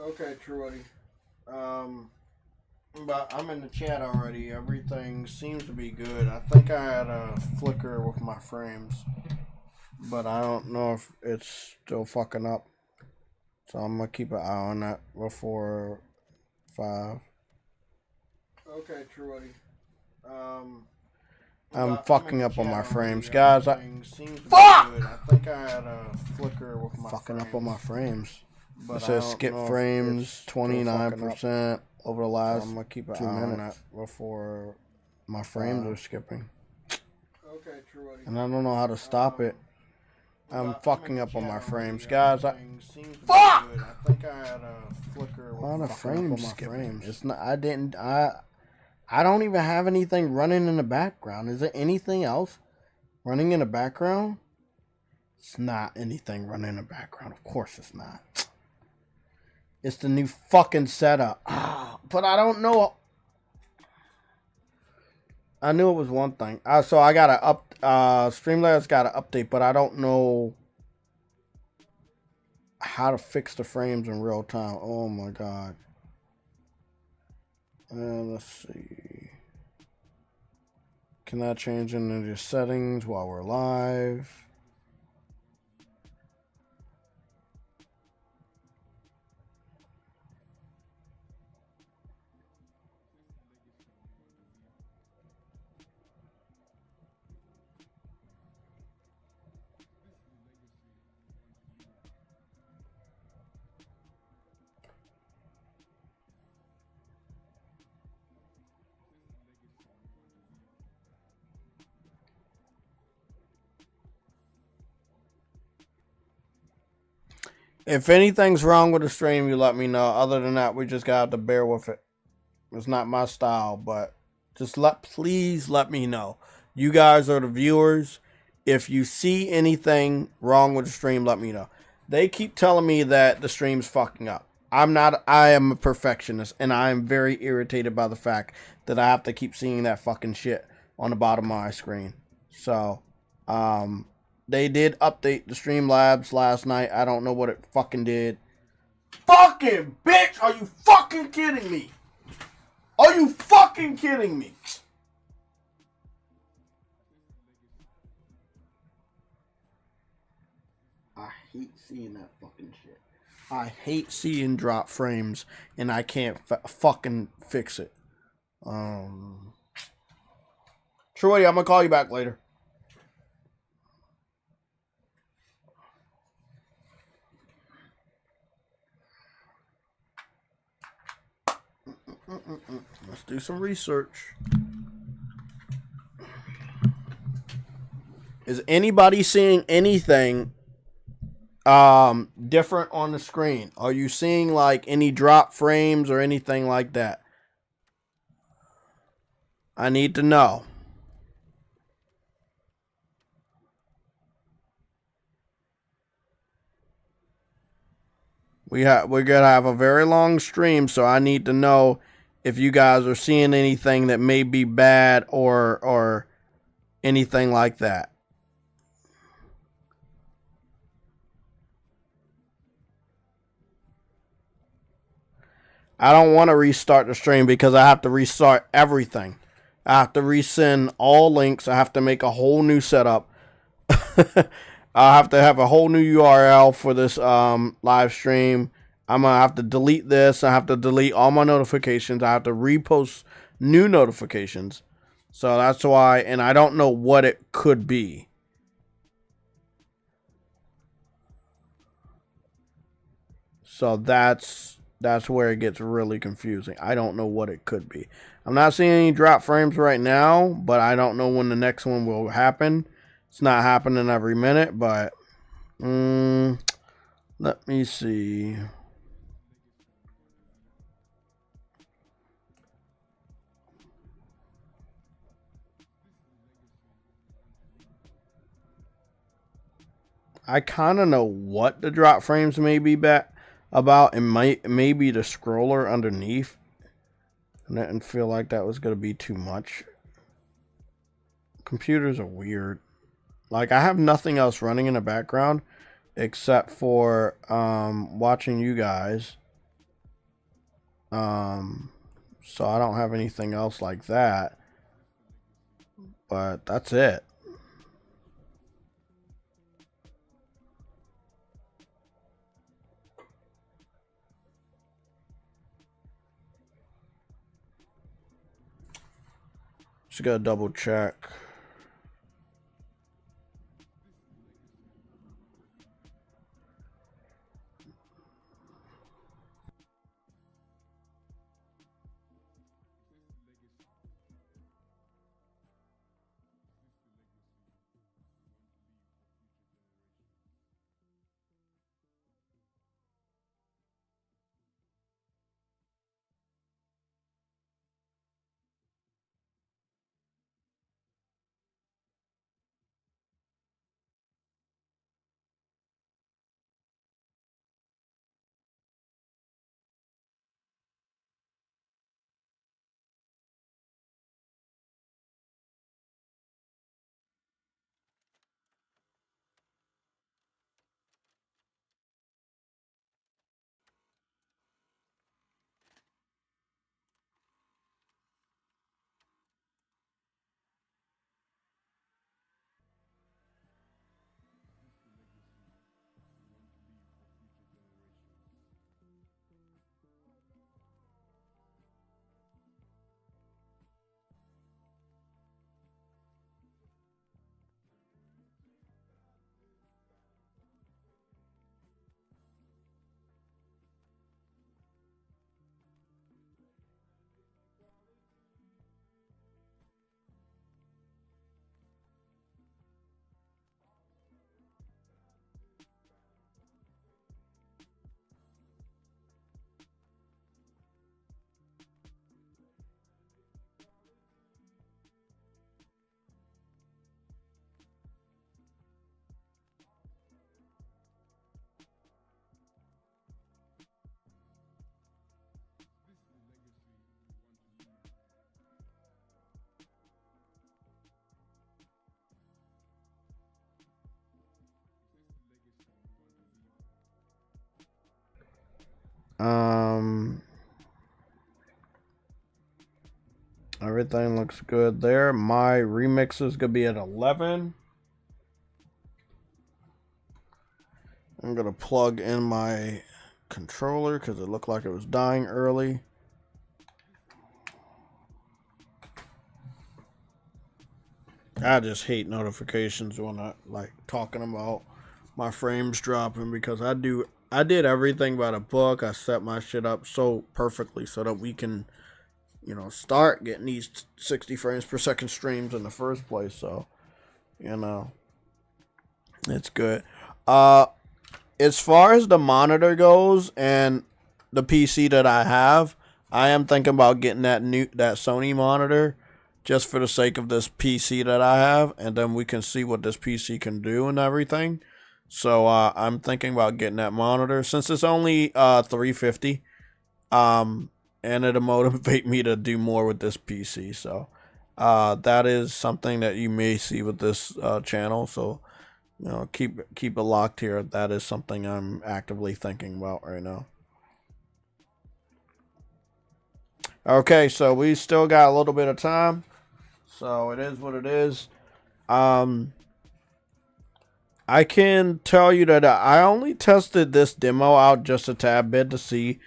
Okay, Trudy. But I'm in the chat already. Everything seems to be good. I think I had a flicker with my frames, but I don't know if it's still fucking up. So I'm gonna keep an eye on that before 5. Okay, Trudy. I'm fucking up on my frames, guys. Fuck! I think I had a flicker with my fucking frames. Up on my frames. But it says skip frames 29% over the last so I'm gonna keep an 2 minutes before my frames are skipping. Okay, Trudy. And I don't know how to stop it. I'm fucking up on my frames, guys. Fuck! I think I had a flicker with a lot of frames skipping. It's not. I don't even have anything running in the background. Is there anything else running in the background? It's not anything running in the background. Of course it's not. It's the new fucking setup. But I don't know. I knew it was one thing. So I got to Streamlabs got to update, but I don't know how to fix the frames in real time. Oh my God. Let's see. Can I change into the settings while we're live? If anything's wrong with the stream, you let me know. Other than that, we just got to bear with it. It's not my style, but just please let me know. You guys are the viewers. If you see anything wrong with the stream, let me know. They keep telling me that the stream's fucking up. I'm not. I am a perfectionist, and I am very irritated by the fact that I have to keep seeing that fucking shit on the bottom of my screen. So, they did update the Streamlabs last night. I don't know what it fucking did. Fucking bitch! Are you fucking kidding me? Are you fucking kidding me? I hate seeing that fucking shit. I hate seeing drop frames and I can't fucking fix it. Troy, I'm gonna call you back later. Let's do some research. Is anybody seeing anything different on the screen? Are you seeing like any drop frames or anything like that? I need to know. We're gonna have a very long stream, so I need to know if you guys are seeing anything that may be bad or anything like that. I don't want to restart the stream because I have to restart everything. I have to resend all links. I have to make a whole new setup. I have to have a whole new URL for this live stream. I'm going to have to delete this. I have to delete all my notifications. I have to repost new notifications. So that's why, and I don't know what it could be. So that's where it gets really confusing. I don't know what it could be. I'm not seeing any drop frames right now, but I don't know when the next one will happen. It's not happening every minute, but let me see. I kind of know what the drop frames may be about. It may be the scroller underneath. And I didn't feel like that was going to be too much. Computers are weird. Like, I have nothing else running in the background except for watching you guys. So I don't have anything else like that. But that's it. Just gotta double check. Everything looks good there. My remix is gonna be at 11. I'm gonna plug in my controller because it looked like it was dying early. I just hate notifications when I like talking about my frames dropping, because I did everything by the book. I set my shit up so perfectly so that we can, start getting these 60 frames per second streams in the first place. So, it's good. As far as the monitor goes and the PC that I have, I am thinking about getting that Sony monitor just for the sake of this PC that I have, and then we can see what this PC can do and everything. So I'm thinking about getting that monitor since it's only $350, and it'll motivate me to do more with this PC. So that is something that you may see with this channel. So keep it locked here. That is something I'm actively thinking about right now. Okay, so we still got a little bit of time. So it is what it is. I can tell you that I only tested this demo out just a tad bit to see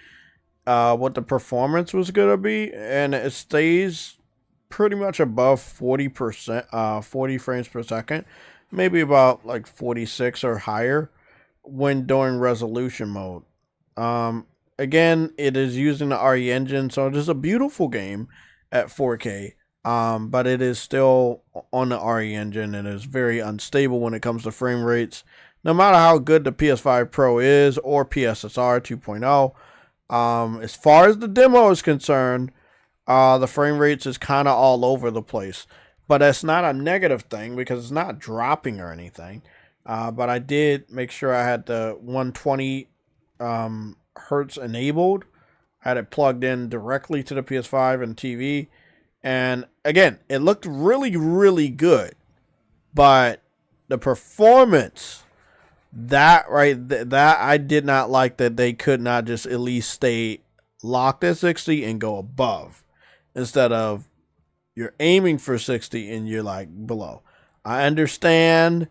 what the performance was going to be. And it stays pretty much above 40%, 40 frames per second. Maybe about like 46 or higher when doing resolution mode. Again, it is using the RE engine, so it is a beautiful game at 4K. But it is still on the RE engine and is very unstable when it comes to frame rates. No matter how good the PS5 Pro is or PSSR 2.0, as far as the demo is concerned, the frame rates is kind of all over the place. But that's not a negative thing because it's not dropping or anything. But I did make sure I had the 120 hertz enabled. I had it plugged in directly to the PS5 and TV. And again, it looked really, really good. But the performance, that I did not like that they could not just at least stay locked at 60 and go above, instead of you're aiming for 60 and you're like below. I understand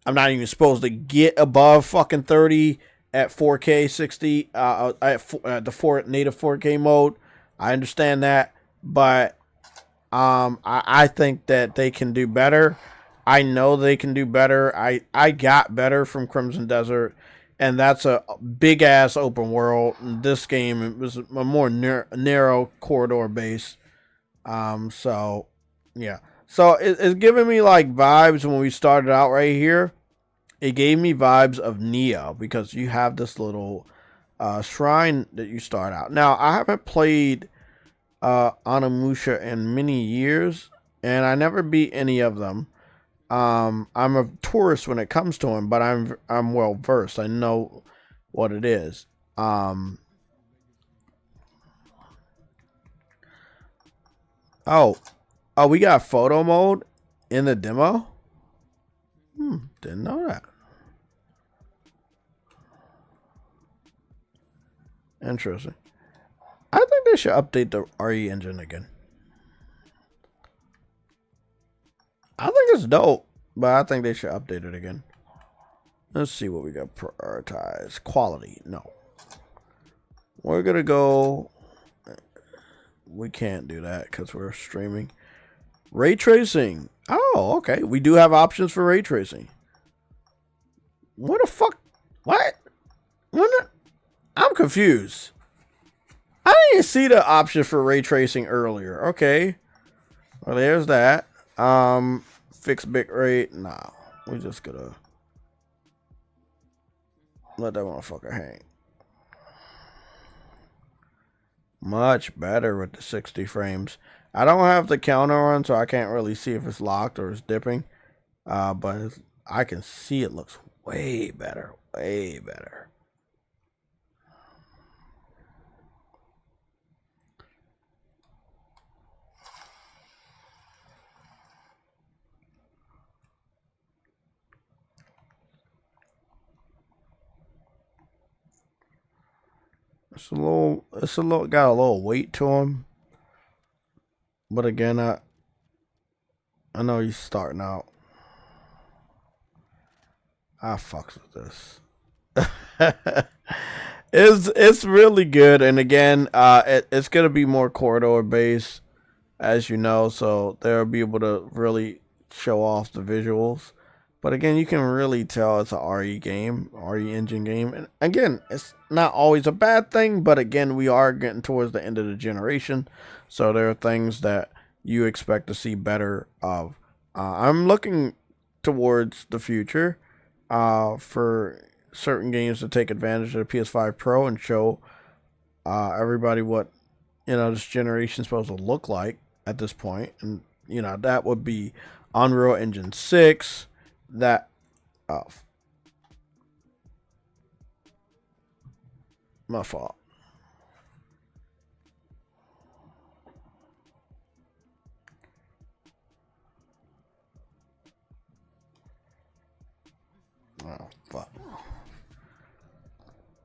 I'm not even supposed to get above fucking 30 at 4K 60 at the native 4K mode. I understand that, but I think that they can do better. I know they can do better. I got better from Crimson Desert, and that's a big ass open world. This game, it was a more narrow corridor base. So yeah. So it's giving me like vibes when we started out right here. It gave me vibes of Neo, because you have this little shrine that you start out. Now, I haven't played Onimusha in many years, and I never beat any of them. I'm a tourist when it comes to them, but I'm well versed. I know what it is. Oh, we got photo mode in the demo. Didn't know that. Interesting. I think they should update the RE engine again. I think it's dope, but I think they should update it again. Let's see what we got. Prioritize quality. No, we're gonna go. We can't do that because we're streaming. Ray tracing. Oh, okay. We do have options for ray tracing. What the fuck? What? I'm confused. I didn't see the option for ray tracing earlier. Okay. Well, there's that. Fixed bit rate. Nah. We just gotta let that motherfucker hang. Much better with the 60 frames. I don't have the counter on, so I can't really see if it's locked or it's dipping. But I can see it looks way better. Way better. It's a little got a little weight to him. But again, I know he's starting out. I fucks with this. It's really good, and again, it's gonna be more corridor based, as you know, so they'll be able to really show off the visuals. But again, you can really tell it's a RE game, RE engine game. And again, it's not always a bad thing, but again, we are getting towards the end of the generation. So there are things that you expect to see better of. I'm looking towards the future for certain games to take advantage of the PS5 Pro and show everybody what, this generation is supposed to look like at this point. And, that would be Unreal Engine 6. That my fault. Oh fuck.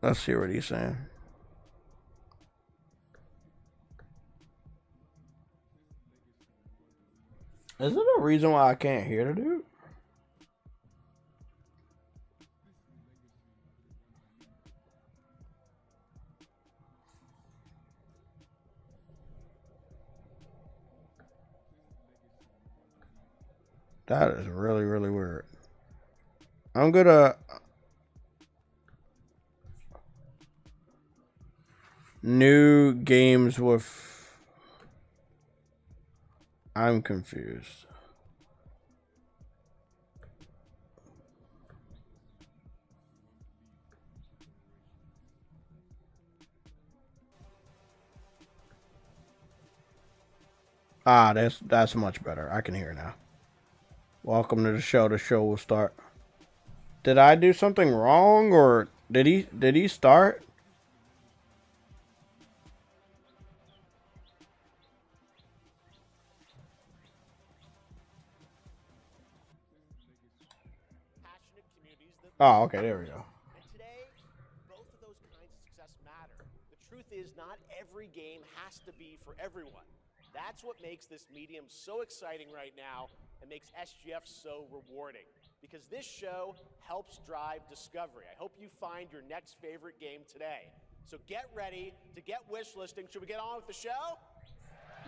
Let's see what he's saying. Is there a reason why I can't hear the dude? That is really, really weird. I'm gonna new games with. I'm confused. That's much better. I can hear now. Welcome to the show. The show will start. Did I do something wrong, or did he start? Oh, okay, there we go. And today, both of those kinds of success matter. The truth is, not every game has to be for everyone. That's what makes this medium so exciting right now and makes SGF so rewarding, because this show helps drive discovery. I hope you find your next favorite game today. So get ready to get wish listing. Should we get on with the show?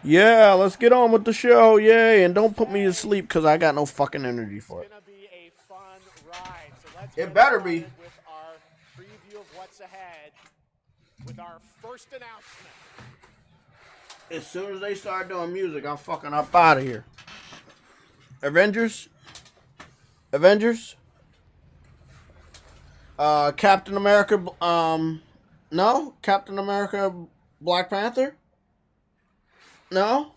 Yeah, let's get on with the show. Yay, and don't put me to sleep because I got no fucking energy for it. It's going to be a fun ride. So let's it better be. With our preview of what's ahead with our first announcement. As soon as they start doing music, I'm fucking up out of here. Avengers? Captain America, no? Captain America, Black Panther? No?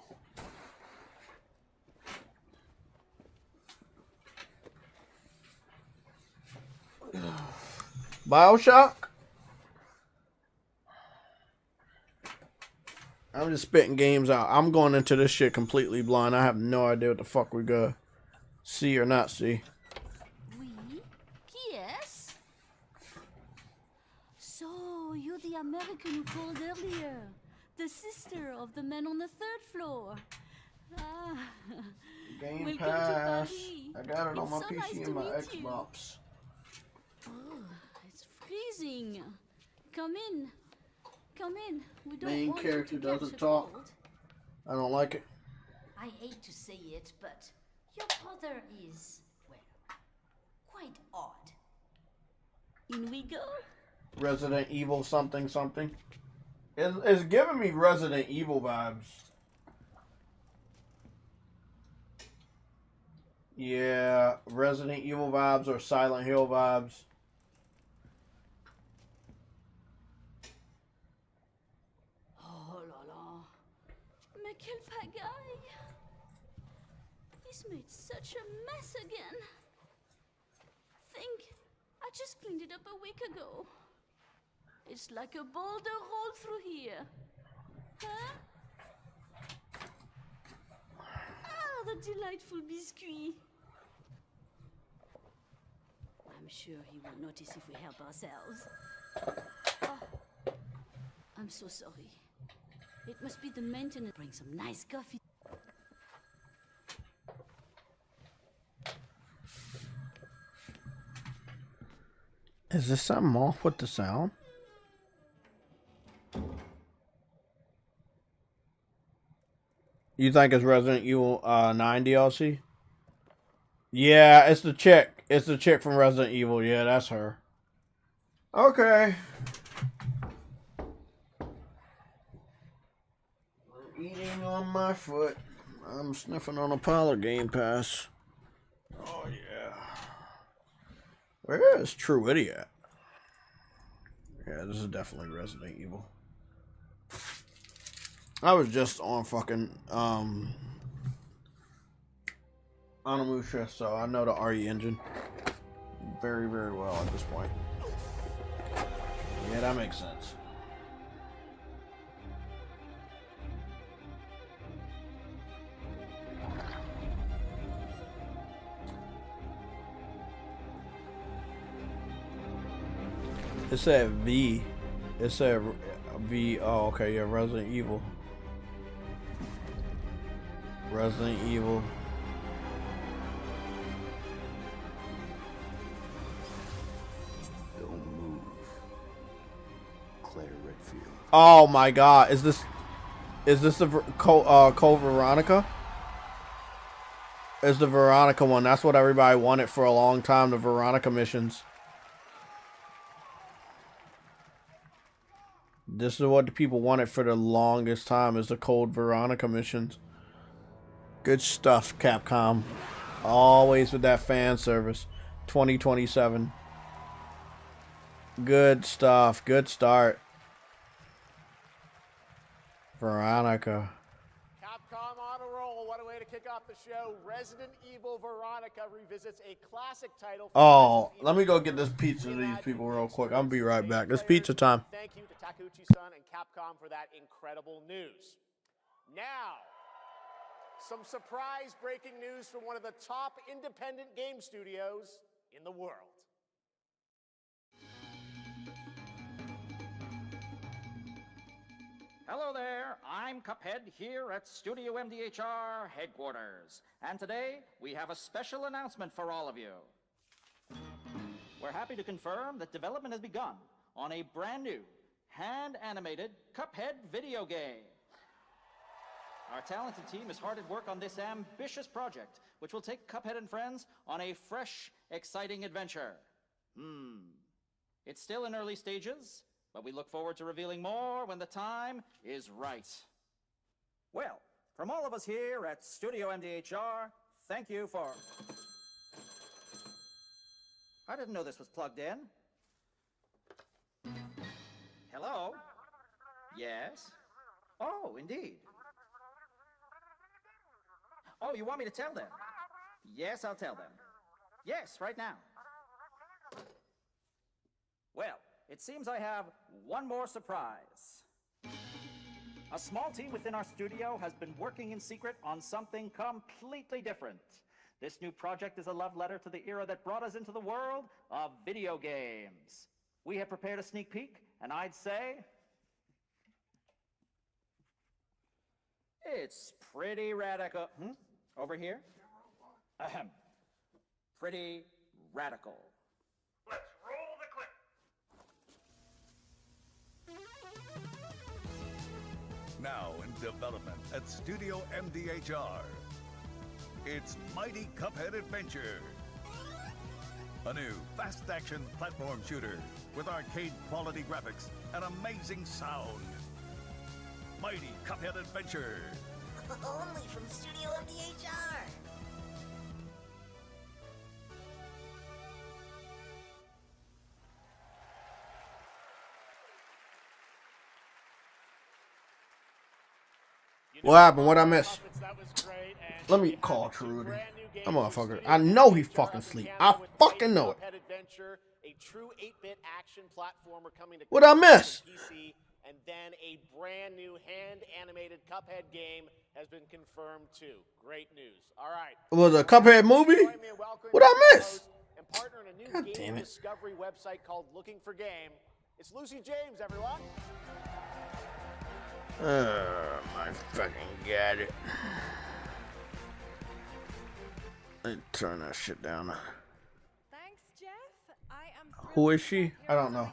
BioShock? I'm just spitting games out. I'm going into this shit completely blind. I have no idea what the fuck we got. See or not see. Oui? Yes? So, you're the American who called earlier. The sister of the man on the 3rd floor. Ah. Game Pass. I got it on my PC and my Xbox. Oh, it's freezing. Come in. Come in. We don't Main want character you to doesn't catch a talk. cold. I don't like it. I hate to say it, but your brother is, well, quite odd. In we go. Resident Evil something something. It's giving me Resident Evil vibes. Yeah, Resident Evil vibes or Silent Hill vibes. Oh la la. Mais quelle pagaille. He's made such a mess again. Think, I just cleaned it up a week ago. It's like a boulder rolled through here. Huh? Ah, the delightful biscuit. I'm sure he won't notice if we help ourselves. Oh, I'm so sorry. It must be the maintenance. Bring some nice coffee. Is this something off with the sound? You think it's Resident Evil 9 DLC? Yeah, it's the chick. It's the chick from Resident Evil. Yeah, that's her. Okay. I'm eating on my foot. I'm sniffing on a pile of Game Pass. Oh, yeah. Where is True Idiot? Yeah, this is definitely Resident Evil. I was just on fucking Onimusha, so I know the RE engine very, very well at this point. Yeah, that makes sense. It said V. It said V. Oh, okay, yeah, Resident Evil. Resident Evil. Don't move. Claire Redfield. Oh my God! Is this the Code Veronica? It's the Veronica one. That's what everybody wanted for a long time. The Veronica missions. This is what the people wanted for the longest time. Is the Code Veronica missions. Good stuff, Capcom. Always with that fan service. 2027. Good stuff. Good start. Veronica. Capcom on a roll. What a way to kick off the show. Resident Evil Veronica revisits a classic title. Oh, let me go get this pizza to these people real quick. I'll be right back. It's pizza time. Thank you to Takeuchi-san and Capcom for that incredible news. Now, some surprise breaking news from one of the top independent game studios in the world. Hello there, I'm Cuphead here at Studio MDHR headquarters. And today, we have a special announcement for all of you. We're happy to confirm that development has begun on a brand new, hand-animated Cuphead video game. Our talented team is hard at work on this ambitious project, which will take Cuphead and friends on a fresh, exciting adventure. It's still in early stages, but we look forward to revealing more when the time is right. Well, from all of us here at Studio MDHR, thank you for... I didn't know this was plugged in. Hello? Yes? Oh, indeed. Oh, you want me to tell them? Yes, I'll tell them. Yes, right now. Well, it seems I have one more surprise. A small team within our studio has been working in secret on something completely different. This new project is a love letter to the era that brought us into the world of video games. We have prepared a sneak peek, and I'd say... it's pretty radical. Over here? Ahem. Pretty radical. Let's roll the clip. Now in development at Studio MDHR. It's Mighty Cuphead Adventure. A new fast-action platform shooter with arcade-quality graphics and amazing sound. Mighty Cuphead Adventure. Only from Studio MDHR. What happened? What I missed? Let me call Trudy. That motherfucker. I know he fucking sleep. I fucking know it. A true 8-bit action platformer coming to What I miss? PC, and then a brand new hand-animated Cuphead game has been confirmed too. Great news. All right. Was a Cuphead movie? What I miss? And partner in a new God game damn it. discovery website called Looking for Game. It's Lucy James, everyone. I fucking got it. Let me turn that shit down. Thanks, Jeff. I am Who is she? I don't know.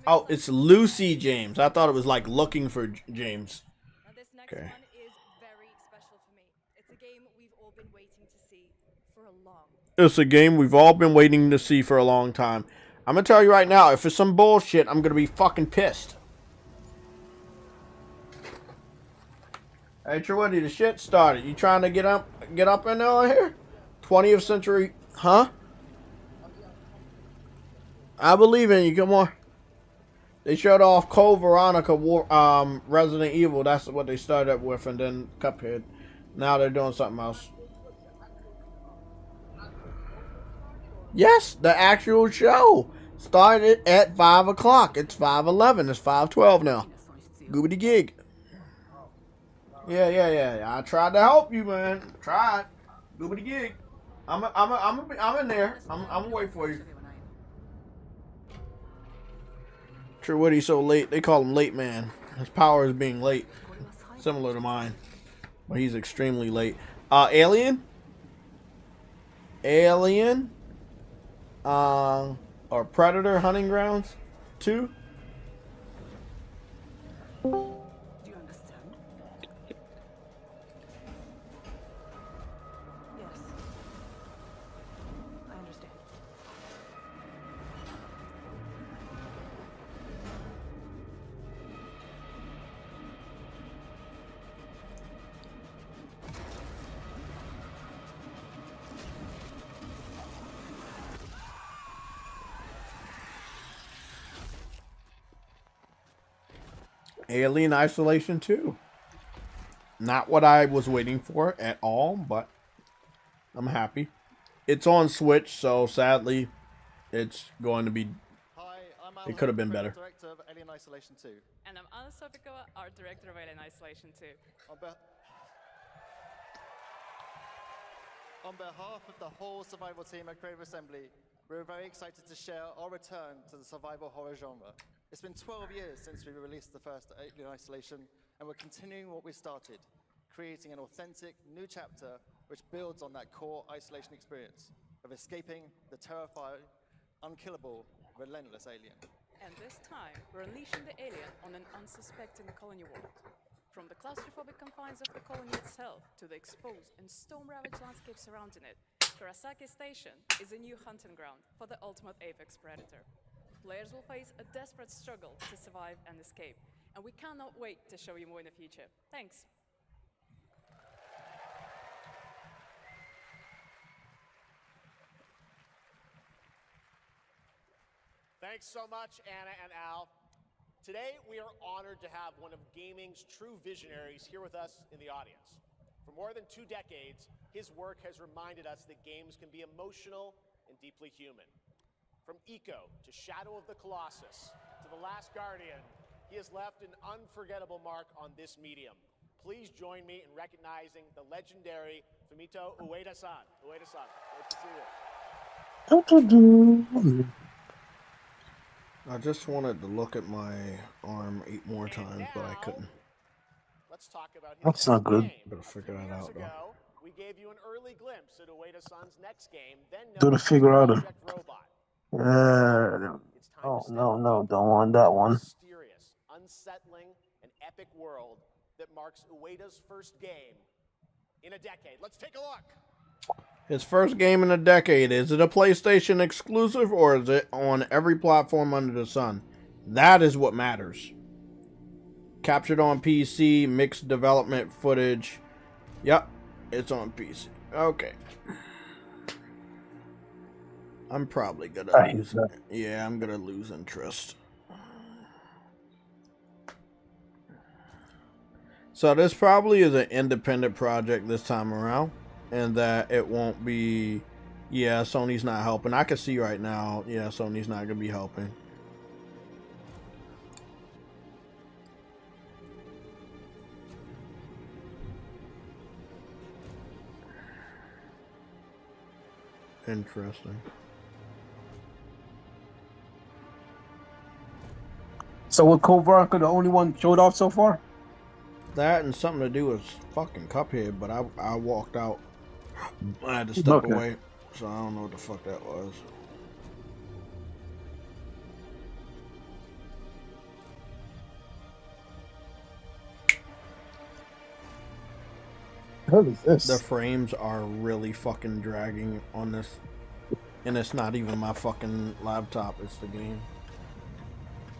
Oh, it's Lucy James. I thought it was like Looking for James. Now, this next Okay. one is very special for me. It's a game we've all been waiting to see for a long. It's a game we've all been waiting to see for a long time. I'm gonna tell you right now, if it's some bullshit, I'm gonna be fucking pissed. Hey, Trewitty, the shit started. You trying to get up in there here? 20th century, huh? I believe in you. Come on. They showed off Code Veronica, Resident Evil. That's what they started with, and then Cuphead. Now they're doing something else. Yes, the actual show started at 5 o'clock. It's 5:11. It's 5:12 now. Goobity gig. Yeah. I tried to help you, man. Tried. Goobity gig. I'm in there. I'm gonna wait for you. Trewitty's so late. They call him Late Man. His power is being late, similar to mine, but he's extremely late. Alien, or Predator Hunting Grounds 2. Do you understand? Yes. I understand. Alien Isolation 2. Not what I was waiting for at all, but I'm happy. It's on Switch, so sadly, it's going to be... Hi, I'm Al, It could have been better. Director of Alien Isolation 2. And I'm Anna Sopikova, Art Director of Alien Isolation 2. On behalf of the whole survival team at Creative Assembly, we're very excited to share our return to the survival horror genre. It's been 12 years since we released the first Alien Isolation, and we're continuing what we started, creating an authentic new chapter which builds on that core Isolation experience of escaping the terrifying, unkillable, relentless alien. And this time, we're unleashing the alien on an unsuspecting colony world. From the claustrophobic confines of the colony itself to the exposed and storm-ravaged landscape surrounding it, Kurosaki Station is a new hunting ground for the ultimate apex predator. Players will face a desperate struggle to survive and escape, and we cannot wait to show you more in the future. Thanks. Thanks so much, Anna and Al. Today, we are honored to have one of gaming's true visionaries here with us in the audience. For more than 2 decades, his work has reminded us that games can be emotional and deeply human. From Eco to Shadow of the Colossus to The Last Guardian, he has left an unforgettable mark on this medium. Please join me in recognizing the legendary Fumito Ueda-san. Ueda-san, great to see you. I just wanted to look at my arm 8 more times, but I couldn't. Let's talk about his That's not good. Better figure that out, though. We gave you an early glimpse at Ueda-san's next game, then Gotta figure out a. Robot. Oh no, don't want that one. Mysterious, unsettling, and epic world that marks Ueda's first game in a decade. Let's take a look. His first game in a decade. Is it a PlayStation exclusive or is it on every platform under the sun? That is what matters. Captured on PC, mixed development footage. Yep, it's on PC. Okay. I'm probably gonna lose. Yeah, I'm gonna lose interest. So this probably is an independent project this time around, and that it won't be. Yeah, Sony's not helping. I can see right now. Yeah, Sony's not gonna be helping. Interesting. So with Code Veronica, the only one showed off so far? That and something to do with fucking Cuphead, but I walked out. I had to step away, so I don't know what the fuck that was. What is this? The frames are really fucking dragging on this, and it's not even my fucking laptop, it's the game.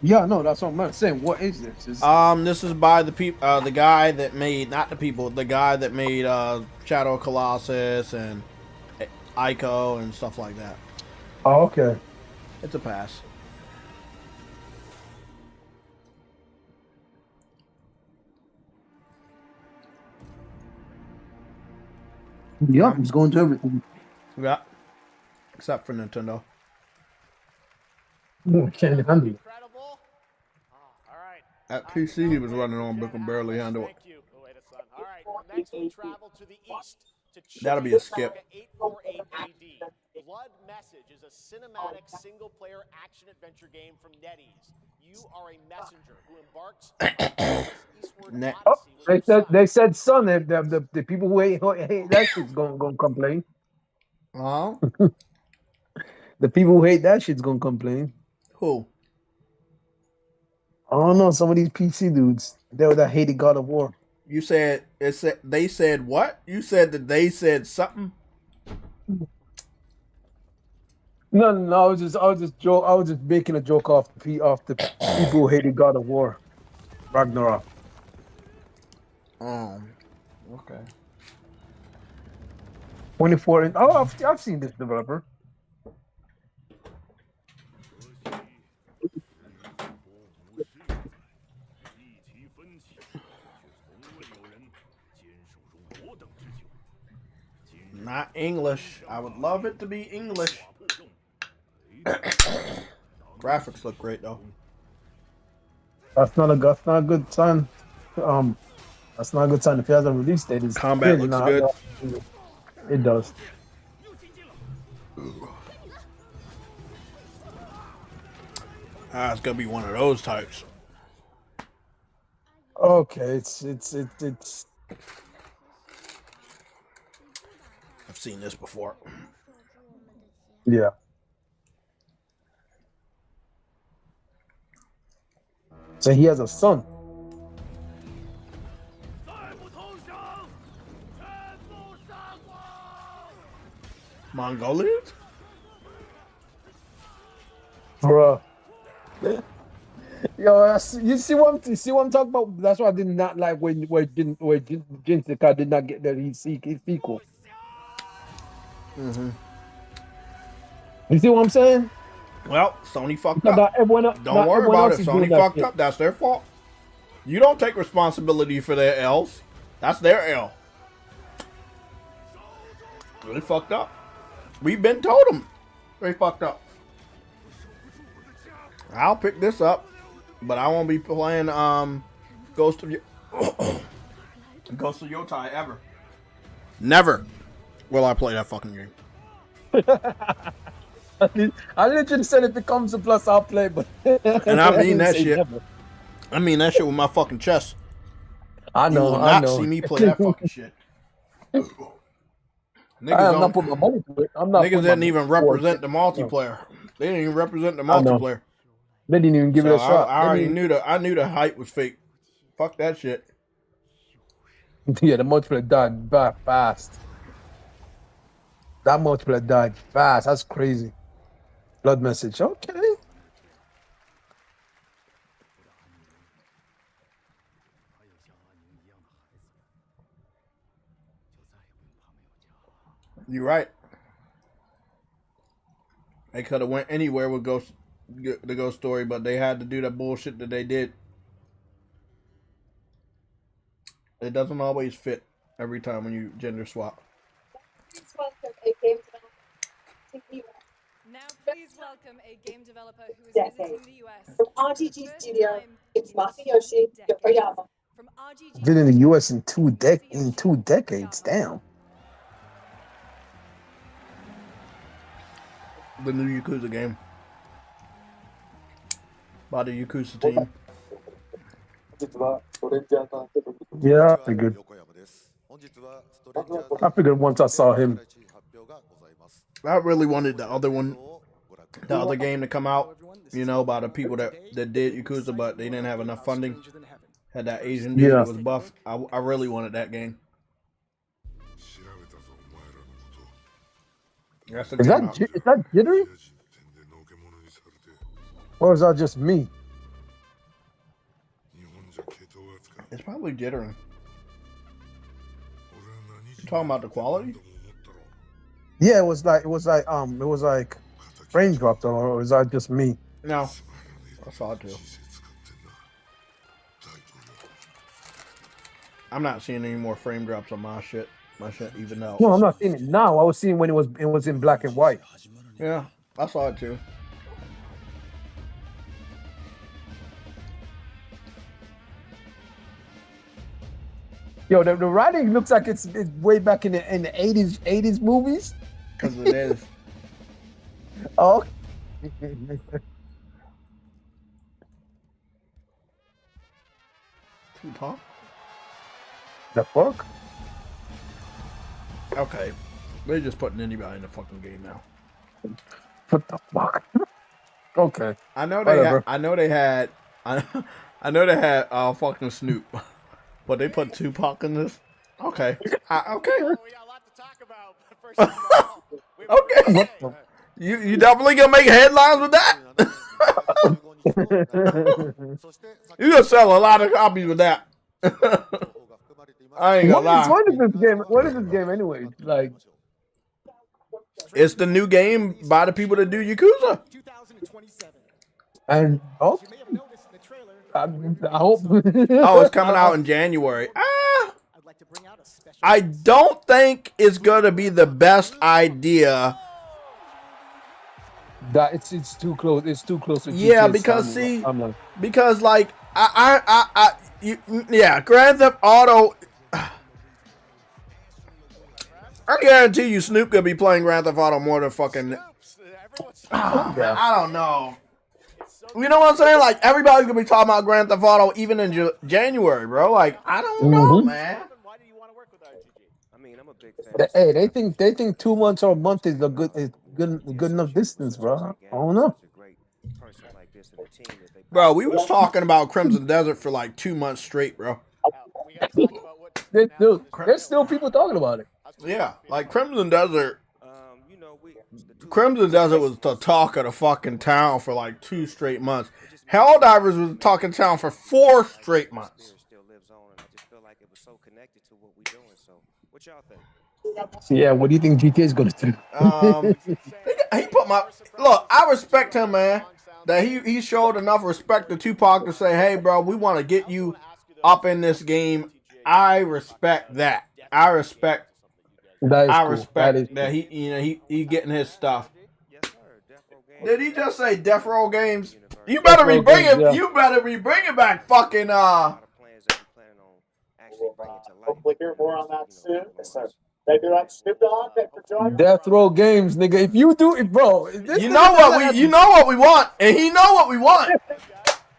Yeah, no, that's what I'm saying. What is this? This is by the the guy that made, not the people, the guy that made Shadow of Colossus and Ico and stuff like that. Oh, okay. It's a pass. Yeah, it's going to everything. Yeah, except for Nintendo. Can't handle it. At PC, he was running on, but can barely handle it. All right, next we travel to the east to That'll be a skip. 848 AD. Blood Message is a cinematic single-player action-adventure game from NetEase. You are a messenger who embarks on this eastward odyssey. They said son. The people who hate that shit's gonna complain. Oh. The people who hate that shit's gonna complain. Who? I don't know. Some of these PC dudes, that hated God of War. You said they said what? You said that they said something. No. I was just making a joke off the people who hated God of War, Ragnarok. Okay. 24. Oh, I've seen this developer. Not English. I would love it to be English. Graphics look great though. That's not a good sign. That's not a good sign if he has a release date. Combat looks good. It does. It's gonna be one of those types. Okay, it's. I've seen this before. Yeah. So he has a son. Mongolians? Bruh. Yo, you see what I'm talking about? That's why I did not like when Jintika did not get his sequel. Mm-hmm. You see what I'm saying? Well, Sony fucked Not up. everyone, Don't not worry everyone about else it. is Sony doing that fucked shit. up. That's their fault. You don't take responsibility for their L's. That's their L. They fucked up. We've been told them they fucked up. I'll pick this up, but I won't be playing Ghost of Yotai ever. Never will I play that fucking game. I literally said if it comes to plus, I'll play, but And I mean that shit. Never. I mean that shit with my fucking chest. I know. You will not see me play that fucking shit. I'm not putting my money to it. Niggas didn't even represent the multiplayer. They didn't even represent the multiplayer. They didn't even give it a shot. I already knew the hype was fake. Fuck that shit. Yeah, the multiplayer died fast. That multiplayer died fast. That's crazy. Blood message. Okay. You're right. They could have went anywhere with the Ghost story, but they had to do that bullshit that they did. It doesn't always fit every time when you gender swap. Now please welcome a game developer who is visiting the US. From RGG Studio, it's Masayoshi Yokoyama. From RGG Been in the US in two decades. Damn. The new Yakuza game. By the Yakuza team. Yeah, I figured once I saw him. I really wanted the other game to come out, you know, by the people that did Yakuza, but they didn't have enough funding. Had that Asian dude that was buff. I really wanted that game. Is that jittery? Or is that just me? It's probably jittering. You talking about the quality? Yeah, it was like frame dropped, or is that just me? No, I saw it too. I'm not seeing any more frame drops on my shit. My shit even out. No, I'm not seeing it now. I was seeing when it was in black and white. Yeah, I saw it too. Yo, the writing looks like it's way back in the 80s movies. Because it is. Oh. Too tall? The fuck? Okay. They're just putting anybody in the fucking game now. What the fuck? Okay. I know they had fucking Snoop. But they put Tupac in this? Okay. Okay. Okay. You definitely gonna make headlines with that? You gonna sell a lot of copies with that. I ain't gonna lie. What is this game anyway? Like, it's the new game by the people that do Yakuza. And I hope. Oh, it's coming out in January. I don't think it's gonna be the best idea. That it's too close. It's too close. To yeah, GTA's because timeline. because like Grand Theft Auto. I guarantee you, Snoop gonna be playing Grand Theft Auto more than fucking. I don't know. You know what I'm saying? Like, everybody's gonna be talking about Grand Theft Auto even in January, bro. Like, I don't know, man. I mean, I'm a big fan. Hey, they think 2 months or a month is a good enough distance, bro. I don't know. Bro, we was talking about Crimson Desert for like 2 months straight, bro. There's still people talking about it. Yeah, like Crimson Desert. Crimson Desert was the talk of the fucking town for like 2 straight months. Helldivers was talking town for 4 straight months. Yeah, what do you think GTA is gonna do? He put my look. I respect him, man. That he showed enough respect to Tupac to say, "Hey, bro, we want to get you up in this game." I respect that. I respect that he getting his stuff. Did he just say Death Row Games? You better rebring it. Yeah. You better rebring it back, fucking Hopefully hear more on that soon. So maybe like Snoop Dogg for joining. Death Row Games, nigga. If you do it, bro. You know what we want, and he know what we want.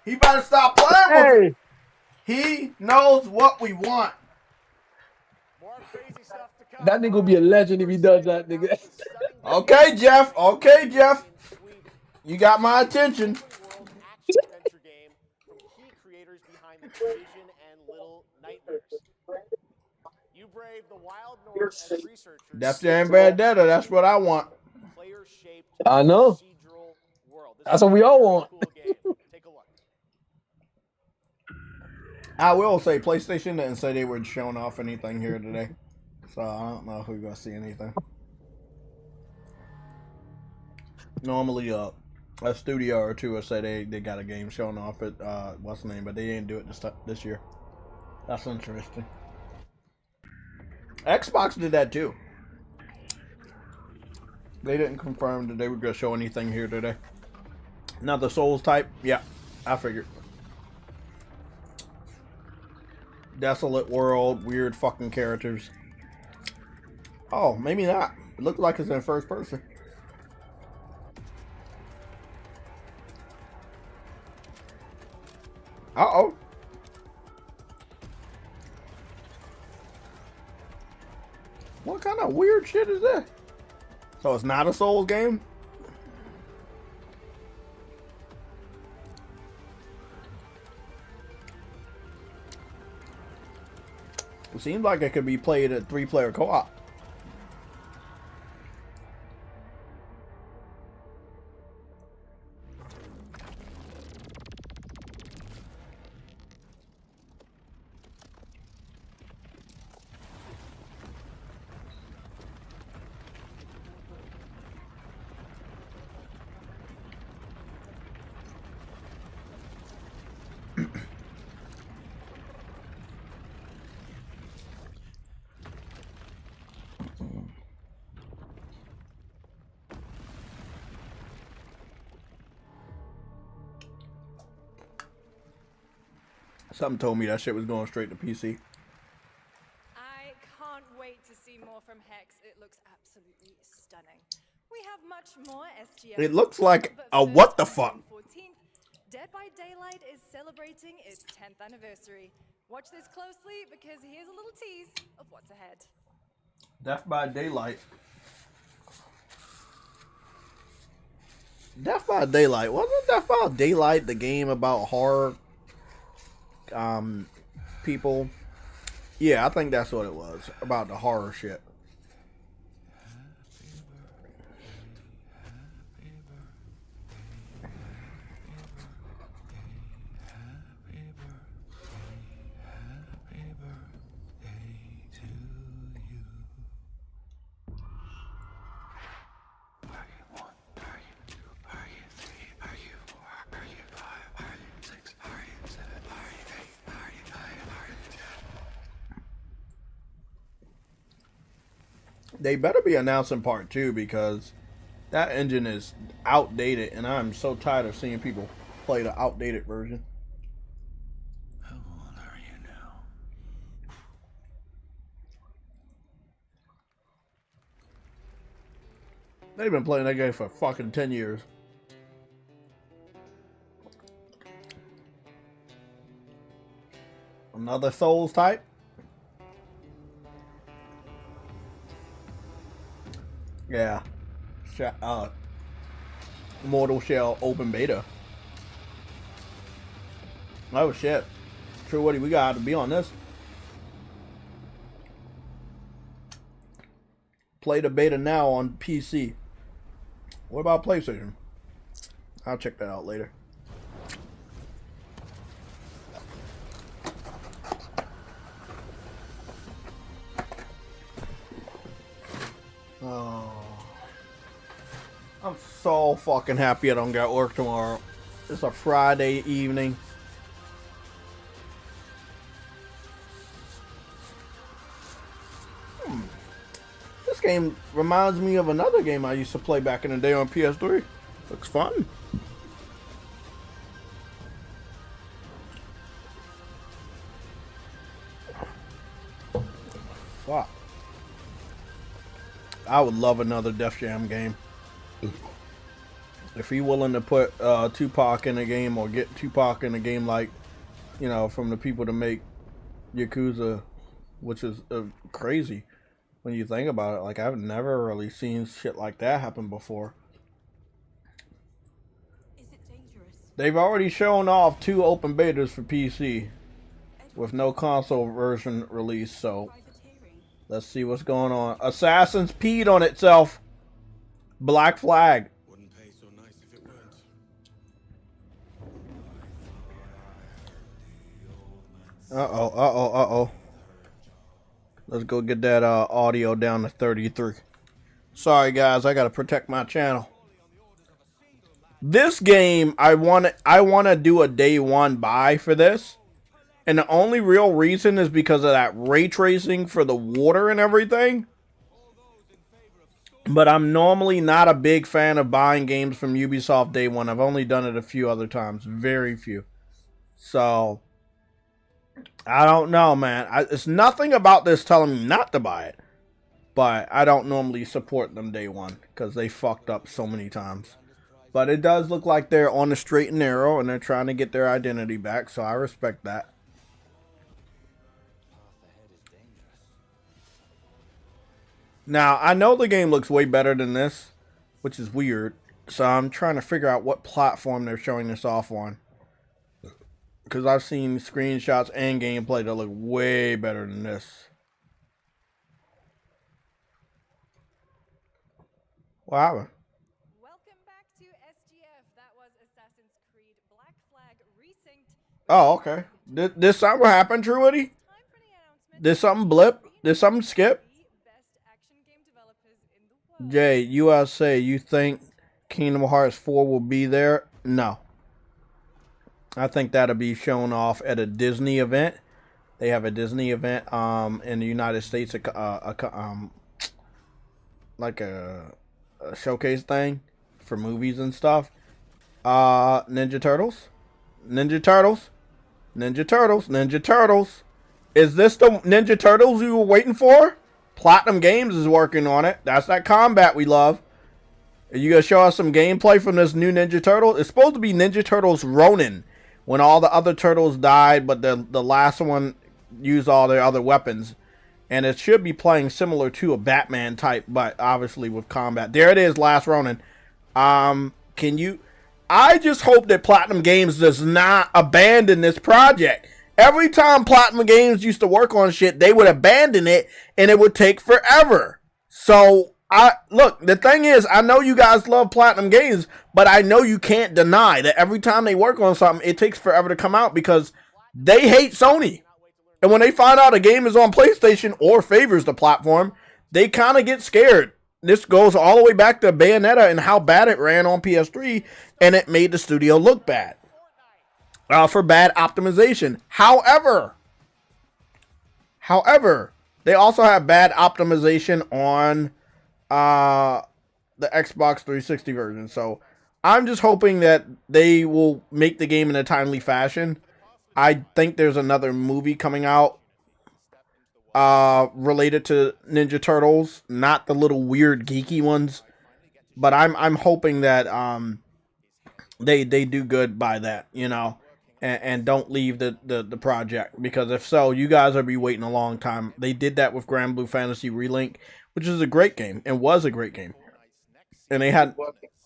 He better stop playing with it. He knows what we want. That nigga will be a legend if he does that, nigga. Okay, Jeff. Okay, Jeff. You got my attention. Def Jam Vendetta. That's what I want. I know. That's what we all want. I will say PlayStation didn't say they were showing off anything here today. So I don't know if we're going to see anything. Normally, a studio or two will say they got a game showing off at, what's the name, but they didn't do it this year. That's interesting. Xbox did that too. They didn't confirm that they were going to show anything here today. Not the Souls type? Yeah, I figured. Desolate world, weird fucking characters. Oh, maybe not. It looked like it's in first person. Uh-oh. What kind of weird shit is this? So it's not a Souls game? It seems like it could be played at 3-player co-op. Something told me that shit was going straight to PC. I can't wait to see more from Hex. It looks absolutely stunning. We have much more SGF. It looks like a what the fuck. 14th, Dead by Daylight is celebrating its 10th anniversary. Watch this closely because here's a little tease of what's ahead. Death by Daylight. Death by Daylight. Wasn't Death by Daylight the game about horror people? Yeah, I think that's what it was. About the horror shit. They better be announcing part 2 because that engine is outdated and I'm so tired of seeing people play the outdated version. How old are you now? They've been playing that game for fucking 10 years. Another Souls type. Yeah. Mortal Shell open beta. Oh shit. True Woody, we gotta be on this. Play the beta now on PC. What about PlayStation? I'll check that out later. Oh, I'm so fucking happy I don't got work tomorrow. It's a Friday evening. This game reminds me of another game I used to play back in the day on PS3. Looks fun. Fuck. I would love another Def Jam game. If you're willing to put Tupac in a game or get Tupac in a game like, you know, from the people to make Yakuza, which is crazy when you think about it. Like, I've never really seen shit like that happen before. Is it dangerous? They've already shown off 2 open betas for PC with no console version release, so let's see what's going on. Assassin's peed on itself. Black Flag. Wouldn't pay so nice if it weren't. Uh-oh. Let's go get that audio down to 33. Sorry, guys. I got to protect my channel. This game, I want to do a day one buy for this. And the only real reason is because of that ray tracing for the water and everything. But I'm normally not a big fan of buying games from Ubisoft day one. I've only done it a few other times. Very few. So, I don't know, man. It's nothing about this telling me not to buy it. But I don't normally support them day one because they fucked up so many times. But it does look like they're on the straight and narrow and they're trying to get their identity back. So I respect that. Now, I know the game looks way better than this, which is weird. So I'm trying to figure out what platform they're showing this off on. Because I've seen screenshots and gameplay that look way better than this. What happened? Welcome back to SGF. That was Assassin's Creed Black Flag Resynced. Oh, okay. Did something happen, Truity? Did something blip? Did something skip? Jay, USA, you think Kingdom Hearts 4 will be there? No. I think that'll be shown off at a Disney event. They have a Disney event in the United States, like a showcase thing for movies and stuff. Ninja Turtles. Is this the Ninja Turtles you were waiting for? Platinum Games is working on it. That's that combat we love. Are you going to show us some gameplay from this new Ninja Turtle? It's supposed to be Ninja Turtles Ronin. When all the other turtles died, but the last one used all their other weapons. And it should be playing similar to a Batman type, but obviously with combat. There it is, Last Ronin. I just hope that Platinum Games does not abandon this project. Every time Platinum Games used to work on shit, they would abandon it, and it would take forever. So, look, the thing is, I know you guys love Platinum Games, but I know you can't deny that every time they work on something, it takes forever to come out because they hate Sony. And when they find out a game is on PlayStation or favors the platform, they kind of get scared. This goes all the way back to Bayonetta and how bad it ran on PS3, and it made the studio look bad. For bad optimization. However, they also have bad optimization on the Xbox 360 version. So I'm just hoping that they will make the game in a timely fashion. I think there's another movie coming out related to Ninja Turtles, not the little weird geeky ones, but I'm hoping that they do good by that, you know. and don't leave the project, because if so, you guys will be waiting a long time. They did that with Grand Blue Fantasy Relink, which is a great game and was a great game. And they had,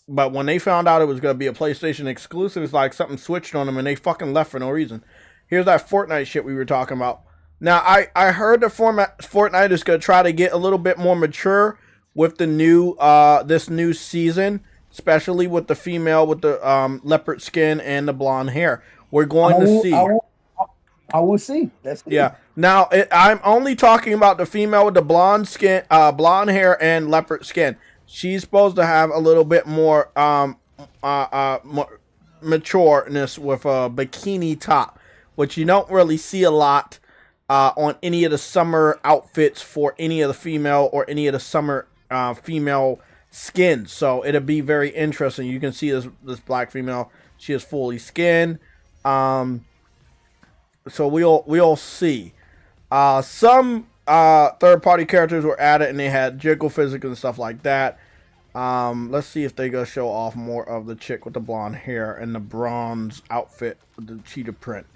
but when they found out it was going to be a PlayStation exclusive, it's like something switched on them and they fucking left for no reason. Here's that Fortnite shit we were talking about. Now, I heard the Fortnite is going to try to get a little bit more mature with the new, this new season, especially with the female with the leopard skin and the blonde hair. We're going to see. I will see. Let's see. Yeah. Now, I'm only talking about the female with the blonde skin, blonde hair and leopard skin. She's supposed to have a little bit more matureness with a bikini top, which you don't really see a lot on any of the summer outfits for any of the female or any of the summer female skins. So it'll be very interesting. You can see this black female. She is fully skinned. So we'll see. Some third-party characters were added, and they had jiggle physics and stuff like that. Let's see if they go show off more of the chick with the blonde hair and the bronze outfit with the cheetah print.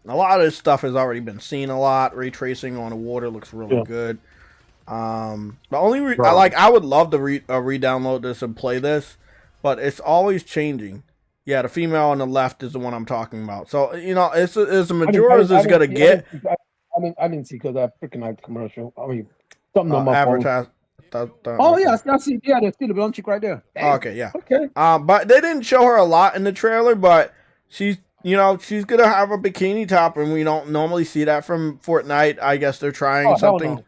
A lot of this stuff has already been seen a lot. Ray tracing on the water looks really good. The only I would love to re-download this and play this, but it's always changing. Yeah, the female on the left is the one I'm talking about. So, you know, it's as mature as it's going to get. I didn't see because that freaking night commercial. I mean, something on my advertise. Oh, yeah, I see. Yeah, there's still a blonde chick right there. Dang. Okay, yeah. Okay. But they didn't show her a lot in the trailer, but she's going to have a bikini top, and we don't normally see that from Fortnite. I guess they're trying something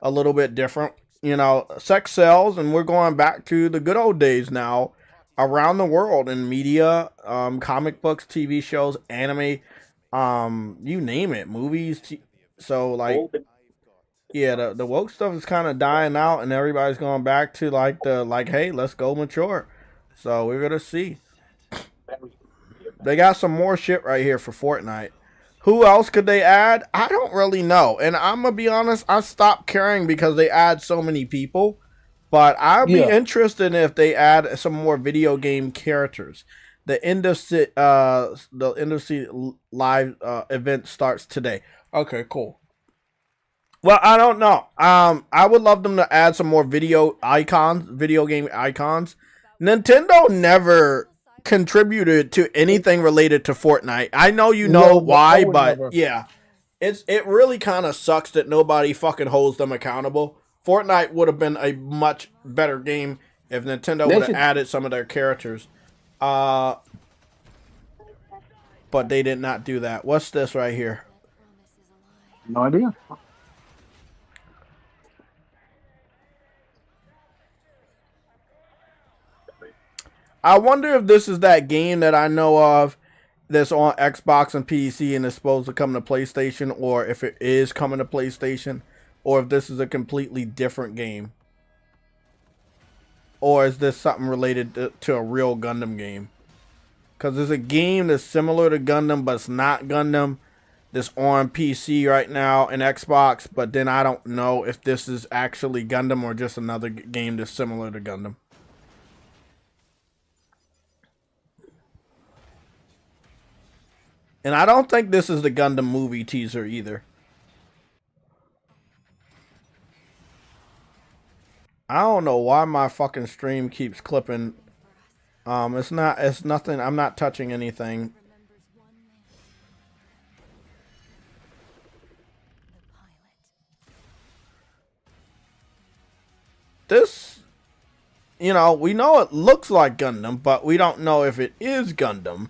a little bit different. You know, sex sells, and we're going back to the good old days now. Around the world in media, comic books, TV shows, anime, you name it, movies. So like, yeah, the woke stuff is kind of dying out, and everybody's going back to hey, let's go mature. So we're gonna see. They got some more shit right here for Fortnite. Who else could they add? I don't really know, and I'm gonna be honest, I stopped caring because they add so many people. But I'd be interested if they add some more video game characters. The industry live event starts today. Okay, cool. Well, I don't know. I would love them to add some more video game icons. Nintendo never contributed to anything related to Fortnite. I know you know why, but yeah, it really kind of sucks that nobody fucking holds them accountable. Fortnite would have been a much better game if Nintendo would have added some of their characters. But they did not do that. What's this right here? No idea. I wonder if this is that game that I know of that's on Xbox and PC and is supposed to come to PlayStation, or if it is coming to PlayStation. Or if this is a completely different game. Or is this something related to a real Gundam game? Because there's a game that's similar to Gundam, but it's not Gundam. That's on PC right now and Xbox. But then I don't know if this is actually Gundam or just another game that's similar to Gundam. And I don't think this is the Gundam movie teaser either. I don't know why my fucking stream keeps clipping. It's nothing. I'm not touching anything. This, you know, we know it looks like Gundam, but we don't know if it is Gundam.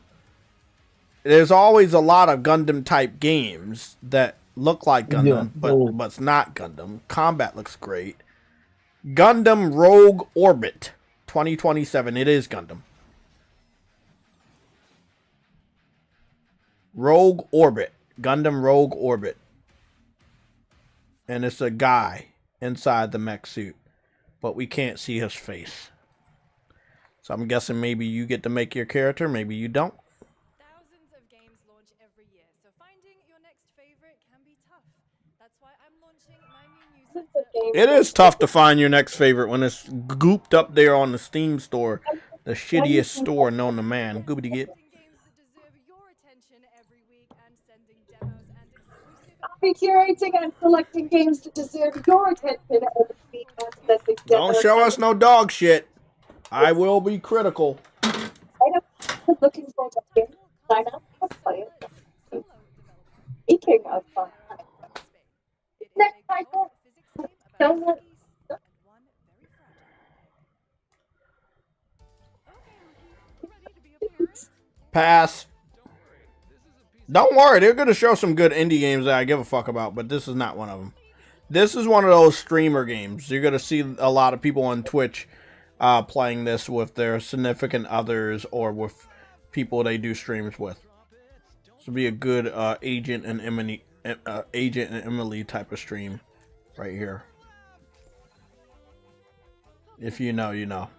There's always a lot of Gundam type games that look like Gundam, but it's not Gundam. Combat looks great. Gundam Rogue Orbit 2027. It is Gundam. Rogue Orbit. Gundam Rogue Orbit. And it's a guy inside the mech suit. But we can't see his face. So I'm guessing maybe you get to make your character. Maybe you don't. Thousands of games launch every year. So finding your next favorite can be tough. That's why I'm launching my new newsletter. It is tough to find your next favorite when it's gooped up there on the Steam store. The shittiest store known to man. Goobity git. I'll be curating and selecting games to deserve your attention every week and sending Don't demos. show us no dog shit. I will be critical. I'm looking for the game. Sign up and play it. Speaking of fun. Next cycle. Download. Pass. Don't worry, they're going to show some good indie games that I give a fuck about, but this is not one of them. This is one of those streamer games. You're going to see a lot of people on Twitch playing this with their significant others or with people they do streams with. This will be a good Agent and Emily type of stream right here. If you know, you know.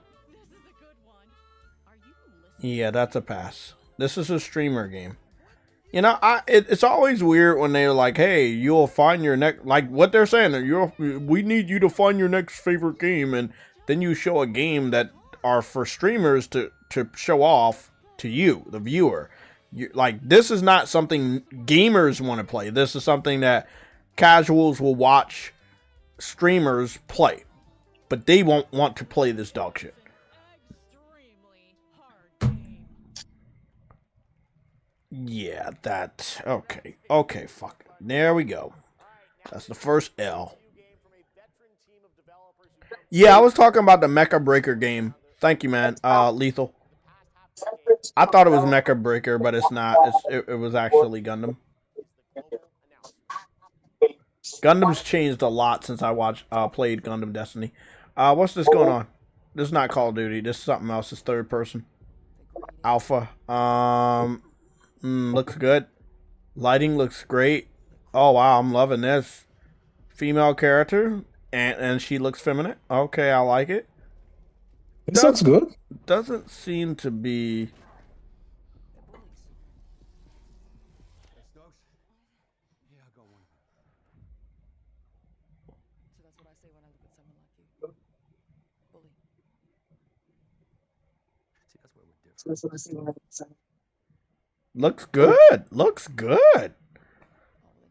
Yeah, that's a pass. This is a streamer game. You know, it's always weird when they're like, "Hey, you'll find your next," like what they're saying. We need you to find your next favorite game, and then you show a game that are for streamers to show off to you, the viewer. Like, this is not something gamers want to play. This is something that casuals will watch streamers play, but they won't want to play this dog shit. Yeah, that... Okay. Okay, fuck. There we go. That's the first L. Yeah, I was talking about the Mecha Breaker game. Thank you, man. Lethal. I thought it was Mecha Breaker, but it's not. It was actually Gundam. Gundam's changed a lot since I played Gundam Destiny. What's this going on? This is not Call of Duty. This is something else. It's third person. Alpha. Looks good. Lighting looks great. Oh wow, I'm loving this. Female character, and she looks feminine. Okay, I like it. This looks good. Doesn't seem to be. Looks good. Looks good.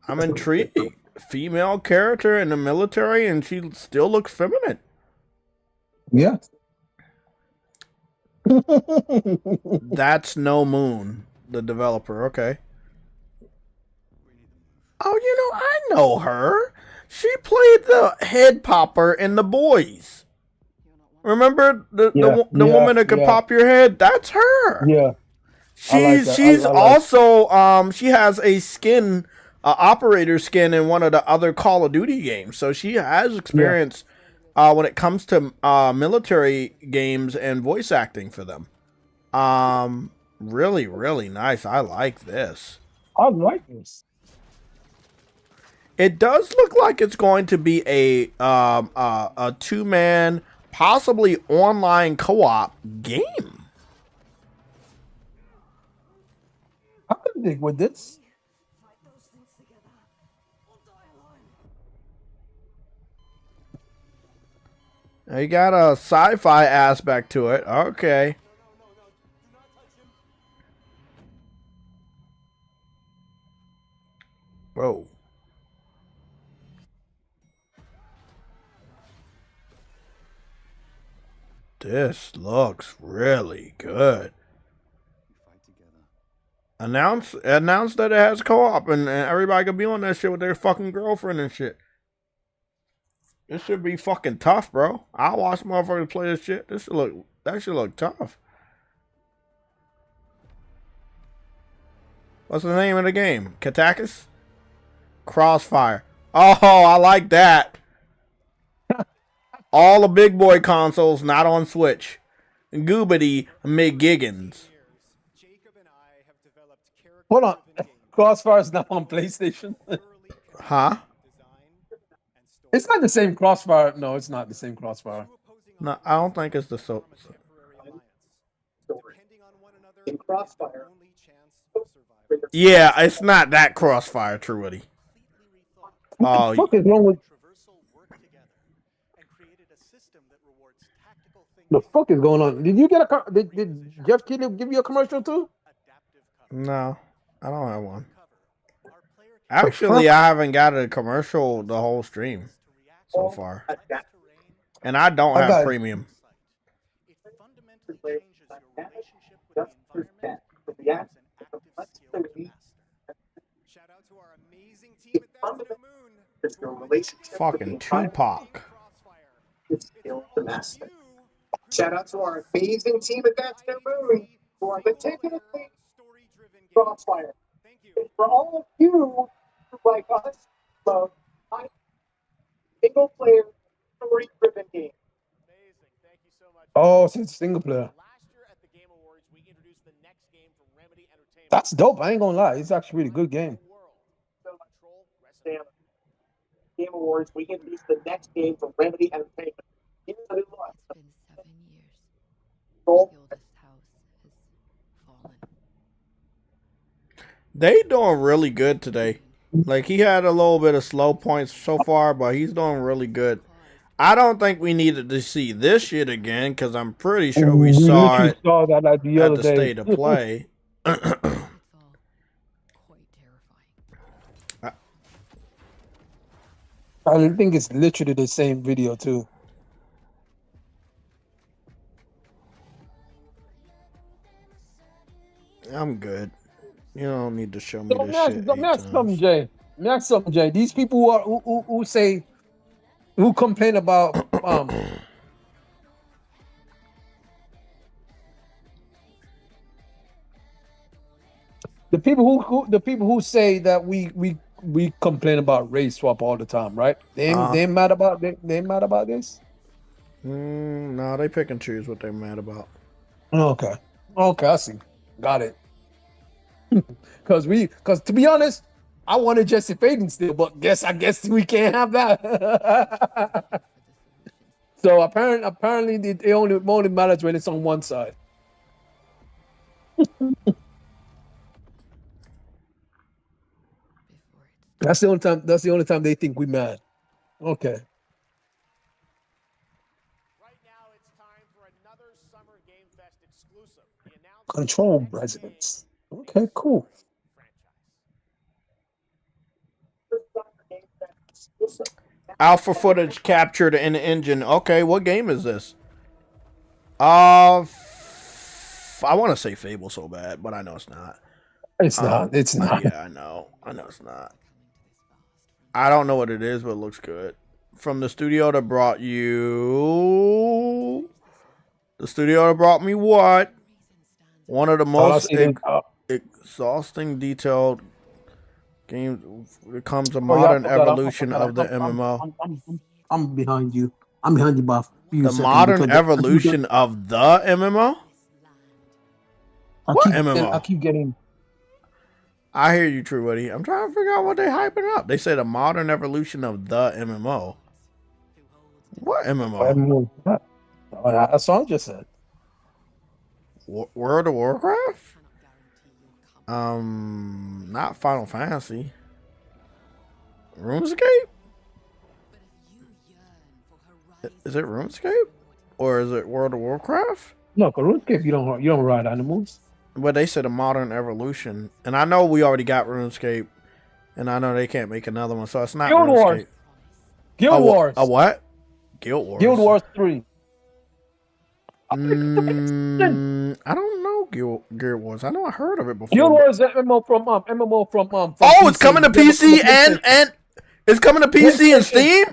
I'm intrigued. Female character in the military, and she still looks feminine. Yeah. That's No Moon, the developer. Okay. Oh, you know, I know her. She played the head popper in The Boys. Remember the woman that could pop your head? That's her. Yeah. She's also she has a skin operator skin in one of the other Call of Duty games, so she has experience when it comes to military games and voice acting for them. Really, really nice. I like this. I like this. It does look like it's going to be a two-man, possibly online co-op game. I could dig with this. You got a sci-fi aspect to it. Okay. Whoa. This looks really good. Announce that it has co-op and everybody can be on that shit with their fucking girlfriend and shit. This should be fucking tough, bro. I'll watch motherfuckers play this shit. That should look tough. What's the name of the game? Katakis? Crossfire. Oh, I like that. All the big boy consoles not on Switch. Goobity McGiggins. Hold on. Crossfire is not on PlayStation. Huh? It's not the same Crossfire. No, it's not the same Crossfire. No, I don't think it's the so. Yeah, it's not that Crossfire, Truity. What the fuck is wrong with? The fuck is going on? Did you get a did Jeff Keighley give you a commercial too? No, I don't have one. Actually, I haven't got a commercial the whole stream so far. And I don't have premium. Fucking Tupac. Shout out to our amazing team at That's No Moon who are meticulously Crossfire. For all of you who, like us, love single player story driven game. Oh, so it's single player. That's dope. I ain't gonna lie. It's actually a really good game. Game Awards, we introduced the next game from Remedy Entertainment. Here's a new one. They doing really good today. Like, he had a little bit of slow points so far, but he's doing really good. I don't think we needed to see this shit again, because I'm pretty sure we saw it that like the at other the day. state of play. I think it's literally the same video too. I'm good. You don't need to show me So this shit. let me ask something, Jay. Let me ask something, Jay. These people who are who complain about the people who say that we complain about race swap all the time, right? They ain't mad about this. No, they pick and choose what they're mad about. Okay, I see. Got it. Because to be honest, I wanted Jesse Faden still, but I guess we can't have that. So apparently it only matters when it's on one side. That's the only time they think we mad. Okay. Control residents. Okay, cool. Alpha footage captured in the engine. Okay, what game is this? I want to say Fable so bad, but I know it's not. It's not. It's not. Yeah, I know it's not. I don't know what it is, but it looks good. From the studio that brought you... The studio that brought me what? One of the most exhausting, detailed games. It becomes a modern evolution of the MMO. I'm behind you. I'm behind you, Buff. The modern evolution of the MMO? What MMO? I keep getting... I hear you, True Woody. I'm trying to figure out what they hyping up. They said a modern evolution of the MMO. What MMO? That's what I just said. World of Warcraft? Not Final Fantasy. RuneScape? Is it RuneScape? Or is it World of Warcraft? No, for RuneScape you don't ride animals. But they said a modern evolution. And I know we already got RuneScape. And I know they can't make another one. So it's not Guild RuneScape. Wars. Guild Wars. A what? Guild Wars. Guild Wars 3. I don't know Guild Wars. I know I heard of it before. Guild Wars is an MMO from oh, it's coming to PC and it's coming to PC and Steam?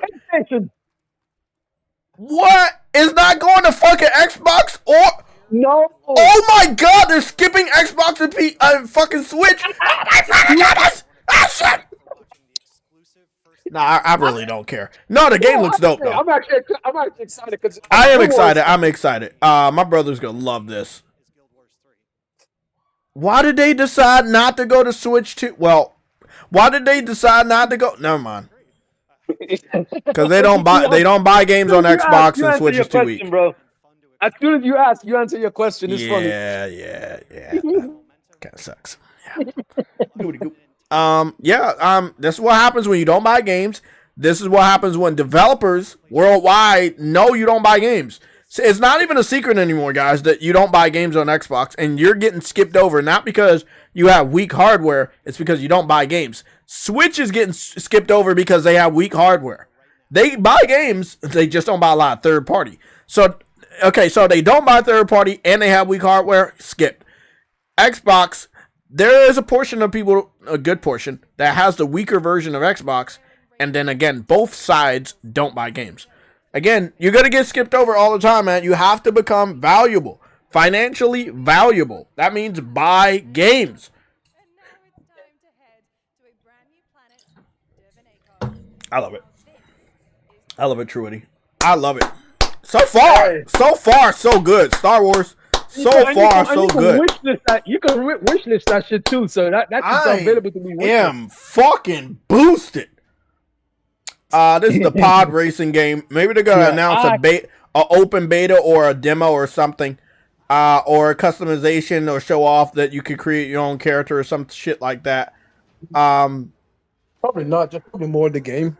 What? It's not going to fucking Xbox or... No. Oh my god, they're skipping Xbox and fucking Switch. Oh my fucking goodness. Ah, shit. Nah, I really don't care. No, the game looks dope though. I'm actually excited because I am excited. I'm excited. My brother's gonna love this. Why did they decide not to go to Switch 2? Well, why did they decide not to go? Never mind. Because they don't buy games on Xbox and Switch is too weak. Bro. As soon as you ask, you answer your question. It's funny. Yeah. Kind of sucks. This is what happens when you don't buy games. This is what happens when developers worldwide know you don't buy games. It's not even a secret anymore, guys, that you don't buy games on Xbox, and you're getting skipped over, not because you have weak hardware, it's because you don't buy games. Switch is getting skipped over because they have weak hardware. They buy games, they just don't buy a lot of third party. So, okay, so they don't buy third party, and they have weak hardware, skip. Xbox, there is a portion of people, a good portion, that has the weaker version of Xbox, and then again, both sides don't buy games. Again, you're going to get skipped over all the time, man. You have to become valuable. Financially valuable. That means buy games. I love it. I love it, Truity. I love it. So far, so good. Star Wars, so good. You can wish list that shit too, so that's available to me. I am fucking boosted. This is the pod racing game. Maybe they're gonna announce a open beta or a demo or something, or a customization or show off that you can create your own character or some shit like that. Probably not. Just probably more of the game.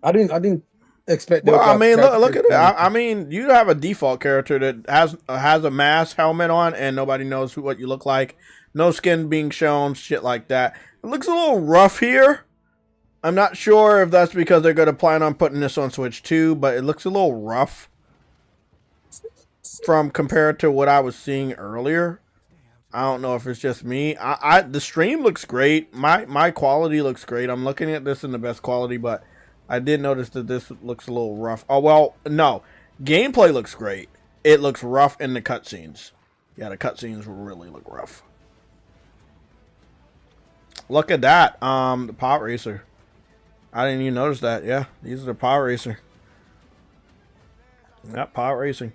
I didn't expect. Well, I mean, look at it. I mean, you have a default character that has a mask helmet on, and nobody knows what you look like. No skin being shown, shit like that. It looks a little rough here. I'm not sure if that's because they're going to plan on putting this on Switch 2, but it looks a little rough from compared to what I was seeing earlier. I don't know if it's just me. The stream looks great. My quality looks great. I'm looking at this in the best quality, but I did notice that this looks a little rough. Oh, well, no. Gameplay looks great. It looks rough in the cutscenes. Yeah, the cutscenes really look rough. Look at that. The Pod Racer. I didn't even notice that. Yeah, these are the Pod Racer. Yep, Pod Racing.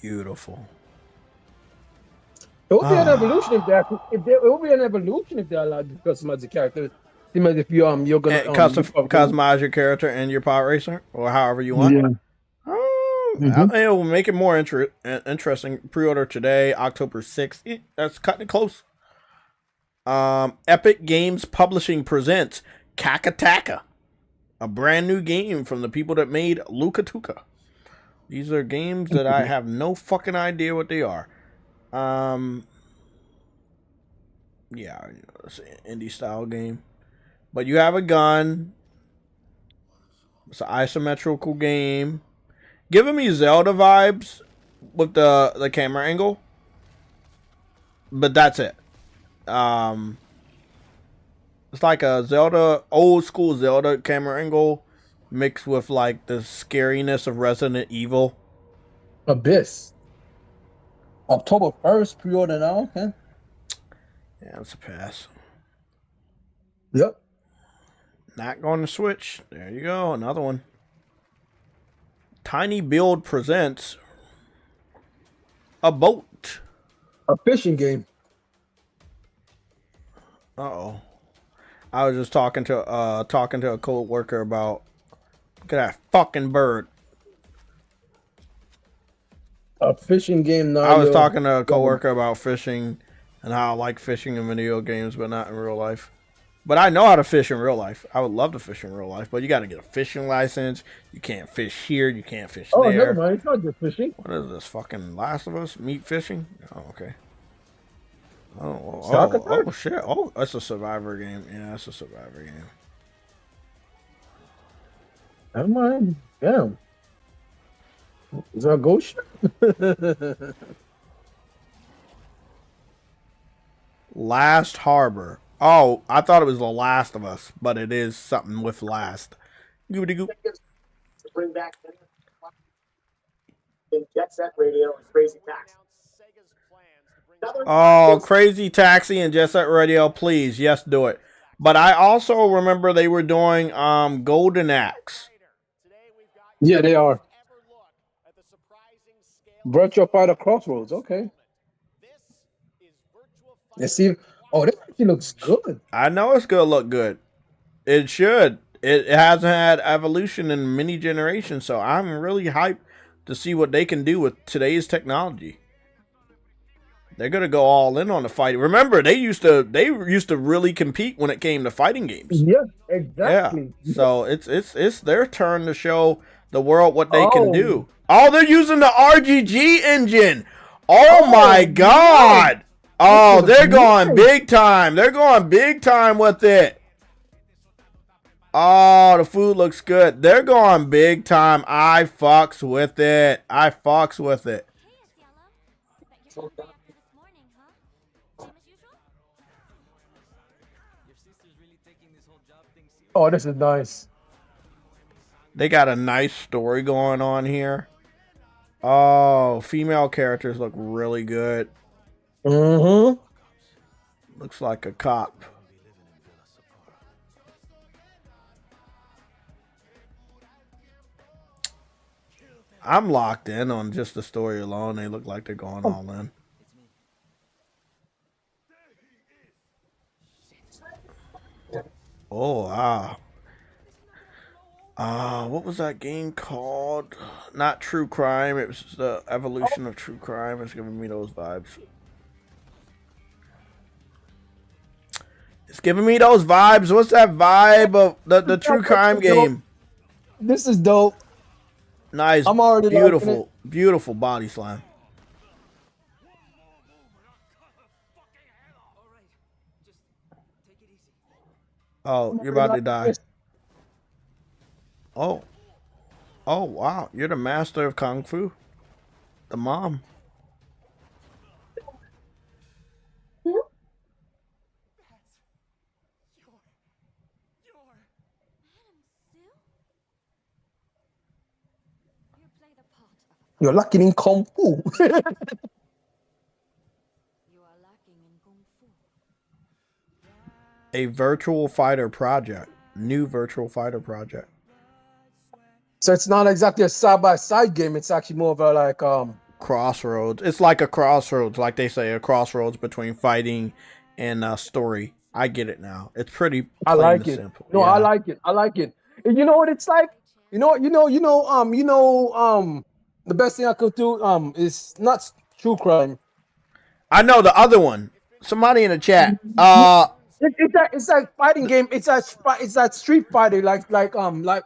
Beautiful. It would be an evolution it would be an evolution if they allowed to customize the character. Similar if you're gonna customize your character and your Pod Racer, or however you want. Yeah. It will make it more interesting. Pre-order today, October 6th. That's cutting it close. Epic Games Publishing presents Kakataka, a brand new game from the people that made Luka Tuka. These are games that I have no fucking idea what they are. Yeah, it's an indie style game. But you have a gun. It's an isometrical game. Giving me Zelda vibes with the camera angle. But that's it. It's like a old school Zelda camera angle mixed with like the scariness of Resident Evil. Abyss. October 1st, pre-order now, okay? Yeah, it's a pass. Yep. Not going to Switch. There you go, another one. Tiny Build presents a boat. A fishing game. Uh-oh. I was just talking to a co-worker about, look at that fucking bird. A fishing game. I was talking to a co-worker about fishing and how I like fishing in video games, but not in real life. But I know how to fish in real life. I would love to fish in real life, but you got to get a fishing license. You can't fish here. You can't fish there. Oh, never mind. It's not just fishing. What is this, fucking Last of Us? Meat fishing? Oh, okay. Oh, shit. Oh, that's a Survivor game. Yeah, that's a Survivor game. Never mind. Damn. Is that a ghost? Last Harbor. Oh, I thought it was The Last of Us, but it is something with last. Goobity goop. To bring back in Jet Set Radio and Crazy Taxi. Oh, Crazy Taxi and Jet Set Radio, please. Yes, do it. But I also remember they were doing Golden Axe. Yeah, they are. Virtual Fighter Crossroads, okay. You see, oh, that actually looks good. I know it's gonna look good. It should. It hasn't had evolution in many generations, so I'm really hyped to see what they can do with today's technology. They're gonna go all in on the fight. Remember, they used to really compete when it came to fighting games. Yeah, exactly. Yeah. So it's their turn to show the world what they can do. Oh, they're using the RGG engine. Oh my God. Oh, they're going big time. They're going big time with it. Oh, the food looks good. They're going big time. I fucks with it. I fucks with it. Oh, this is nice. They got a nice story going on here. Oh, female characters look really good. Mm-hmm. Looks like a cop. I'm locked in on just the story alone. They look like they're going all in. Oh, wow. What was that game called? Not True Crime. It was the evolution of True Crime. It's giving me those vibes. It's giving me those vibes. What's that vibe of the True Crime game? This is dope. Nice. I'm already beautiful, beautiful body slam. Oh, you're about to die. Oh. Oh, wow. You're the master of Kung Fu. The mom. You're lacking in Kung Fu. A virtual fighter project. New virtual fighter project. So it's not exactly a side-by-side game. It's actually more of a like crossroads. It's like a crossroads, like they say, a crossroads between fighting and story. I get it now. It's pretty plain I like it. simple. No, Yeah. I like it. I like it. And you know what it's like? The best thing I could do is not true crime. I know the other one. Somebody in the chat. It's like fighting game. It's that Street Fighter, like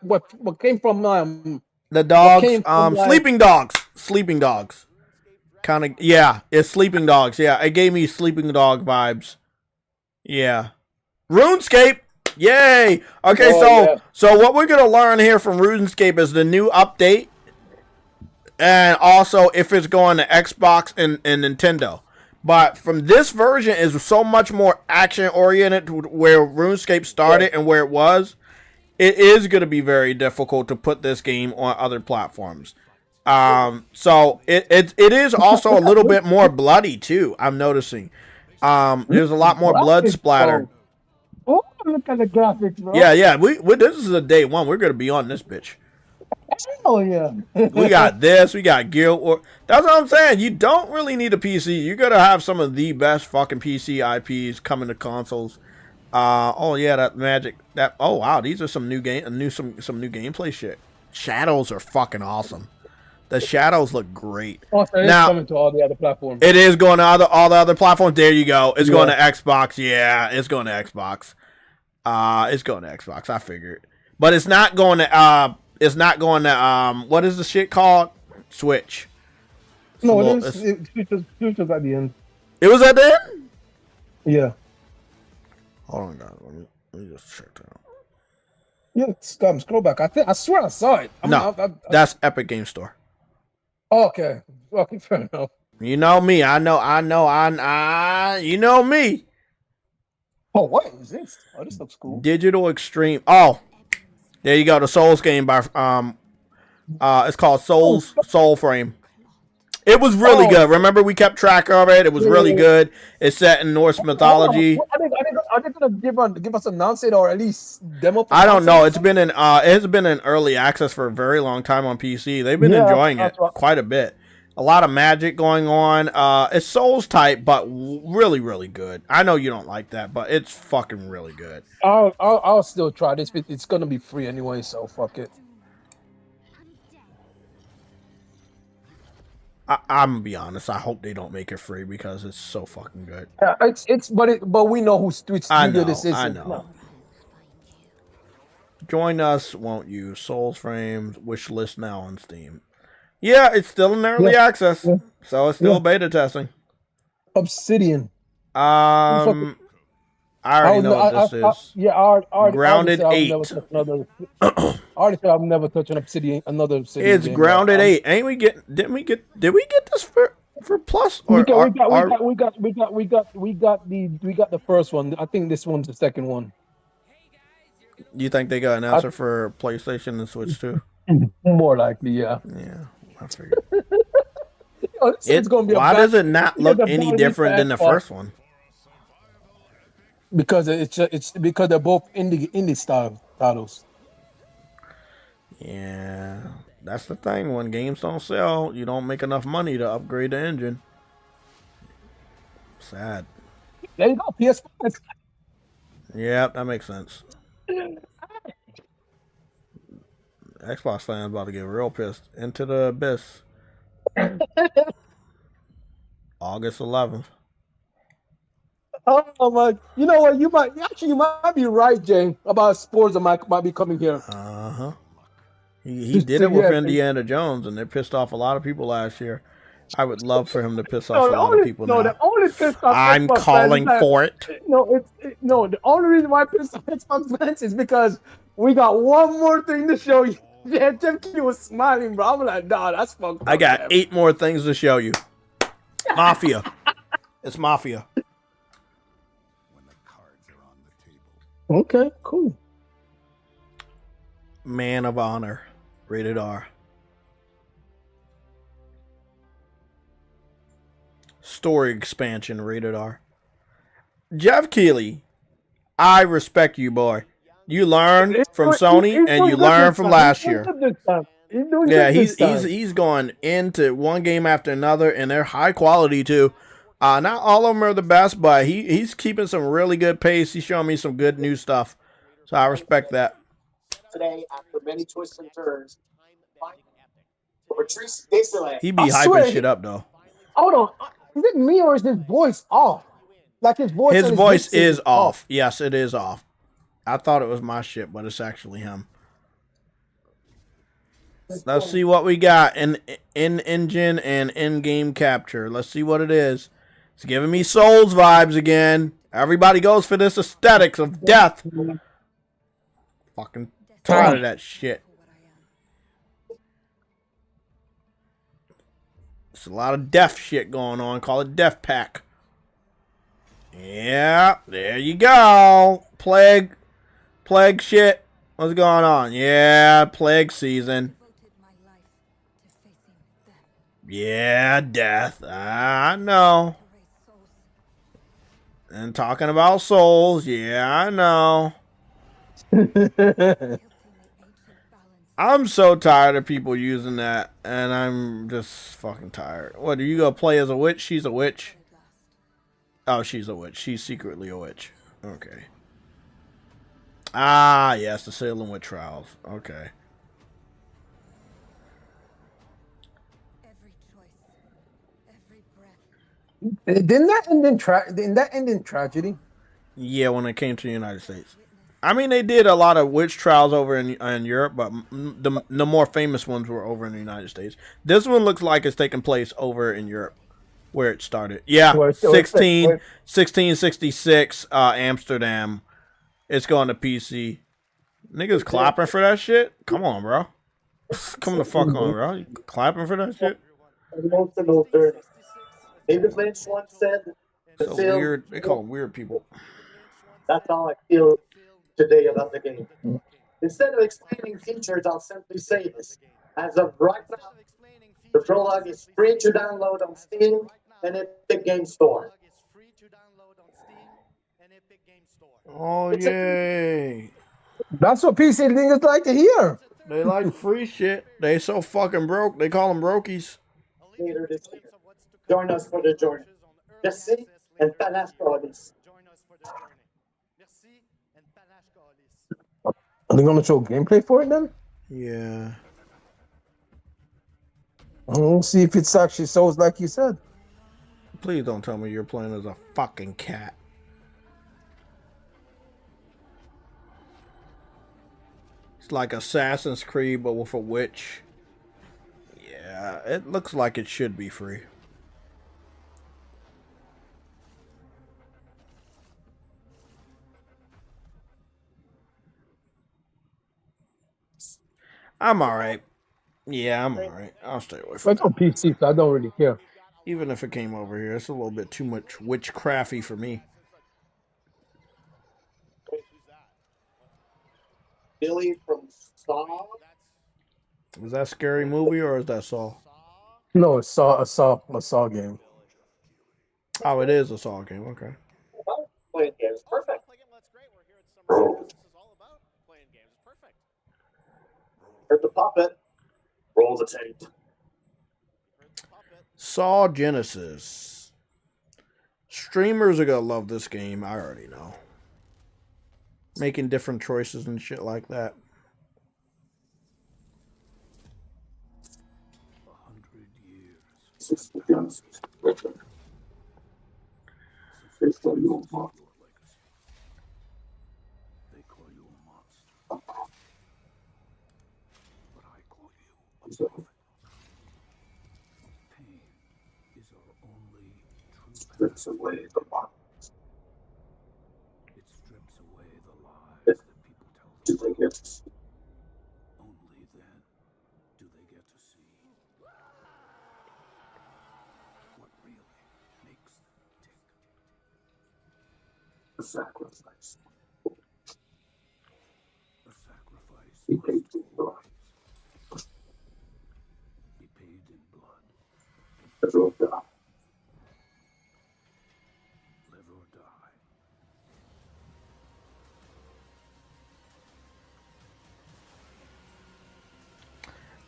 what came from the dogs. came from, Sleeping Dogs. Sleeping Dogs. Kind of. Yeah, it's Sleeping Dogs. Yeah, it gave me Sleeping Dog vibes. Yeah. RuneScape. Yay. Okay, so what we're gonna learn here from RuneScape is the new update, and also if it's going to Xbox and Nintendo. But from this version is so much more action oriented where RuneScape started and where it was. It is going to be very difficult to put this game on other platforms. So it is also a little bit more bloody too. I'm noticing. There's a lot more blood splatter. Oh, look at the graphics, bro. Yeah. We this is a day one. We're going to be on this bitch. Oh yeah. We got this. We got Guild War. That's what I'm saying. You don't really need a PC. You're gonna have some of the best fucking PC IPs coming to consoles. Oh yeah, that Magic. That oh wow, these are some new game, some new gameplay shit. Shadows are fucking awesome. The shadows look great. Also, now it's coming to all the other platforms. It is going to all the other platforms. There you go. It's going to Xbox. Yeah, it's going to Xbox. It's going to Xbox. I figured, but it's not going to. It's not going to what is the shit called? Switch. No, it was at the end. It was at the end? Yeah. Hold on, guys. Let me just check that out. Yeah, scroll back. I swear I saw it. That's Epic Game Store. Okay. Okay, fair enough. You know me. I you know me. Oh, what is this? Oh, this looks cool. Digital Extreme. Oh. There you go, the Souls game by it's called Soul Frame. It was really good. Remember, we kept track of it. It was really good. It's set in Norse mythology. Are they gonna give us an announcement or at least demo? I don't know. It's been in early access for a very long time on PC. They've been enjoying it quite a bit. A lot of magic going on. It's Souls type, but really, really good. I know you don't like that, but it's fucking really good. I'll still try this. It's gonna be free anyway, so fuck it. I'm gonna be honest. I hope they don't make it free because it's so fucking good. But we know which studio this is. I know. Join us, won't you? Souls Frames wish list now on Steam. Yeah, it's still in early access, so it's still beta testing. Obsidian. I already know what this is. Yeah, I Grounded already 8. said I already said I've never touched an Obsidian, another Obsidian It's game, Grounded 8. Ain't we get? Did we get this for Plus or we got the first one. I think this one's the second one. You think they got an answer for PlayStation and Switch too? More likely, yeah. Yeah, I figured. It's gonna be why does it not look any different than the first one? Because it's because they're both indie style titles. Yeah, that's the thing. When games don't sell, you don't make enough money to upgrade the engine. Sad. There you go, PS5. Yeah, that makes sense. Xbox fans about to get real pissed. Into the Abyss. August 11th. Oh my! You know what? You might be right, Jay, about sports that might be coming here. He did it with Indiana Jones, and they pissed off a lot of people last year. I would love for him to piss off a lot of people now. The only pissed off I'm Xbox calling fans for it. The only reason why I pissed off Xbox fans is because we got one more thing to show you. Yeah, Jeff Key was smiling, bro. I'm like, nah, that's fucked up. I got 8 more things to show you. Mafia. It's Mafia. Okay, cool. Man of Honor. Rated R. Story expansion. Rated R. Jeff Keighley. I respect you, boy. You learned from Sony and you learned from last year. Yeah, he's going into one game after another, and they're high quality too. Not all of them are the best, but he's keeping some really good pace. He's showing me some good new stuff, so I respect that. Today, after many twists and turns, He be hyping shit up though. Hold on, is it me or is his voice off? Like his voice. His voice is off. Yes, it is off. I thought it was my shit, but it's actually him. Let's see what we got in engine and in-game capture. Let's see what it is. It's giving me Souls vibes again. Everybody goes for this aesthetics of death. Fucking tired of that shit. It's a lot of death shit going on. Call it Death Pack. Yeah, there you go. Plague shit. What's going on? Yeah, plague season. Yeah, death. I know. And talking about souls. Yeah, I know. I'm so tired of people using that, and I'm just fucking tired. What, are you gonna play as a witch? She's a witch. Oh, she's a witch. She's secretly a witch. Okay. Ah, yes, the Salem Witch Trials. Okay. Didn't that end in tragedy? Yeah, when it came to the United States. I mean, they did a lot of witch trials over in Europe, but the more famous ones were over in the United States. This one looks like it's taking place over in Europe, where it started. Yeah, 1666, Amsterdam. It's going to PC. Niggas clapping for that shit? Come on, bro. Come the fuck on, bro. You clapping for that shit? David Lynch once said, So weird. They call them weird people. That's how I feel today about the game. Instead of explaining features, I'll simply say this. As of right now, the prologue is free to download on Steam and Epic Game Store. Oh, yay. That's what PC niggas like to hear. They like free shit. They so fucking broke. They call them brokies. Later this year. Join us for the journey. Jesse and Panache Police. Are they gonna show gameplay for it then? Yeah. We'll see if it's actually Souls like you said. Please don't tell me you're playing as a fucking cat. It's like Assassin's Creed, but with a witch. Yeah, it looks like it should be free. I'm alright. Yeah, I'm alright. I'll stay away from It's on PC, so I don't really care. Even if it came over here, it's a little bit too much witchcrafty for me. Billy from Saw. Is that a scary movie or is that Saw? No, it's a Saw game. Oh, it is a Saw game. Okay. Playing games, perfect. Heard the puppet. Roll the tape. Saw Genesis. Streamers are gonna love this game. I already know. Making different choices and shit like that. 100 years. They call you a monster. They call you a monster. But I call you a prophet. Pain is our only true Strips away the monsters. It strips away the lies that people tell them. Do they get to see? Only then do they get to see what really makes them tick. The sacrifice. A sacrifice He paid in blood. be paid in blood. Live or die. Live or die.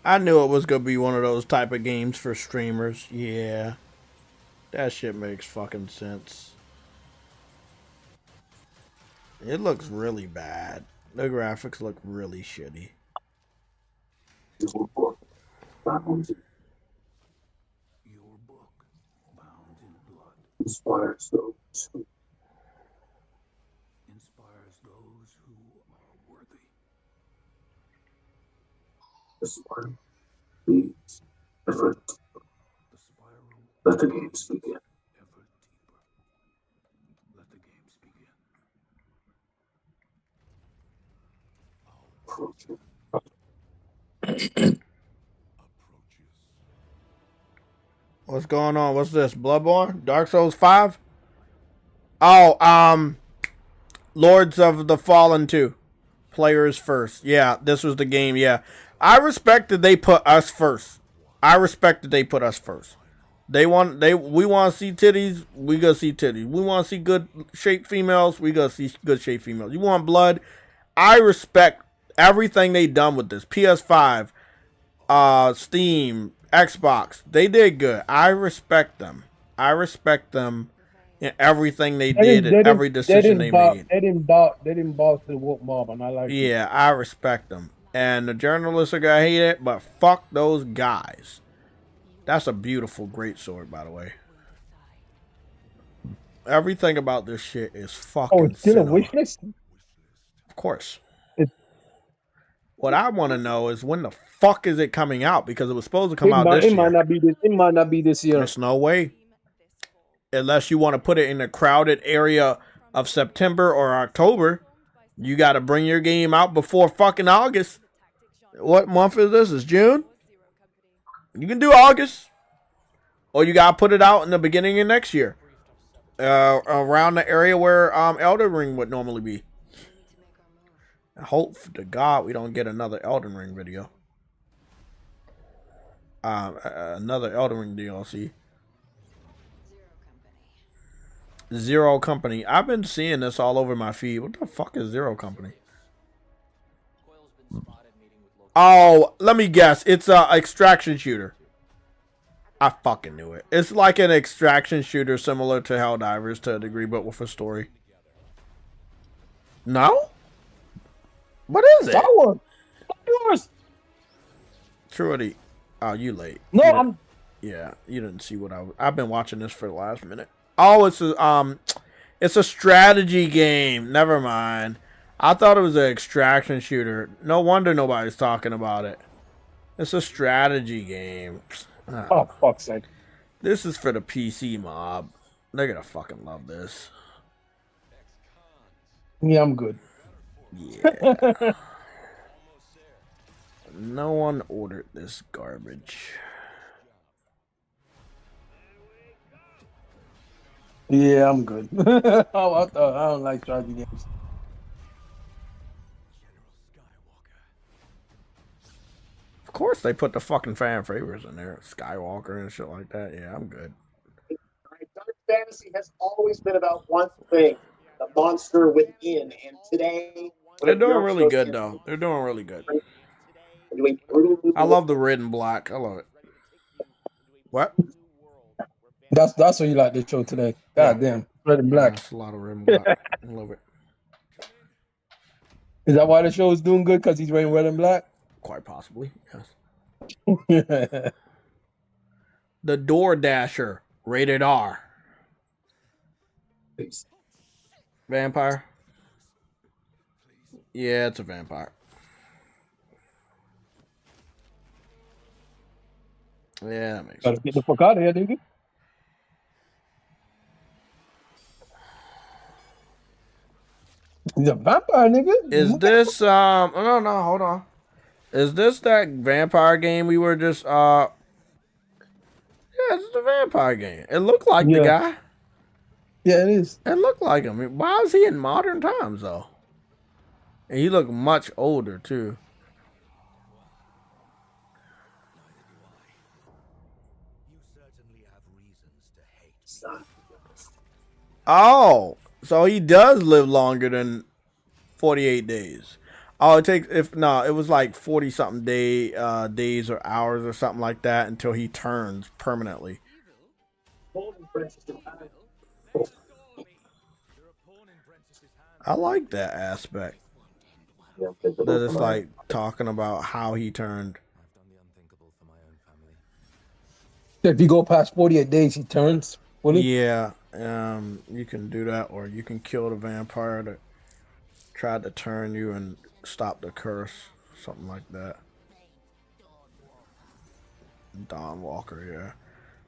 I knew it was gonna be one of those type of games for streamers. Yeah. That shit makes fucking sense. It looks really bad. The graphics look really shitty. Your book, bound in blood, Inspires those who are worthy. the spiral leads ever deeper. Let the games begin. Ever deeper. Let the games begin. Approaching. What's going on? What's this? Bloodborne? Dark Souls 5? Oh, Lords of the Fallen 2. Players first. Yeah, this was the game, yeah. I respect that they put us first. We want to see titties, we gonna see titties. We want to see good shaped females, we gonna see good shaped females. You want blood? I respect everything they done with this. PS5, Steam, Xbox. They did good. I respect them. In everything they did and every decision they made. They didn't bow to the woke mob, and I like it. Yeah, I respect them. And the journalists are gonna hate it, but fuck those guys. That's a beautiful greatsword, by the way. Everything about this shit is fucking. Oh, it's still a wish list? Of course. What I want to know is when the fuck is it coming out? Because it was supposed to come out this year. It might not be this year. There's no way. Unless you want to put it in a crowded area of September or October, you got to bring your game out before fucking August. What month is this? It's June? You can do August. Or you got to put it out in the beginning of next year. Around the area where Elden Ring would normally be. I hope to God we don't get another Elden Ring video. Another Elden Ring DLC. Zero Company. I've been seeing this all over my feed. What the fuck is Zero Company? Oh, let me guess. It's a extraction shooter. I fucking knew it. It's like an extraction shooter similar to Helldivers to a degree, but with a story. No? What is it? That one. Yours. Truity. Oh, you late. No, Yeah, you didn't see what I've been watching this for the last minute. Oh, it's a strategy game. Never mind. I thought it was an extraction shooter. No wonder nobody's talking about it. It's a strategy game. Oh, fuck's sake. This is for the PC mob. They're gonna fucking love this. Yeah, I'm good. Yeah. No one ordered this garbage. Yeah, I'm good. Oh, I don't like strategy games. Of course they put the fucking fan favorites in there. Skywalker and shit like that. Yeah, I'm good. Dark fantasy has always been about one thing: the monster within. And today, They're doing really good though. They're doing really good. I love the red and black. I love it. What? That's what you like this show today. God damn, red and black. That's a lot of red and black. I love it. Is that why the show is doing good? Because he's wearing red and black? Quite possibly, yes. The Door Dasher, rated R. Vampire? Yeah, it's a vampire. Yeah, that makes sense. Gotta get the fuck out of here, nigga. He's a vampire, nigga. Is this no, hold on. Is this that vampire game we were just yeah, it's the vampire game. It looked like the guy. Yeah, it is. It looked like him. Why is he in modern times though? And he looked much older too. Oh, so he does live longer than 48 days. Oh, it takes it was like 40 something days or hours or something like that until he turns permanently. I like that aspect. That it's like talking about how he turned. If you go past 48 days, he turns. Yeah, you can do that, or you can kill the vampire that tried to turn you and stop the curse, something like that. Dawn Walker, yeah,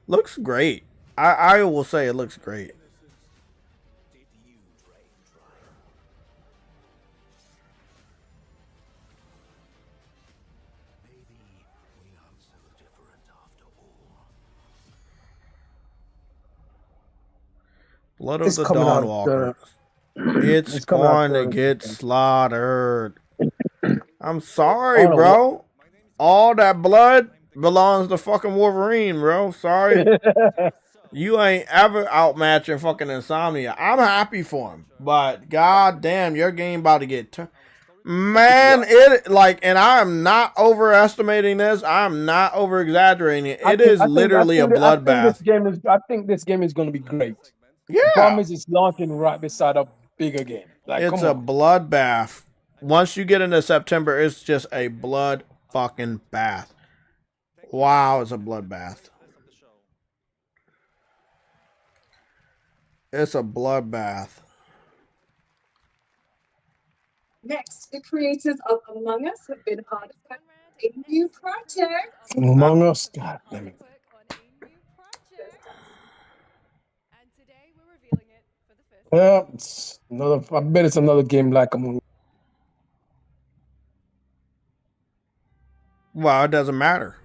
looks great. I will say it looks great. Blood of the Dawn Walker. It's going to get slaughtered. I'm sorry, bro. All that blood belongs to fucking Wolverine, bro. Sorry. You ain't ever outmatching fucking Insomnia. I'm happy for him. But goddamn, your game about to get man, it like, and I'm not overestimating this. I'm not over exaggerating it. It is literally a bloodbath. I think this game is going to be great. Yeah. The problem is it's launching right beside a bigger game. Like, it's a bloodbath. Once you get into September, it's just a blood fucking bath. Wow, it's a bloodbath. It's a bloodbath. Next, the creators of Among Us have been hard at work on a new project. Among Us, god damn it. Yeah, it's another. I bet it's another game like Among Us. Well, it doesn't matter.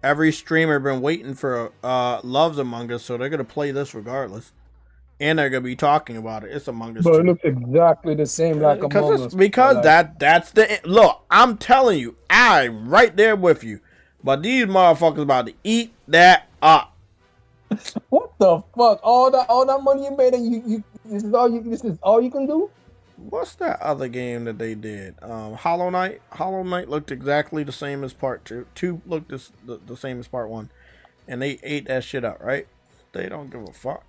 Every streamer been waiting for loves Among Us, so they're gonna play this regardless, and they're gonna be talking about it. It's Among Us. But it looks exactly the same like Among Us. Because that's the look. I'm telling you, I'm right there with you. But these motherfuckers about to eat that up. What the fuck? All that money you made, and this is all you can do? What's that other game that they did? Hollow Knight. Hollow Knight looked exactly the same as part 2. 2 looked the same as part 1. And they ate that shit up, right? They don't give a fuck.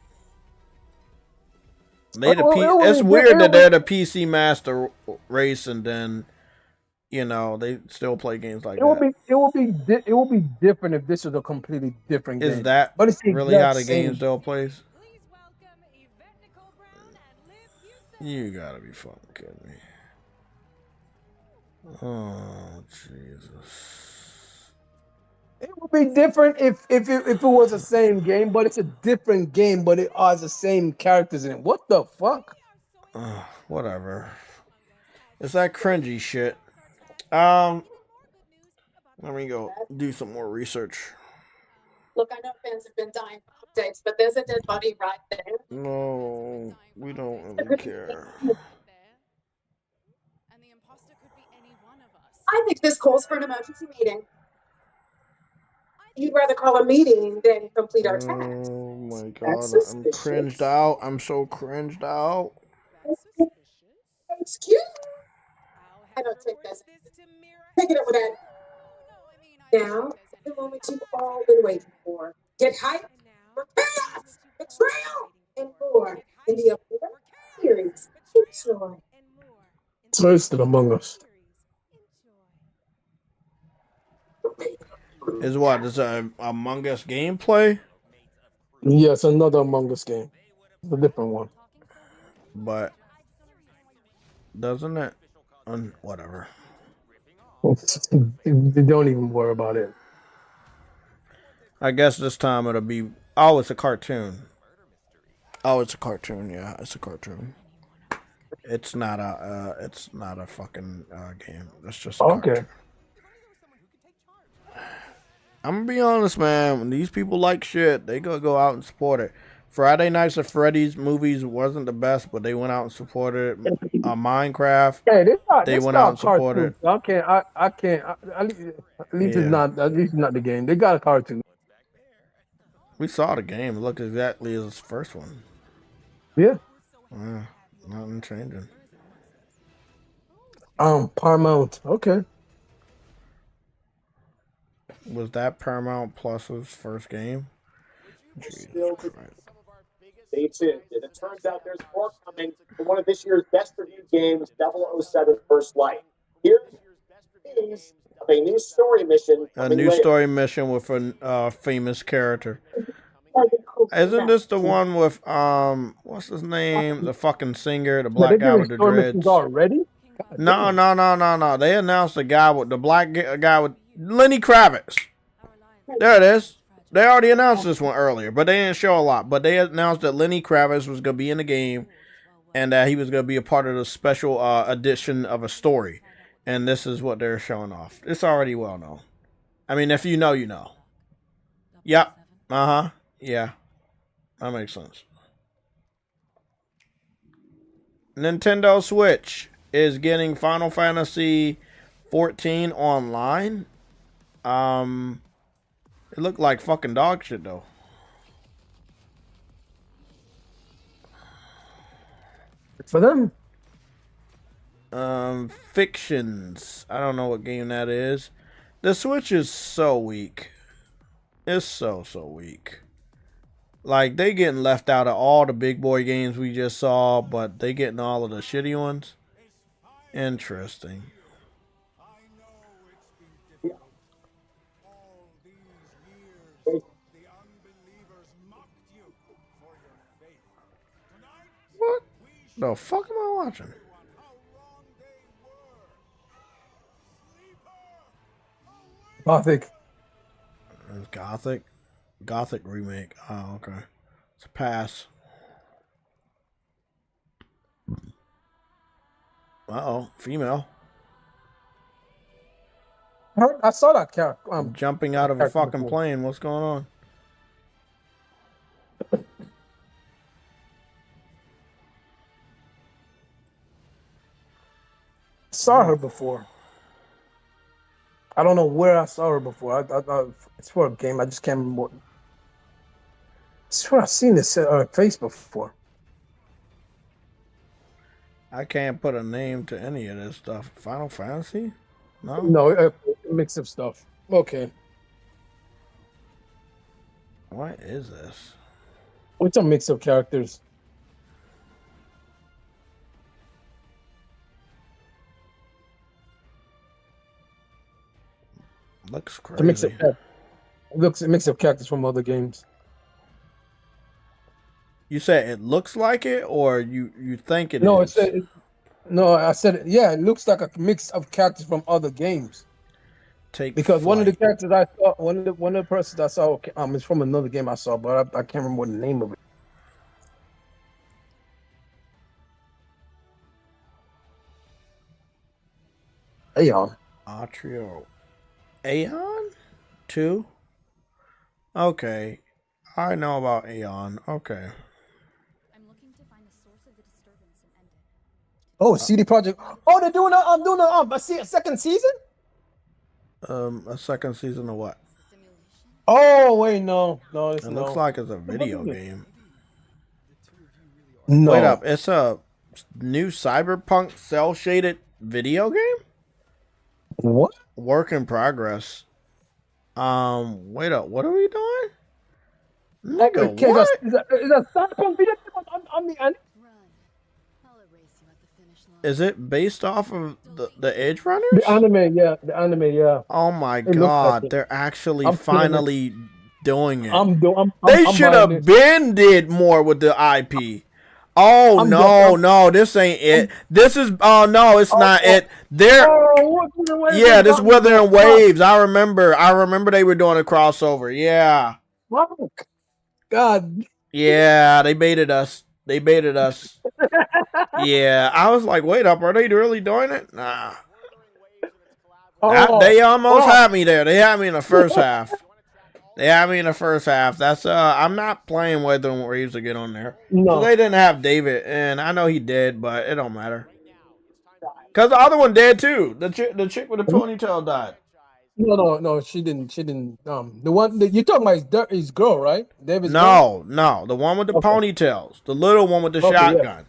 It's weird that they're the PC master race, and then they still play games like that. It will be different if this was a completely different game. Is that but it's really how the game still plays? You gotta be fucking kidding me. Oh Jesus! It would be different if it was the same game, but it's a different game, but it has the same characters in it. What the fuck? Whatever. It's that cringy shit. Let me go do some more research. Look, I know fans have been dying for updates, but there's a dead body right there. No, we don't really care. I think this calls for an emergency meeting. You'd rather call a meeting than complete our task. Oh my god, That's I'm cringed out. I'm so cringed out. Excuse me. I don't take this. Take it up with that. Now, the moment you've all been waiting for. Get hyped for chaos, betrayal, and more in the Abort series. Enjoy. Twisted Among Us. Is what? Is a Among Us gameplay? Yes, another Among Us game. A different one. But doesn't it? Whatever. Don't even worry about it. I guess this time it'll be. Oh, it's a cartoon. Oh, it's a cartoon. Yeah, it's a cartoon. It's not a. It's not a fucking game. It's just a cartoon. I'm gonna be honest, man. When these people like shit, they gonna go out and support it. Friday Nights at Freddy's movies wasn't the best, but they went out and supported it. Minecraft, they went out and supported it. I can't. At least it's not. At least not the game. They got a cartoon. We saw the game. It looked exactly as the first one. Yeah. Nothing changing. Paramount. Okay. Was that Paramount Plus's first game? Stay tuned. And it turns out there's more coming for one of this year's best reviewed games, 007 First Light. Here's news of a new story mission. A new story mission with a famous character. Isn't this the one with what's his name? The fucking singer, the black guy with the dreads. Already? No. They announced the guy with the black guy with Lenny Kravitz. There it is. They already announced this one earlier, but they didn't show a lot. But they announced that Lenny Kravitz was going to be in the game and that he was going to be a part of the special edition of a story. And this is what they're showing off. It's already well known. I mean, if you know, you know. Yep. Yeah. That makes sense. Nintendo Switch is getting Final Fantasy 14 online. It looked like fucking dog shit though. For them. Fictions. I don't know what game that is. The Switch is so weak. It's so weak. Like, they getting left out of all the big boy games we just saw, but they getting all of the shitty ones. Interesting. What the fuck am I watching? Gothic. It's Gothic? Gothic remake. Oh, okay. It's a pass. Uh-oh. Female. I saw that character. Jumping out of a fucking plane. What's going on? Saw her before. I don't know where I saw her before. I it's for a game. I just can't remember. I swear I've seen this face before. I can't put a name to any of this stuff. Final Fantasy? No? No, mix of stuff. Okay. What is this? It's a mix of characters. Looks crazy. It's a mix of characters from other games. You said it looks like it, or you think it is? No, No, I said it. Yeah, it looks like a mix of characters from other games. Because one of the characters I saw, one of the persons I saw, is from another game I saw, but I can't remember what the name of it. Aeon. Atrio. Aeon? 2? Okay. I know about Aeon. Okay. Oh, CD Projekt. Oh, they're doing a second season? A second season of what? Oh, wait, no. It looks like it's a video game. No. Wait up, it's a new Cyberpunk cell-shaded video game? What? Work in progress. Wait up, what are we doing? Nigga, Okay, what? Is that Cyberpunk video game on the end? Is it based off of the Edge Runners? The anime, yeah. Oh my It looks god, like it. they're actually I'm feeling it. finally doing it. I'm They I'm should buying have this. been did more with the IP. Oh I'm no, no, this ain't it. This is no, it's not it. They're yeah, this Withering Waves. I remember they were doing a crossover. Yeah. Fuck. God. Yeah, they baited us. Yeah, I was like, wait up, are they really doing it? Nah. They almost had me there. They had me in the first half. That's I'm not playing Withering Waves to get on there. No. So they didn't have David, and I know he did, but it don't matter. Cause the other one did too. The chick with the ponytail died. No, she didn't. The one that you're talking about is girl, right? David's girl? No, the one with the ponytails, the little one with the Okay, yeah. shotgun.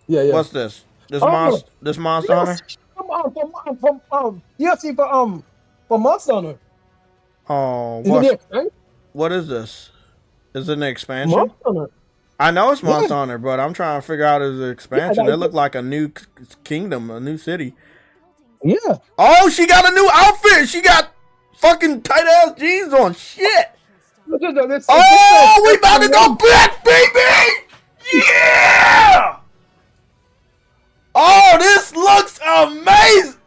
Yeah. What's this? This Monster Hunter? For Monster Hunter. Oh, Is it the expansion? what is this? Is it an expansion? Monster Hunter. I know it's Monster Yeah. Hunter, but I'm trying to figure out is it an expansion. that- It looked like a new kingdom, a new city. Yeah. Oh, she got a new outfit. She got fucking tight ass jeans on. Shit. Oh, we about to go back, baby. Yeah. Oh, this looks amazing.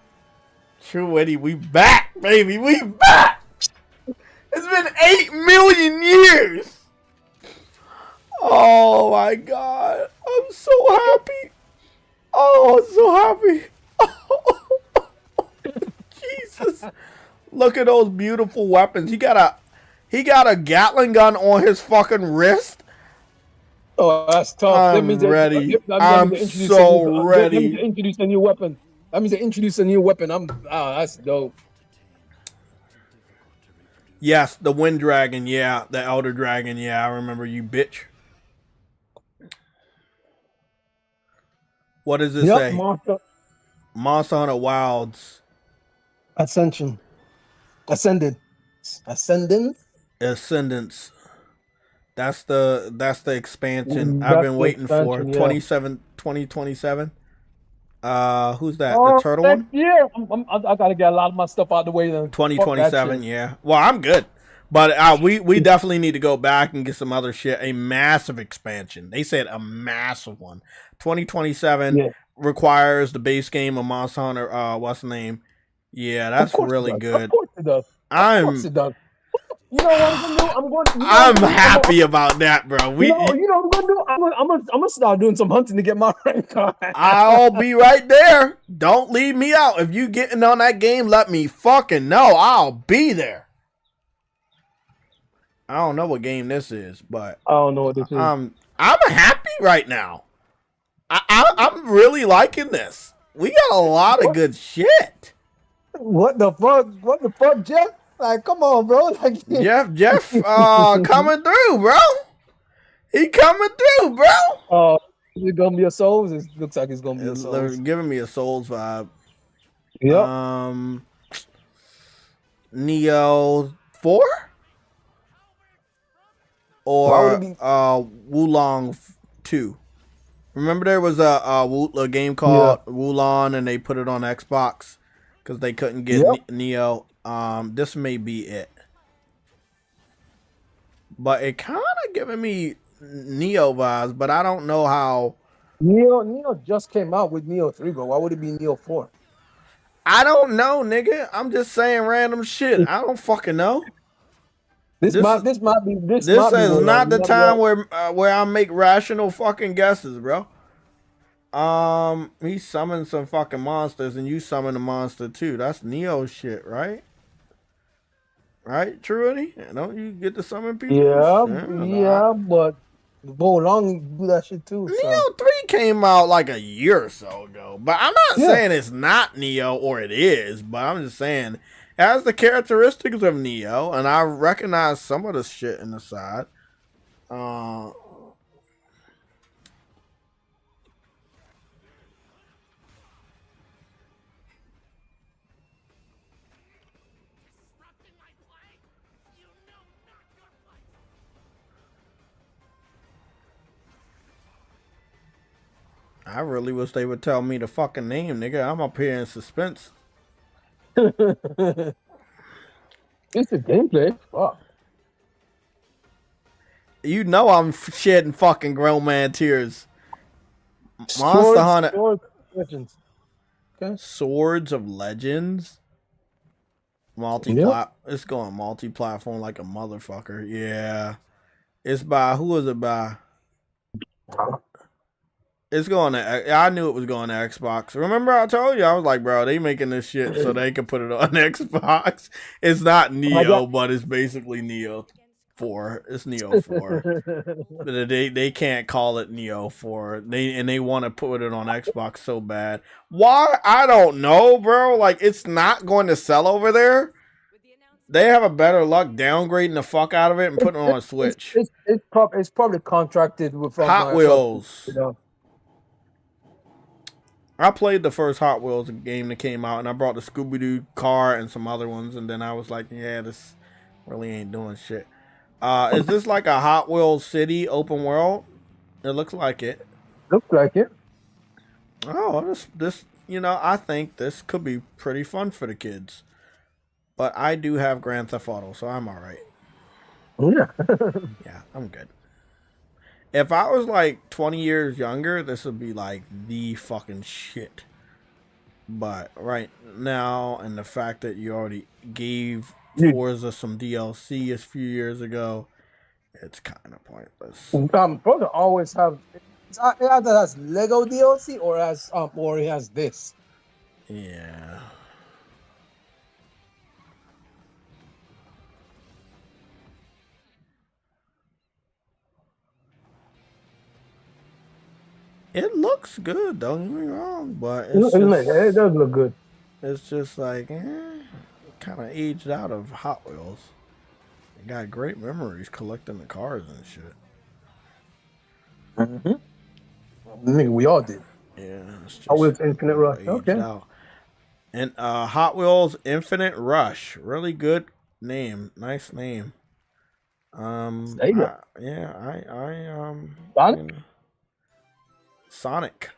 True Eddie, we back, baby. We back. It's been 8 million years. Oh my god. I'm so happy. Oh, I'm so happy. Jesus. Look at those beautiful weapons. He got a Gatling gun on his fucking wrist. Oh, that's tough. I'm ready. I'm so That means ready. they introduce a new weapon. That's dope. Yes, the Wind Dragon, yeah. The Elder Dragon, yeah. I remember you, bitch. What does it say? Monster Hunter Wilds. Ascendance. That's the expansion That's I've been the waiting for. expansion, yeah. 2027. Who's that? The turtle one? Yeah, I gotta get a lot of my stuff out of the way then. 2027, yeah. Well, I'm good. But we definitely need to go back and get some other shit. A massive expansion. They said a massive one. 2027 requires the base game of Monster Hunter. What's the name? Yeah, that's really good. Of course it does. I'm You know what I'm gonna do? I'm happy about that, bro. You know what I'm gonna do? I'm gonna start doing some hunting to get my rank card. I'll be right there. Don't leave me out. If you getting on that game, let me fucking know. I'll be there. I don't know what game this is, but I don't know what this is. I'm happy right now. I'm really liking this. We got a lot of good shit. What the fuck, Jeff? Like, come on, bro. Like, Jeff, coming through, bro. He coming through, bro. Is it gonna be a Souls? It looks like it's gonna be a Souls. They're giving me a Souls vibe. Yep. Neo 4? Or Wulong 2. Remember there was a game called Wulong and they put it on Xbox because they couldn't get Neo. This may be it. But it kind of giving me Neo vibes, but I don't know how Neo just came out with Neo 3, but why would it be Neo 4? I don't know, nigga. I'm just saying random shit. I don't fucking know. This might be This the is not the time right. where I make rational fucking guesses, bro. He summoned some fucking monsters, and you summon a monster too. That's Neo shit, right? Right, Truity? Don't you get to summon people? Yeah, but Bo Long do that shit too. Neo 3 came out like a year or so ago. But I'm not saying it's not Neo or it is, but I'm just saying it has the characteristics of Neo, and I recognize some of the shit in the side. I really wish they would tell me the fucking name, nigga. I'm up here in suspense. It's the gameplay. Fuck. You know I'm shedding fucking grown man tears. Monster Hunter. Swords of Legends. Okay. Swords of Legends. It's going multi-platform like a motherfucker. Yeah. It's by, who is it by? It's going to, I knew it was going to Xbox. Remember I told you, I was like, bro, they making this shit so they can put it on Xbox. It's not Neo, but it's basically Neo 4. It's Neo 4. But they can't call it Neo 4. They want to put it on Xbox so bad. Why? I don't know, bro. Like, it's not going to sell over there. They have a better luck downgrading the fuck out of it and putting it on a Switch. It's probably contracted with Hot Wheels. You know. I played the first Hot Wheels game that came out, and I brought the Scooby-Doo car and some other ones, and then I was like, yeah, this really ain't doing shit. Is this like a Hot Wheels City open world? It looks like it. Looks like it. Oh, this you know, I think this could be pretty fun for the kids. But I do have Grand Theft Auto, so I'm all right. Yeah. Yeah, I'm good. If I was like 20 years younger, this would be like the fucking shit. But right now, and the fact that you already gave Forza some DLC a few years ago, it's kind of pointless. Forza always have, it either has Lego DLC or it has this. Yeah. It looks good, don't get me wrong, but it does look good. It's just like, kind of aged out of Hot Wheels. It got great memories collecting the cars and shit. Nigga, we all did. Yeah, it's just Hot Wheels Infinite Rush. Okay. Out. And Hot Wheels Infinite Rush, really good name, nice name. Sonic,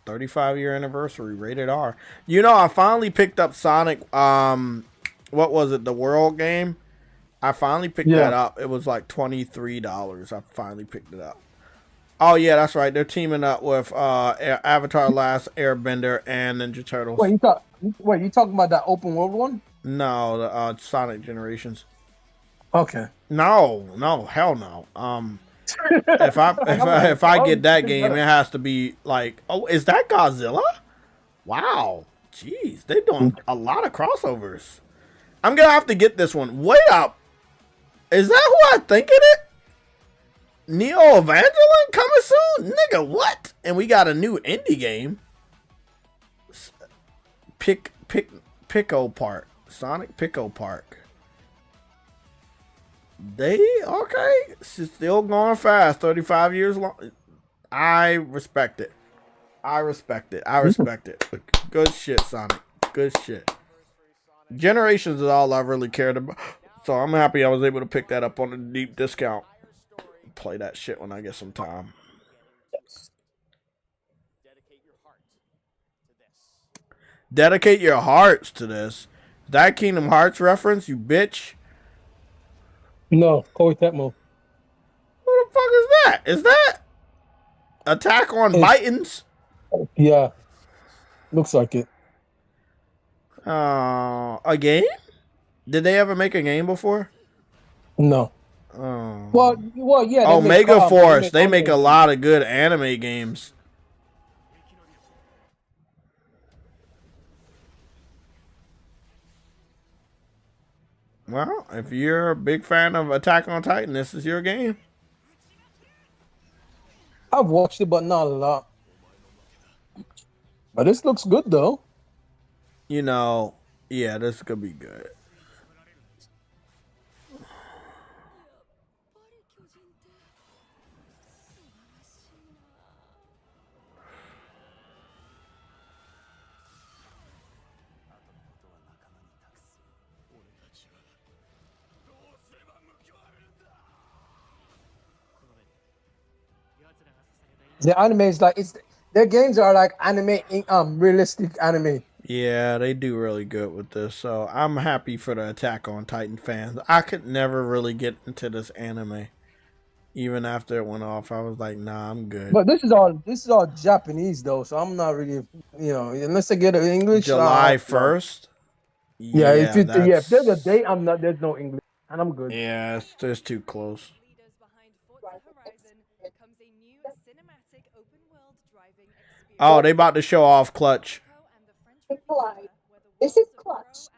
35-year anniversary, rated R. You know, I finally picked up Sonic. What was it? The World game. I finally picked that up. It was like $23. I finally picked it up. Oh yeah, that's right. They're teaming up with Avatar: Last Airbender and Ninja Turtles. Wait, you talking about that open world one? No, the Sonic Generations. Okay. No, hell no. If I get that game, it has to be like, oh, is that Godzilla? Wow, jeez, they're doing a lot of crossovers. I'm gonna have to get this one. Wait up, is that who I think it is? Neo Evangelion coming soon, nigga. What? And we got a new indie game. Pico Park, Sonic Pico Park. They okay. Still going fast. 35 years long. I respect it. Good shit, Sonic. Good shit. Generations is all I really cared about. So I'm happy I was able to pick that up on a deep discount. Play that shit when I get some time. Dedicate your hearts to this. That Kingdom Hearts reference, you bitch. No, Koei Tecmo. Who the fuck is that? Is that? Attack on Titans. Yeah, looks like it. A game? Did they ever make a game before? No. Well, yeah. Oh, Mega Force. They make a lot of good anime games. Well, if you're a big fan of Attack on Titan, this is your game. I've watched it, but not a lot. But this looks good, though. You know, yeah, this could be good. The anime is like their games are like anime, realistic anime. Yeah, they do really good with this, so I'm happy for the Attack on Titan fans. I could never really get into this anime. Even after it went off, I was like, nah, I'm good. But this is all Japanese though, so I'm not really, unless I get it in English. July 1st. Yeah, if there's a date, there's no English, and I'm good. Yeah, it's too close. Oh, they about to show off Clutch. This is Clutch.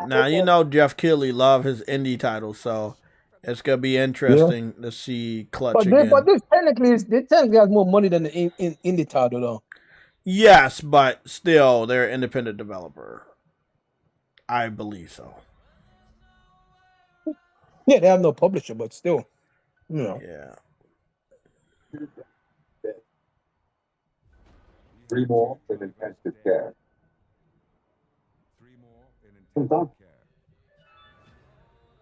Now, you know Jeff Keighley love his indie titles, so it's going to be interesting to see Clutch again. But this technically has more money than the indie title, though. Yes, but still, they're an independent developer. I believe so. Yeah, they have no publisher, but still, Yeah. 3 more in intensive care. 3 more in intensive care.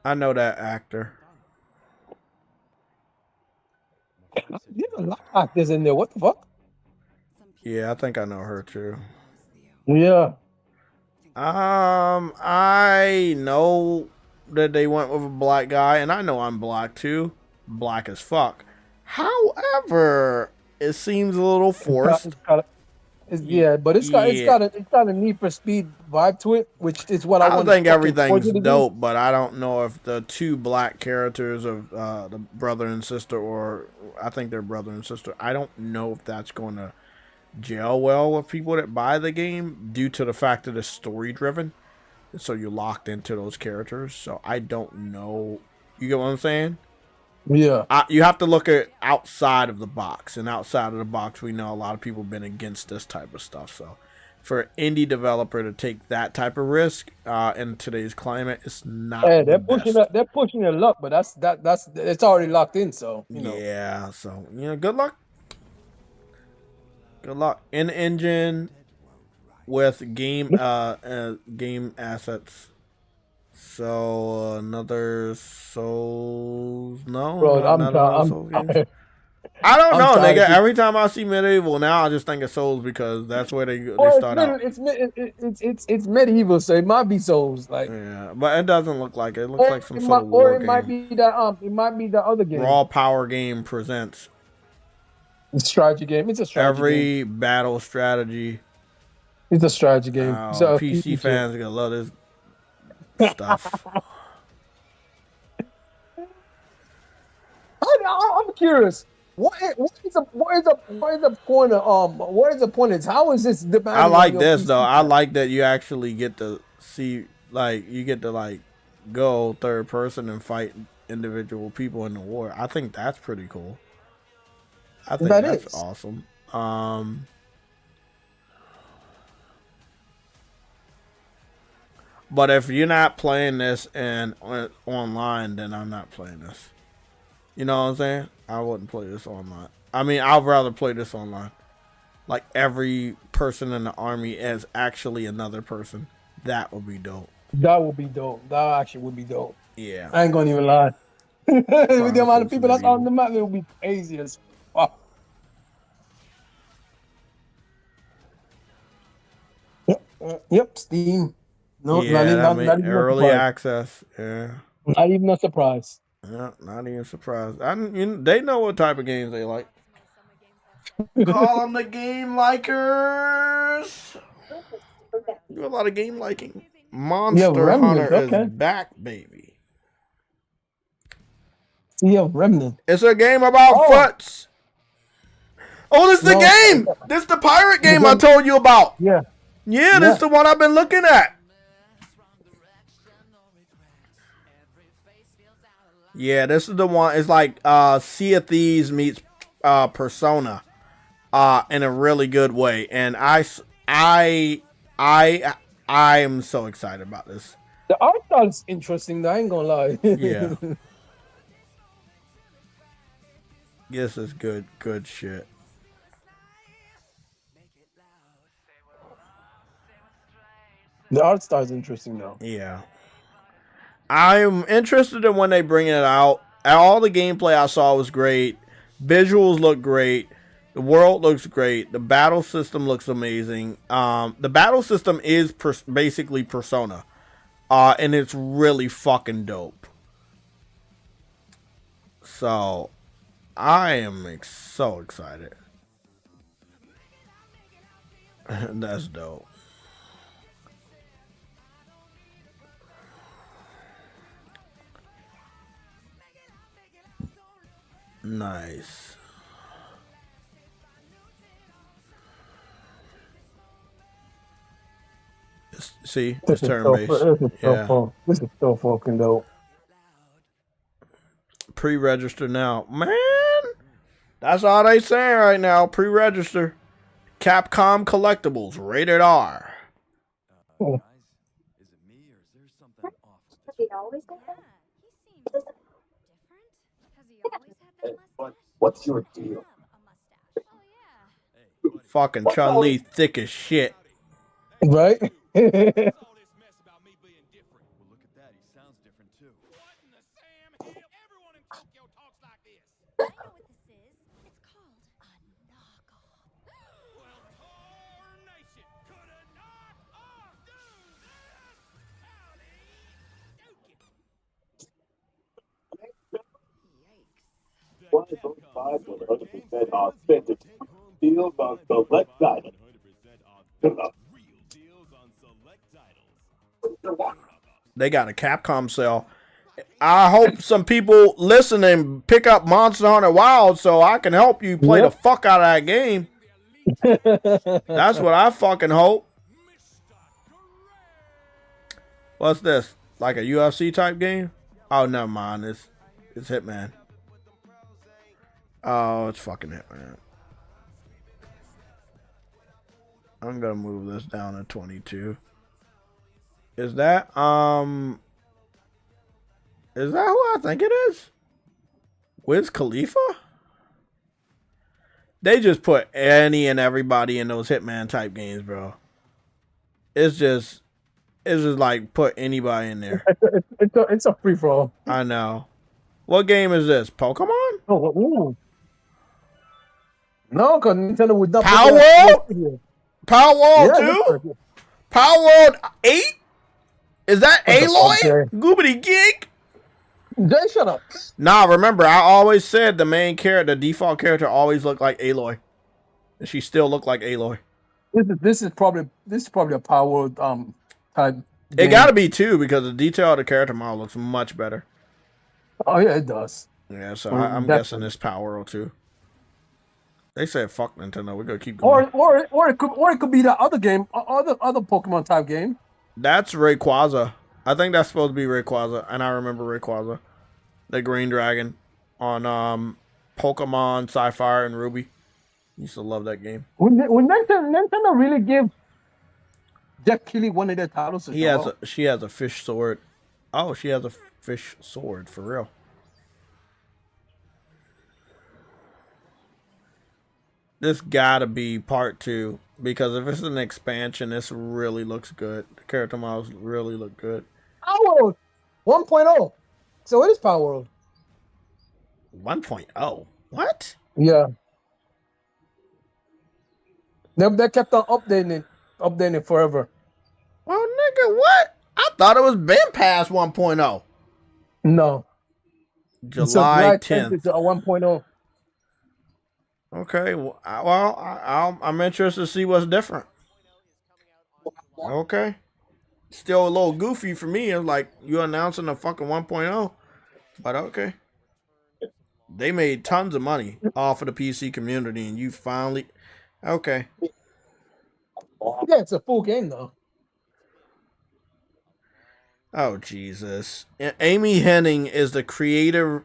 I know that actor. There's a lot of actors in there. What the fuck? Yeah, I think I know her too. Yeah. I know that they went with a black guy, and I know I'm black too. Black as fuck. However, it seems a little forced. But it's got a Need for Speed vibe to it, which is what I think everything's dope, but I don't know if the two black characters of the brother and sister, or I think they're brother and sister. I don't know if that's going to gel well with people that buy the game due to the fact that it's story driven, so you're locked into those characters. So I don't know. You get what I'm saying? Yeah. You have to look at outside of the box, and outside of the box, we know a lot of people have been against this type of stuff. So for an indie developer to take that type of risk in today's climate, it's not. Hey, they're pushing their luck, but that's it's already locked in. So yeah. So good luck. Good luck. In-engine with game game assets. So another Souls? No, bro, I'm tired. I don't know, nigga. Every time I see Medieval now, I just think of Souls because that's where they start out. It's Medieval, so it might be Souls, like. Yeah, but it doesn't look like it. It looks like some sort of war game. It might be the other game. Raw Power Game presents. Strategy game. It's a strategy game. Every battle strategy. It's a strategy game. So PC fans are gonna love this stuff. I'm curious. What is the point of what is the point of how is this? I like this though. I like that you actually get to see, like, you get to like go third person and fight individual people in the war. I think that's pretty cool. I think that's awesome. But if you're not playing this and online, then I'm not playing this. You know what I'm saying? I wouldn't play this online. I mean, I'd rather play this online. Like every person in the army is actually another person. That would be dope. That would be dope. That actually would be dope. Yeah. I ain't gonna even lie. With the amount of people that's on the map, it would be crazy as fuck. Yep, Steam. No, yeah, not even early access. Yeah. Not even a surprise. Yeah, not even surprised. They know what type of games they like. Call them the game likers. Do a lot of game liking. Monster Remnant, Hunter okay. is back, baby. Yeah, Remnant. It's a game about foots. Oh, this is the game. This is the pirate game I told you about. Yeah. Yeah, this is the one I've been looking at. Yeah, this is the one. It's like Sea of Thieves meets Persona, in a really good way. And I am so excited about this. The art style is interesting. I ain't gonna lie. Yeah. This is good shit. The art style is interesting though. Yeah. I'm interested in when they bring it out. All the gameplay I saw was great. Visuals look great. The world looks great. The battle system looks amazing. The battle system is basically Persona. And it's really fucking dope. So, I am so excited. That's dope. Nice. See, it's turn-based. This is so fucking dope. Pre-register now. Man, that's all they saying right now. Pre-register. Capcom Collectibles, rated R. Has he always done that? What's your deal? Fucking Chun-Li thick as shit. Right? One of those 100% authentic deals on select items. They got a Capcom sale. I hope some people listening pick up Monster Hunter Wild so I can help you play the fuck out of that game. That's what I fucking hope. What's this? Like a UFC type game? Oh, never mind. It's Hitman. Oh, it's fucking Hitman. I'm gonna move this down to 22. Is that who I think it is? Wiz Khalifa? They just put any and everybody in those Hitman type games, bro. It's just like put anybody in there. It's a free for all. I know. What game is this? Pokemon? Oh, ooh. No, because Nintendo would not. Power World? Power World 2? Power World 8? Is that Aloy? Goobity gig? Jay, shut up. Nah, remember, I always said the main character, the default character, always looked like Aloy. And she still looked like Aloy. This is probably a Power type. It gotta be too, because the detail of the character model looks much better. Oh yeah, it does. Yeah, so I'm guessing it's Power World 2. They said fuck Nintendo. We're gonna keep going. Or it could be the other game, other Pokemon type game. That's Rayquaza. I think that's supposed to be Rayquaza, and I remember Rayquaza, the Green Dragon, on Pokemon Sapphire and Ruby. Used to love that game. When Nintendo really give Jeff Keighley one of their titles? She has a fish sword. Oh, she has a fish sword for real. This gotta be part 2, because if it's an expansion, this really looks good. The character models really look good. Power World 1.0. So it is Power World 1.0. What? Yeah. They kept on updating it forever. Well, nigga, what? I thought it was been past 1.0. No. July 10th. It's a 1.0. Okay. Well, I'm interested to see what's different. Okay. Still a little goofy for me. It's like you announcing a fucking 1.0. But okay. They made tons of money off of the PC community, and you finally. Okay. Yeah, it's a full game though. Oh, Jesus. Amy Hennig is the creative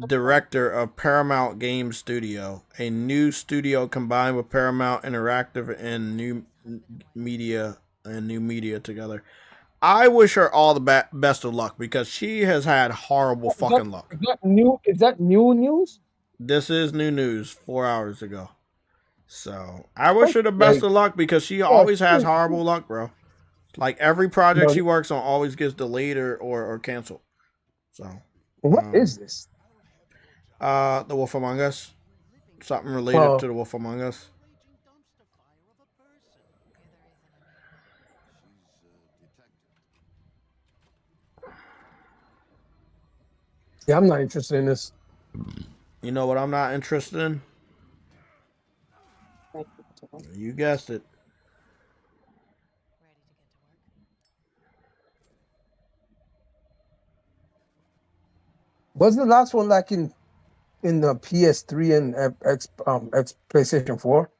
director of Paramount Game Studio, a new studio combined with Paramount Interactive and new media together. I wish her all the best of luck because she has had horrible fucking luck. Is that new news? This is new news 4 hours ago. So I wish her the best of luck because she always has horrible luck, bro. Like every project she works on always gets delayed or canceled. So what is this? The Wolf Among Us. Something related to the Wolf Among Us. Yeah, I'm not interested in this. You know what I'm not interested in? You guessed it. Wasn't the last one like in the PS3 and X PlayStation 4?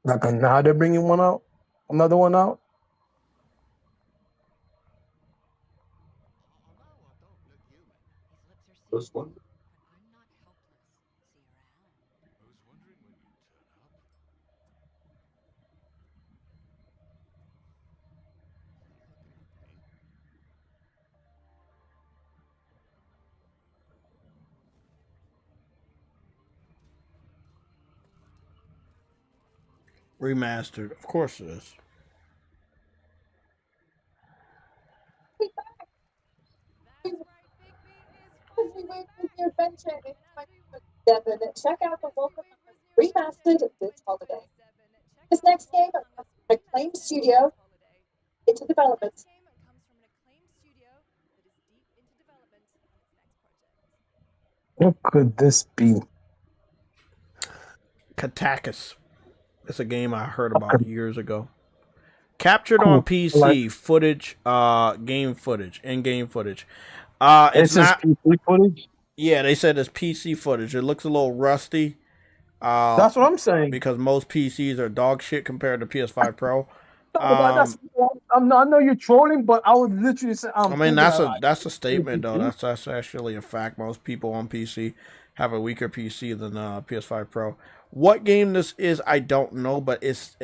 Like now they're bringing another one out. This one. Remastered. Of course it is. As we wait for the adventure together, check out the Wolf Among Us remastered this holiday. This next game comes from an acclaimed studio into development. What could this be? Katakis. It's a game I heard about years ago. Captured on PC footage, in-game footage. It's not PC footage. Yeah, they said it's PC footage. It looks a little rusty. That's what I'm saying. Because most PCs are dog shit compared to PS5 Pro. I know you're trolling, but I would literally say. I mean, that's a statement though. That's actually a fact. Most people on PC have a weaker PC than PS5 Pro. What game this is, I don't know, but it's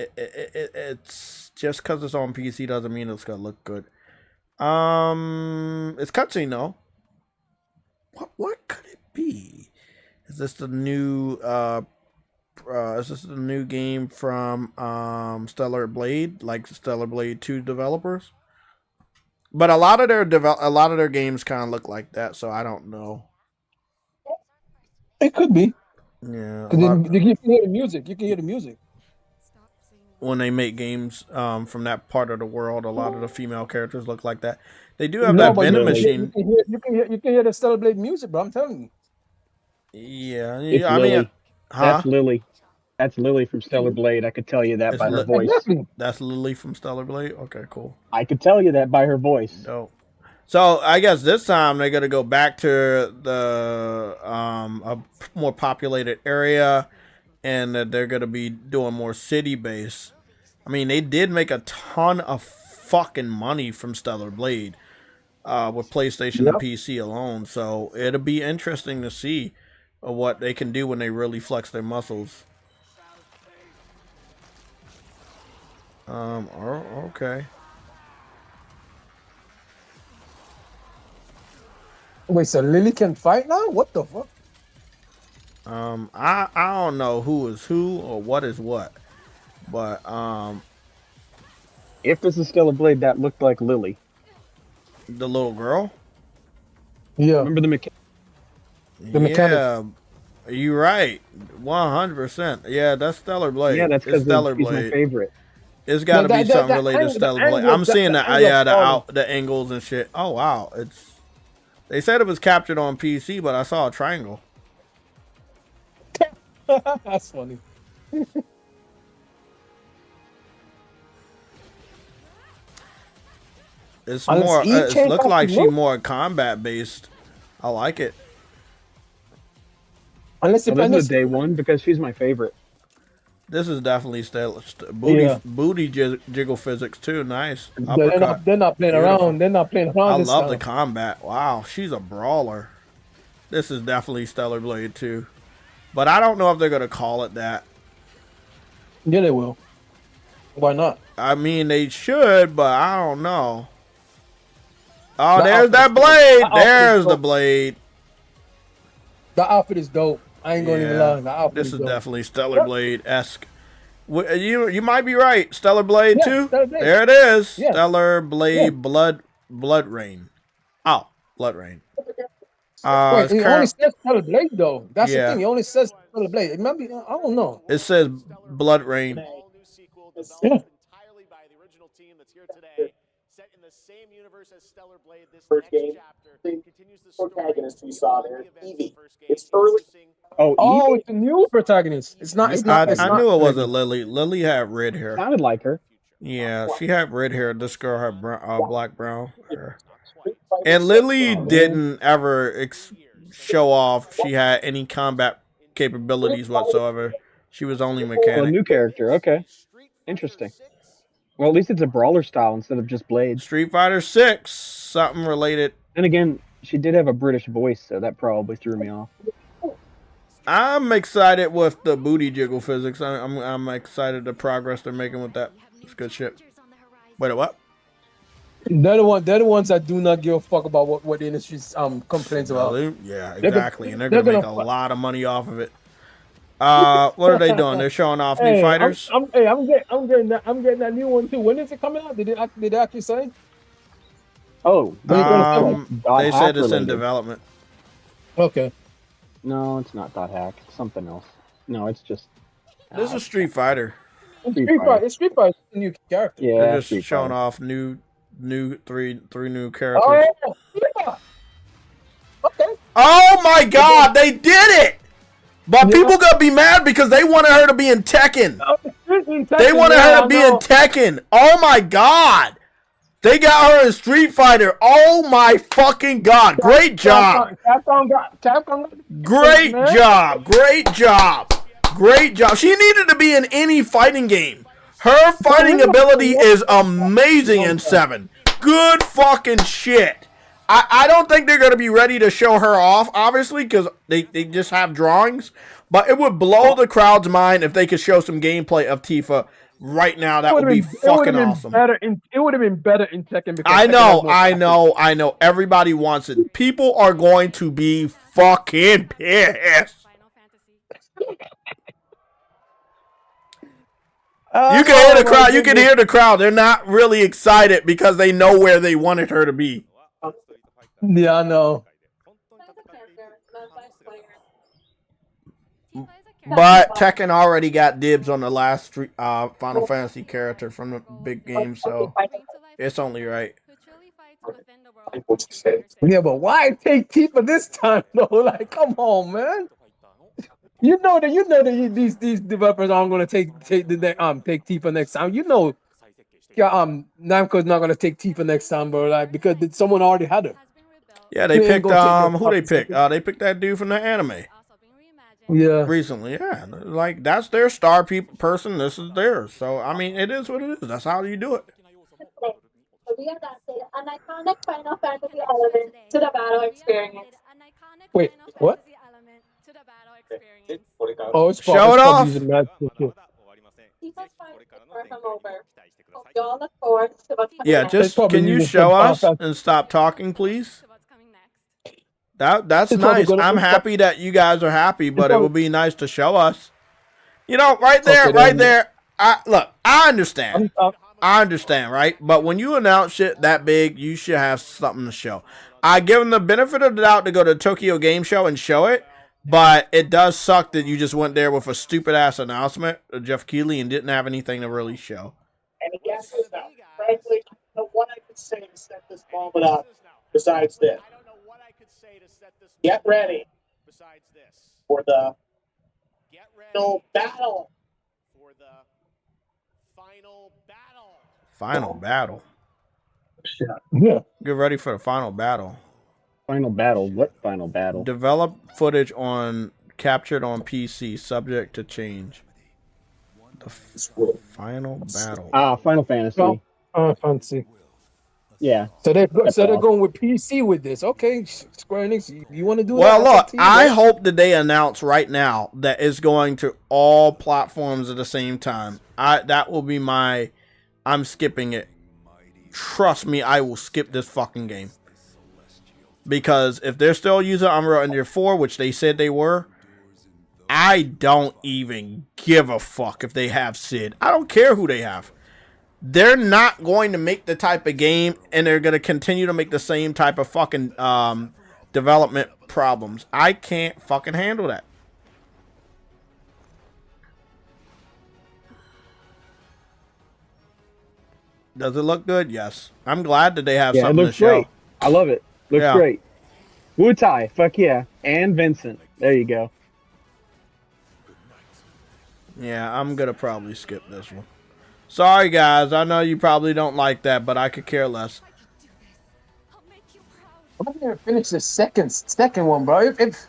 just because it's on PC doesn't mean it's gonna look good. It's cutscene though. What could it be? Is this the new game from Stellar Blade, like Stellar Blade 2 developers? But a lot of their games kind of look like that, so I don't know. It could be. Yeah. You can hear the music. You can hear the music. When they make games from that part of the world, a lot of the female characters look like that. They do have that vending machine. You can hear the Stellar Blade music, bro. I'm telling you. Yeah, it's I Lily. mean, That's Lily. That's Lily from Stellar Blade. I could tell you that by her voice. That's Lily from Stellar Blade. Okay, cool. I could tell you that by her voice. No. So I guess this time they're gonna go back to the a more populated area, and that they're gonna be doing more city based. I mean, they did make a ton of fucking money from Stellar Blade with PlayStation and PC alone. So it'll be interesting to see what they can do when they really flex their muscles. Okay. Wait, so Lily can fight now? What the fuck? I don't know who is who or what is what, but if this is Stellar Blade, that looked like Lily, the little girl. Yeah. Remember the mechanic? Yeah, you're right. 100%. Yeah, that's Stellar Blade. Yeah, that's because Stellar he's Blade. my favorite. It's got to be something related to Stellar Blade. I'm seeing the angles and shit. Oh wow, they said it was captured on PC, but I saw a triangle. That's funny. It's Unless more. he It changed looks up like the she look. more combat based. I like it. Unless Well, this is a day one because she's my favorite. This is definitely booty jiggle physics too. Nice uppercut. They're not playing Beautiful. around. They're not playing around I this love the time. combat. Wow, she's a brawler. This is definitely Stellar Blade 2. But I don't know if they're gonna call it that. Yeah, they will. Why not? I mean, they should, but I don't know. Oh, The there's outfit that is blade. dope. The outfit is There's the dope. blade. The outfit is dope. I ain't gonna even lie. The outfit This is is dope. definitely Stellar Blade-esque. You might be right. Stellar Blade 2? Stellar Blade. There it is. Yeah. Stellar Blade Yeah. Blood Rain. Oh, Blood Rain. Wait, It's it only says Stellar Blade though. That's the Yeah. thing. It only says Stellar Blade. It might be. I don't know. It says Blood Rain. Yeah. Entirely by the original team that's here today, set in the same universe as Stellar Blade. This First next game, chapter the continues the story. protagonist we saw there, Evie. It's early. Oh, it's a new protagonist. It's not. It's not. It's I not. knew it wasn't Lily. Lily had red hair. Sounded like her. Yeah, she had red hair. This girl had black brown hair. And Lily didn't ever show off she had any combat capabilities whatsoever. She was only Well, mechanic. new character. Okay. Interesting. Well, at least it's a brawler style instead of just blades. Street Fighter 6, something related. And again, she did have a British voice, so that probably threw me off. I'm excited with the booty jiggle physics. I'm excited the progress they're making with that. It's good shit. Wait, what? They're the ones that do not give a fuck about what the industry's complains about. Yeah, exactly. And they're gonna make a lot of money off of it. What are they doing? They're showing off new fighters. I'm getting that new one too. When is it coming out? Did they actually say? Oh, they said it's in development. Okay. No, it's not dot hack. It's something else. No, it's just. This is Street Fighter. Street Fighter. Street Fighter is a new character. Yeah, they're just Street showing Fighter. off three new characters. Oh, yeah. Okay. Oh my God, they did it! But people gonna be mad because they wanted her to be in Tekken. They wanted her to be in Tekken. Oh my God. They got her in Street Fighter. Oh my fucking God. Great job. Great job. Great job. Great job. She needed to be in any fighting game. Her fighting ability is amazing in 7. Good fucking shit. I don't think they're going to be ready to show her off, obviously, because they just have drawings. But it would blow the crowd's mind if they could show some gameplay of Tifa right now. That would be fucking awesome. It would have been better in Tekken. Because I know. Everybody wants it. People are going to be fucking pissed. You can hear the crowd. You can hear the crowd. They're not really excited because they know where they wanted her to be. Yeah, I know. But Tekken already got dibs on the last Final Fantasy character from the big game, so it's only right. Yeah, but why take Tifa this time though? Like, come on, man. You know that these developers aren't gonna take Tifa next time. You know, Namco's not gonna take Tifa next time, bro. Like, because someone already had her. Yeah, they picked who they picked? They picked that dude from the anime. Yeah. Recently, yeah. Like, that's their star person. This is theirs. So, I mean, it is what it is. That's how you do it. We have added an iconic Final Fantasy element to the battle experience. Wait, what? Oh, it's show it off. Tifa's fight is far from over. Hope you all look forward to what's coming Yeah, next. just can you show us and stop talking, please? That's nice. I'm happy that you guys are happy, but it would be nice to show us. You know, right there. I understand. I understand, right? But when you announce shit that big, you should have something to show. I give them the benefit of the doubt to go to Tokyo Game Show and show it, but it does suck that you just went there with a stupid ass announcement of Jeff Keighley and didn't have anything to really show. And guess what? Frankly, what I could say to set this moment up besides this. Get ready for the final battle. For the final battle. Final battle. Yeah. Get ready for the final battle. Final battle? What final battle? Develop footage captured on PC, subject to change. The final battle. Final Fantasy. Fantasy. Yeah. So they're going with PC with this. Okay, Square Enix, you want to do Well, that? look, I hope that they announce right now that it's going to all platforms at the same time. That will be my. I'm skipping it. Trust me, I will skip this fucking game. Because if they're still using Unreal Engine 4, which they said they were, I don't even give a fuck if they have Sid. I don't care who they have. They're not going to make the type of game, and they're going to continue to make the same type of fucking development problems. I can't fucking handle that. Does it look good? Yes. I'm glad that they have something to show. Great. I love it. Looks great. Wu-Tai, fuck yeah. And Vincent. There you go. Yeah, I'm going to probably skip this one. Sorry, guys. I know you probably don't like that, but I could care less. I'm not gonna finish the second one, bro. If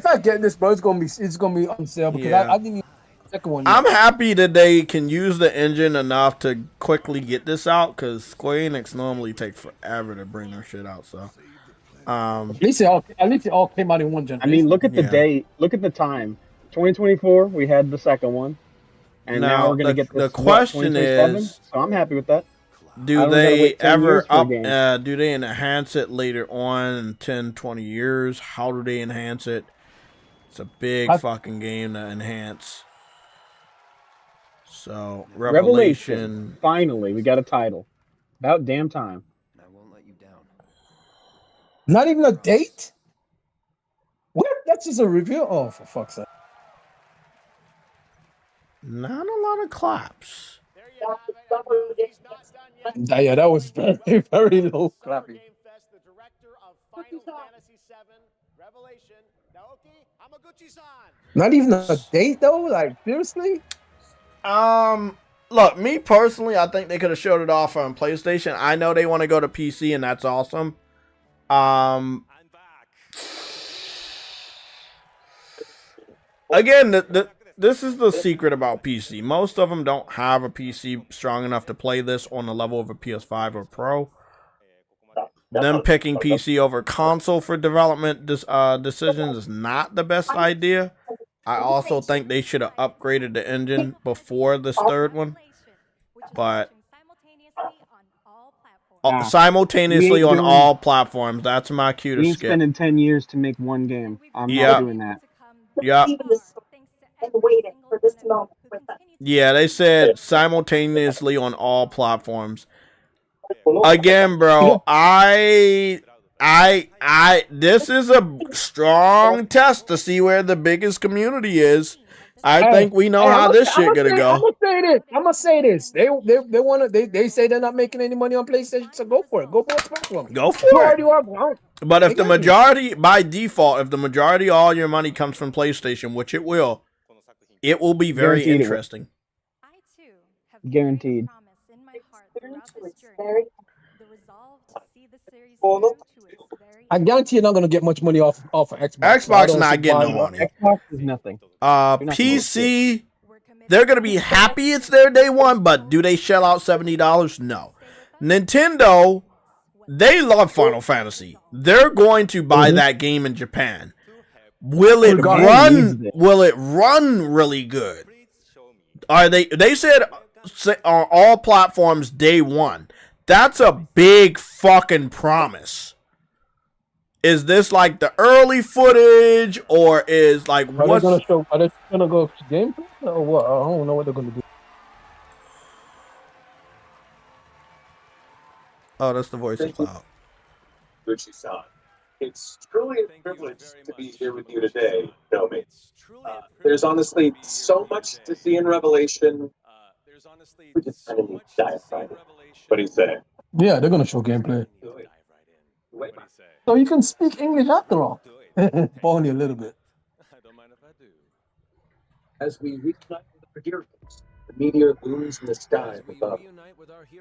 I get this, bro, it's gonna be on sale because I didn't even the second one yet. I'm happy that they can use the engine enough to quickly get this out because Square Enix normally take forever to bring their shit out. So, at least it all came out in one generation. I mean, look at the date. Look at the time. 2024, we had the second one. And now we're gonna get this, the question is, so I'm happy with that. Do they ever do they enhance it later on in 10, 20 years? How do they enhance it? It's a big fucking game to enhance. So Revelation. Finally, we got a title. About damn time. I won't let you down. Not even a date? What? That's just a review? Oh, for fuck's sake. Not a lot of claps. Yeah, that was very, very low clapping. The director of Final Fantasy VII Revelation, Naoki Hamaguchi-san. Not even a date though? Like, seriously? Look, me personally, I think they could have showed it off on PlayStation. I know they want to go to PC, and that's awesome. Again, this is the secret about PC. Most of them don't have a PC strong enough to play this on the level of a PS5 or Pro. Them picking PC over console for development decisions is not the best idea. I also think they should have upgraded the engine before this third one. But simultaneously on all platforms. That's my cue to we ain't skip. spending 10 years to make one game. I'm not doing that. Yeah. And waiting for this moment with us. Yeah, they said simultaneously on all platforms. Again, bro, this is a strong test to see where the biggest community is. I think we know how this shit gonna go. I'm gonna say this. They say they're not making any money on PlayStation, so go for it. Go for it. Go for it. But if the majority, by default, if the majority of all your money comes from PlayStation, which it will be very interesting. Guaranteed. I guarantee you're not gonna get much money off of Xbox. Xbox not getting no money. Xbox is nothing. PC, they're gonna be happy it's their day one, but do they shell out $70? No. Nintendo, they love Final Fantasy. They're going to buy that game in Japan. Will it run? Will it run really good? Are they said on all platforms day one. That's a big fucking promise. Is this like the early footage, or is like what's are they gonna go gameplay or what? I don't know what they're gonna do. Oh, that's the voice of Cloud. Gucci-san. It's truly a privilege to be here with you today, Nomi. There's honestly so much to see in Revelation. We just kind of need to dive right in. What do you say? Yeah, they're gonna show gameplay. So you can speak English after all. Only a little bit. As we reunite with our heroes, the meteor looms in the sky above.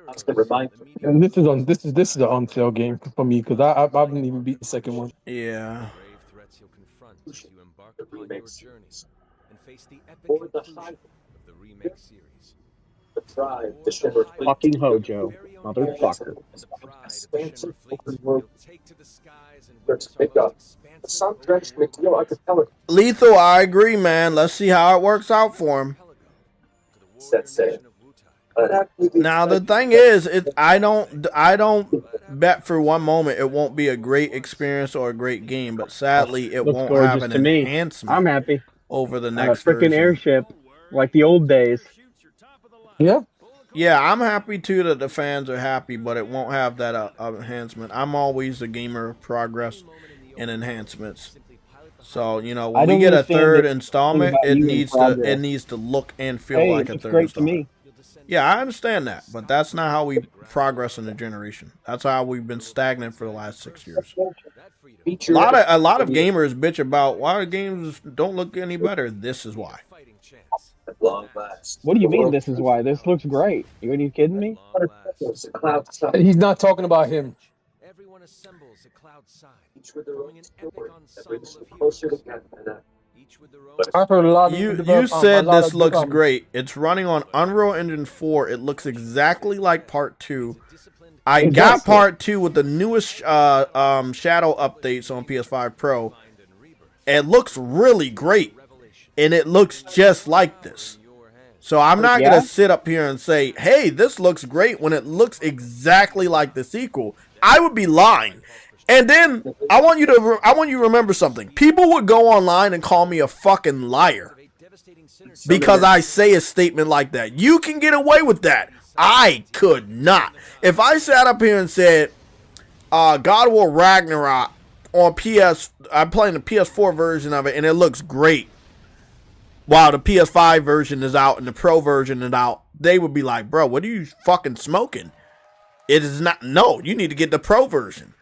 Constant reminder. And this is an on-sale game for me because I haven't even beat the second one. Yeah. Grave threats you'll confront as you embark upon your journey and face the epic Or the conclusion of the remake series. The pride, the Shimmer Fleet. Fucking Hojo, motherfucker. Expansive open world. Let's pick up. The sun-drenched McNeil archipelago. Lethal, I agree, man. Let's see how it works out for him. Set sail. Now the thing is, I don't bet for one moment it won't be a great experience or a great game, but sadly it Looks won't gorgeous have an to me. enhancement. I'm happy. Over the On next a freaking version. airship, like the old days. Yeah. Yeah, I'm happy too that the fans are happy, but it won't have that enhancement. I'm always a gamer of progress and enhancements. So, you know, when we get a third installment, it needs to look and feel like a third installment. Yeah, I understand that, but that's not how we progress in the generation. That's how we've been stagnant for the last 6 years. A lot of gamers bitch about why games don't look any better. This is why. What do you mean this is why? This looks great. Are you kidding me? He's not talking about him. Everyone assembles at cloud side. Each with their own story that brings them closer together. I've heard a lot of You said this looks great. It's running on Unreal Engine 4. It looks exactly like Part 2. I got Part 2 with the newest shadow updates on PS5 Pro. It looks really great. And it looks just like this. So I'm not going to sit up here and say, hey, this looks great when it looks exactly like the sequel. I would be lying. And then I want you to remember something. People would go online and call me a fucking liar because I say a statement like that. You can get away with that. I could not. If I sat up here and said, God of War Ragnarok on I'm playing the PS4 version of it and it looks great, while the PS5 version is out and the Pro version is out, they would be like, bro, what are you fucking smoking? It is not. No, you need to get the Pro version.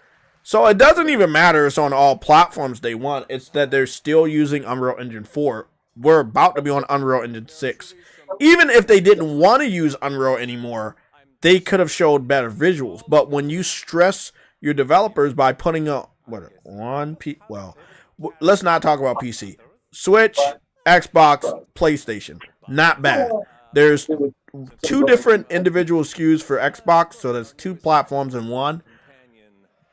So it doesn't even matter it's on all platforms they want. It's that they're still using Unreal Engine 4. We're about to be on Unreal Engine 6. Even if they didn't want to use Unreal anymore, they could have showed better visuals. But when you stress your developers by putting up, let's not talk about PC. Switch, Xbox, PlayStation. Not bad. There's 2 different individual SKUs for Xbox, so there's 2 platforms in one.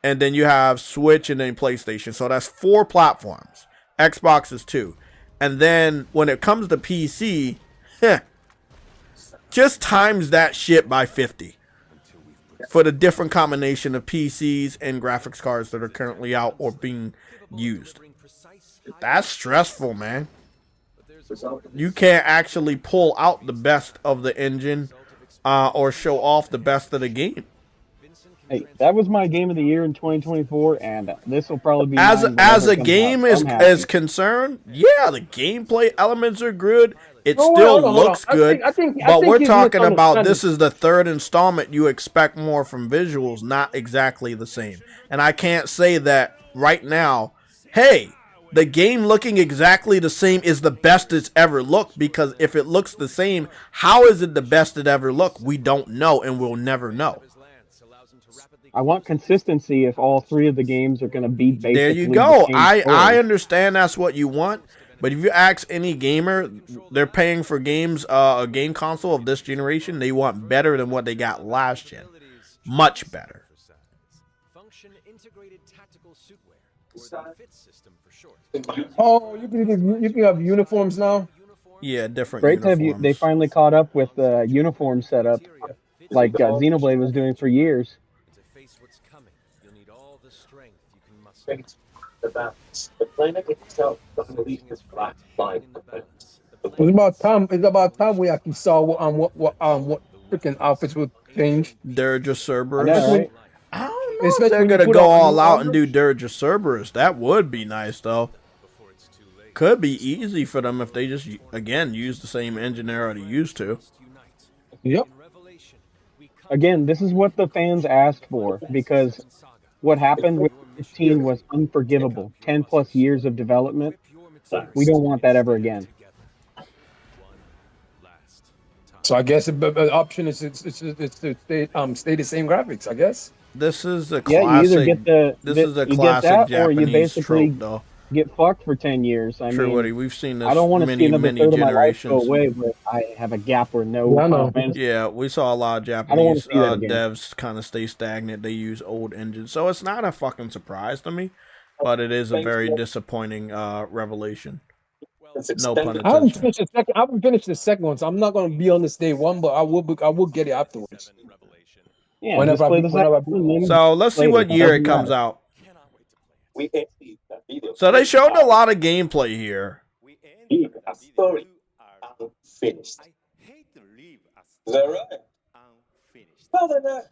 And then you have Switch and then PlayStation. So that's 4 platforms. Xbox is 2. And then when it comes to PC, just times that shit by 50. For the different combination of PCs and graphics cards that are currently out or being used. That's stressful, man. You can't actually pull out the best of the engine or show off the best of the game. Hey, that was my game of the year in 2024, and this will probably be as a game is concerned. Yeah, the gameplay elements are good. It still looks good, but we're talking about this is the 3rd installment. You expect more from visuals, not exactly the same. And I can't say that right now. Hey, the game looking exactly the same is the best it's ever looked, because if it looks the same, how is it the best it ever looked? We don't know, and we'll never know. I want consistency if all 3 of the games are going to be basically there you go. I understand that's what you want, but if you ask any gamer, they're paying for games, a game console of this generation, they want better than what they got last gen. Much better. Oh, you can have uniforms now? Yeah, different Great to uniforms. have they finally caught up with the uniform setup like Xenoblade was doing for years. The planet itself doesn't leave this black line. It's about time we actually saw what freaking outfits would change. Dirge of Cerberus. Right? I don't know if they're gonna go all out and do Dirge of Cerberus. That would be nice though. Could be easy for them if they just again use the same engine they're already used to. Yep. Again, this is what the fans asked for, because what happened with 15 was unforgivable. 10+ years of development. We don't want that ever again. So I guess the option is it's stay the same graphics. I guess. This is a Yeah, you either classic. get the This is a you get classic that, or you Japanese basically trope, though. get fucked for 10 years. I True, mean, Woody. We've seen this I don't want to see another many third of my life go generations. away, but I have a gap where no Yeah, I know. Final Fantasy. Yeah, we saw a lot of I don't want Japanese to see that again. devs kind of stay stagnant. They use old engines, so it's not a fucking surprise to me, but it is a very disappointing revelation. No pun I haven't intended. finished the second. I haven't finished the second one, so I'm not going to be on this day one. But I will get it afterwards. Yeah, just play the second one. So let's see what year it comes out. So they showed a lot of gameplay here. Finished. Is that right? Well, they're not.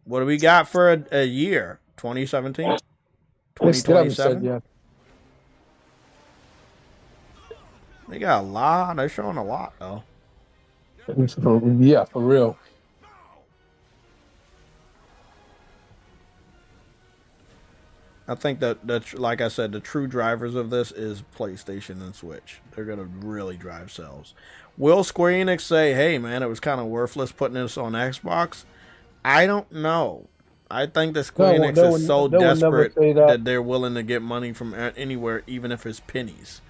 What do we got for a year? 2017? They still haven't said 2027? yet. They got a lot. They're showing a lot, though. Yeah, for real. I think that like I said, the true drivers of this is PlayStation and Switch. They're gonna really drive sales. Will Square Enix say, "Hey, man, it was kind of worthless putting this on Xbox"? I don't know. I think that Square Enix is so desperate that they're willing to get money from anywhere, even if it's pennies.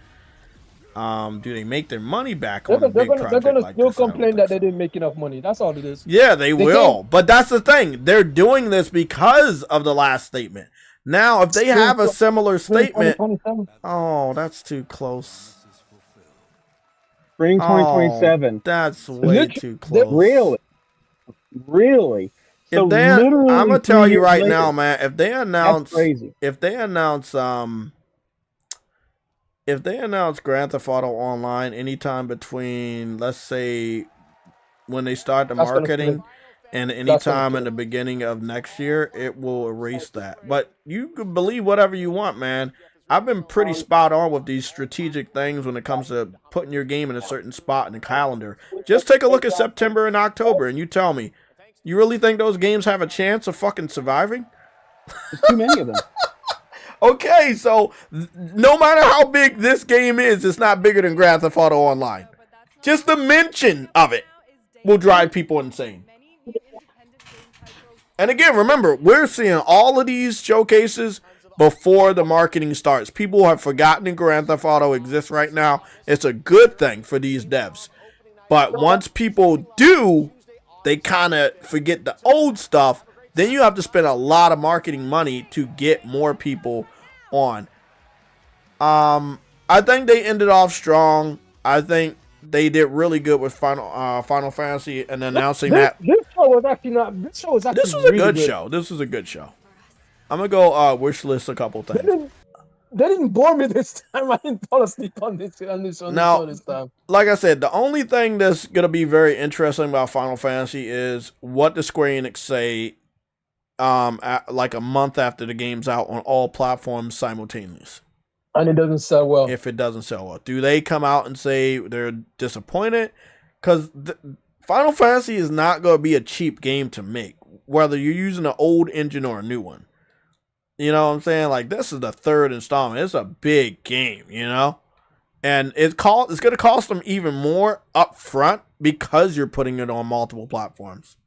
Do they make their money back on a big project They're gonna like still this? complain that they didn't make enough money. That's all it is. Yeah, they will. But that's the thing. They're doing this because of the last statement. Now, if they have a similar statement, oh, that's too close. Spring 2027. That's way too close. Really. If So they, I'm literally gonna 3 tell you years right later, now, man. If they announce, crazy. if they announce Grand Theft Auto Online anytime between, let's say, when they start the That's gonna marketing kill. and That's anytime gonna in the beginning of next year, it will erase that. But you can believe whatever you want, man. I've been pretty spot on with these strategic things when it comes to putting your game in a certain spot in the calendar. Just take a look at September and October, and you tell me, you really think those games have a chance of fucking surviving? There's too many of them. Okay, so no matter how big this game is, it's not bigger than Grand Theft Auto Online. Just the mention of it will drive people insane. And again, remember, we're seeing all of these showcases before the marketing starts. People have forgotten that Grand Theft Auto exists right now. It's a good thing for these devs. But once people do, they kind of forget the old stuff. Then you have to spend a lot of marketing money to get more people on. I think they ended off strong. I think they did really good with Final Fantasy and announcing that. This show was actually not. This show was actually. This was a really good show. This was a good show. I'm gonna go wish list a couple things. They didn't bore me this time. I didn't fall asleep on this show this time. Like I said, the only thing that's gonna be very interesting about Final Fantasy is what does Square Enix say like a month after the game's out on all platforms simultaneously. And it doesn't sell well. If it doesn't sell well, do they come out and say they're disappointed? Because Final Fantasy is not going to be a cheap game to make, whether you're using an old engine or a new one. You know what I'm saying? Like, this is the third installment. It's a big game, you know? And it's going to cost them even more up front because you're putting it on multiple platforms.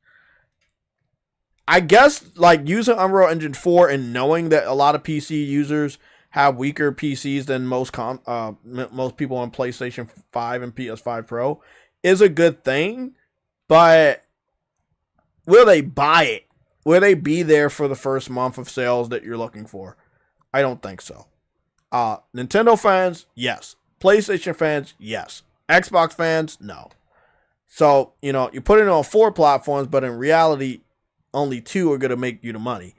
I guess, like, using Unreal Engine 4 and knowing that a lot of PC users have weaker PCs than most people on PlayStation 5 and PS5 Pro is a good thing, but will they buy it? Will they be there for the first month of sales that you're looking for? I don't think so. Nintendo fans, yes. PlayStation fans, yes. Xbox fans, no. So, you know, you put it on 4 platforms, but in reality, only 2 are going to make you the money.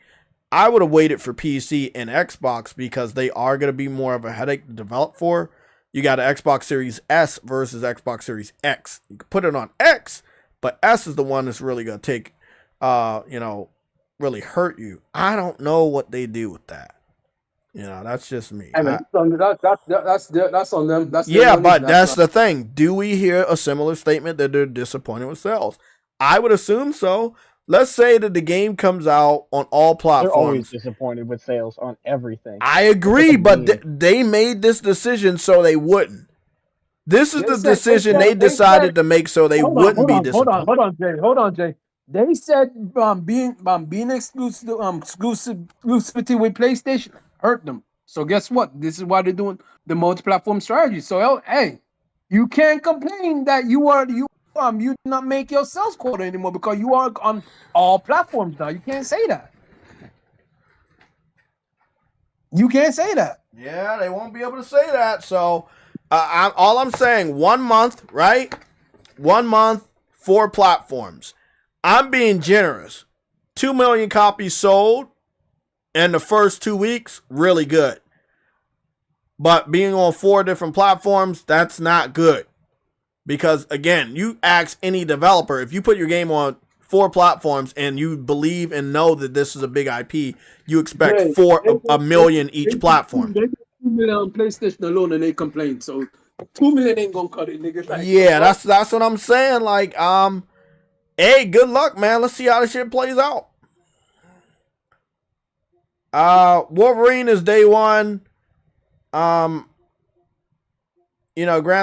I would have waited for PC and Xbox because they are going to be more of a headache to develop for. You got an Xbox Series S versus Xbox Series X. You can put it on X, but S is the one that's really going to take, really hurt you. I don't know what they do with that. You know, that's just me. Hey, man, that's on them. That's but that's the thing. Do we hear a similar statement that they're disappointed with sales? I would assume so. Let's say that the game comes out on all platforms. They're always disappointed with sales on everything. I agree, but they made this decision so they wouldn't. This is the decision they decided to make so they wouldn't be disappointed. Hold on, Jay. They said being exclusivity with PlayStation hurt them. So guess what? This is why they're doing the multi-platform strategy. So hey, you can't complain that you do not make your sales quota anymore because you are on all platforms now. You can't say that. You can't say that. Yeah, they won't be able to say that. So all I'm saying, 1 month, right? 1 month, 4 platforms. I'm being generous. 2 million copies sold in the first 2 weeks, really good. But being on 4 different platforms, that's not good. Because, again, you ask any developer, if you put your game on 4 platforms and you believe and know that this is a big IP, you expect a million each platform. They 2 million on PlayStation alone and they complain. So 2 million ain't gonna cut it, nigga. Like, yeah, that's what I'm saying. Like, hey, good luck, man. Let's see how this shit plays out. Wolverine is day 1. Grand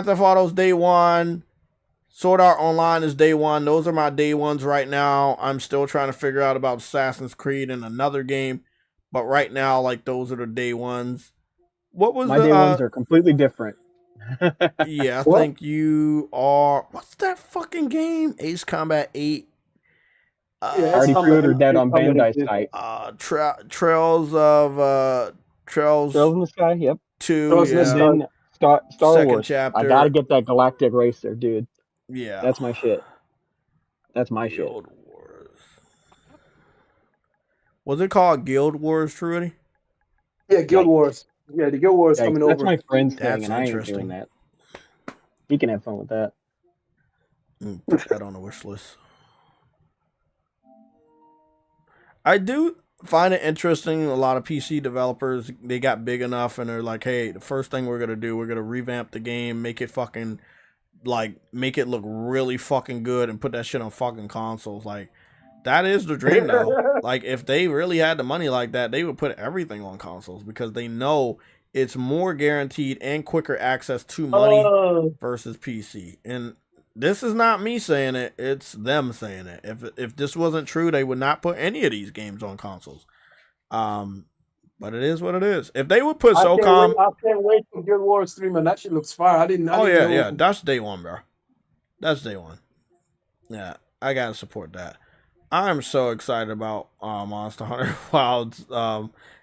Theft Auto's day 1. Sword Art Online is day 1. Those are my day 1s right now. I'm still trying to figure out about Assassin's Creed and another game, but right now, like, those are the day 1s. What was my day 1s are completely different. Yeah, I think you are. What's that fucking game? Ace Combat 8. I already pre-ordered that on Bandai's site. Trails in the Sky. Yep. 2. Then Star Second Wars. chapter. I gotta get that Galactic Racer, dude. Yeah, that's my shit. That's my shit. Guild Wars. Was it called Guild Wars, Trudy? Yeah, Guild Wars. Yeah, the Guild Wars coming over. That's my friend's That's thing, and I ain't doing that. He can have fun with that. Put that on the wish list. I do find it interesting. A lot of PC developers, they got big enough and they're like, hey, the first thing we're going to do, we're going to revamp the game, make it fucking, like, make it look really fucking good and put that shit on fucking consoles. Like, that is the dream though. Like, if they really had the money like that, they would put everything on consoles because they know it's more guaranteed and quicker access to money versus PC. And this is not me saying it, it's them saying it. If this wasn't true, they would not put any of these games on consoles. But it is what it is. If they would put SOCOM... I can't wait for Guild Wars 3, man. That shit looks fire. I didn't know. Yeah. That's day 1, bro. That's day 1. Yeah, I gotta support that. I'm so excited about Monster Hunter Wilds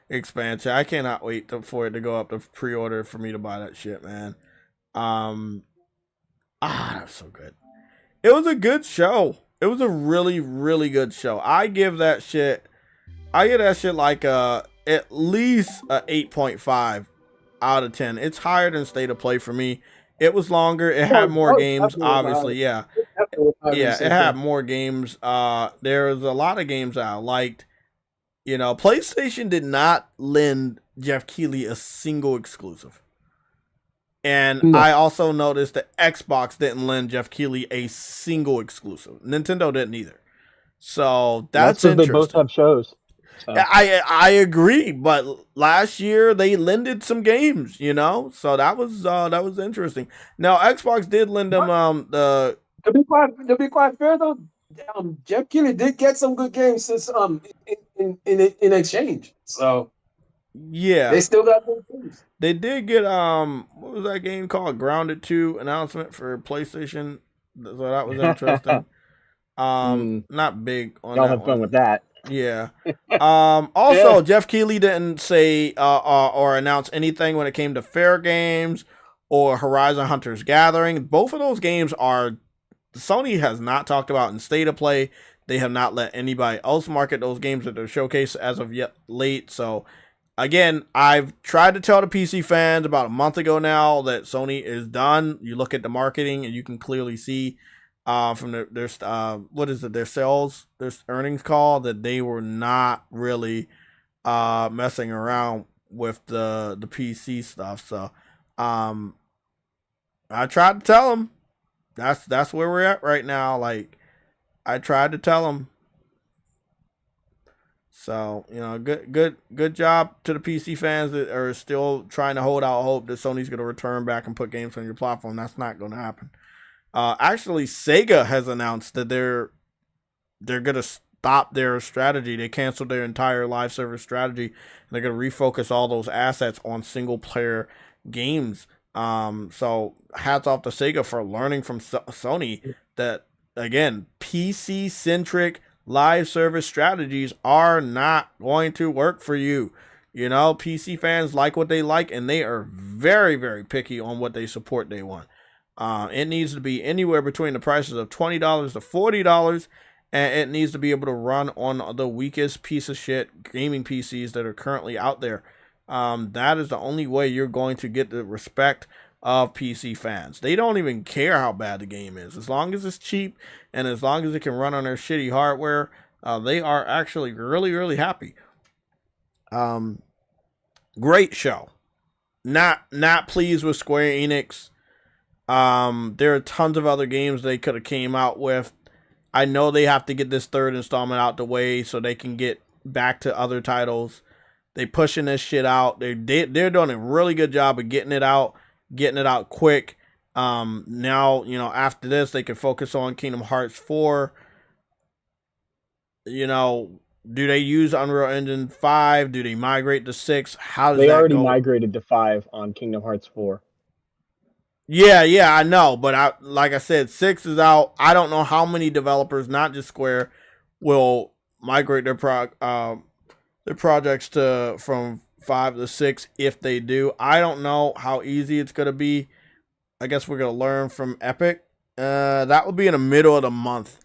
expansion. I cannot wait for it to go up to pre-order for me to buy that shit, man. That was so good. It was a good show. It was a really, really good show. I give that shit like at least a 8.5 out of 10. It's higher than State of Play for me. It was longer. It had more games, obviously. Yeah. It had more games. There was a lot of games I liked. PlayStation did not lend Jeff Keighley a single exclusive. And I also noticed that Xbox didn't lend Jeff Keighley a single exclusive. Nintendo didn't either. So that's interesting. They both have shows. So. I agree, but last year they lended some games, so that was interesting. Now Xbox did lend them the. To be quite fair though, Jeff Keighley did get some good games since in exchange. So yeah, they still got good games. They did get what was that game called? Grounded 2 announcement for PlayStation. So that was interesting. Not big on y'all that have fun with that. Yeah. Also, Jeff Keighley didn't say or announce anything when it came to Fair Games or Horizon Hunters Gathering. Both of those games are Sony has not talked about in State of Play. They have not let anybody else market those games at their showcase as of yet late. So again, I've tried to tell the PC fans about a month ago now that Sony is done. You look at the marketing and you can clearly see from their sales, their earnings call that they were not really messing around with the PC stuff. So I tried to tell them that's where we're at right now. Like I tried to tell them. So, you know, good job to the PC fans that are still trying to hold out hope that Sony's going to return back and put games on your platform. That's not going to happen. Actually, Sega has announced that they're going to stop their strategy. They canceled their entire live service strategy, and they're going to refocus all those assets on single player games. So hats off to Sega for learning from Sony that, again, PC centric live service strategies are not going to work for you. You know, PC fans like what they like, and they are very, very picky on what they support day one. It needs to be anywhere between the prices of $20 to $40, and it needs to be able to run on the weakest piece of shit gaming PCs that are currently out there. That is the only way you're going to get the respect of PC fans. They don't even care how bad the game is. As long as it's cheap and as long as it can run on their shitty hardware, they are actually really, really happy. Great show. Not pleased with Square Enix. There are tons of other games they could have came out with. I know they have to get this third installment out the way so they can get back to other titles. They pushing this shit out. They're doing a really good job of getting it out quick. Now, you know, after this, they can focus on Kingdom Hearts 4. You know, do they use Unreal Engine 5? Do they migrate to 6? How does they that already go? migrated to 5 on Kingdom Hearts 4. Yeah, I know, but like I said, 6 is out. I don't know how many developers, not just Square, will migrate their projects from 5 to 6 if they do. I don't know how easy it's going to be. I guess we're going to learn from Epic. That will be in the middle of the month.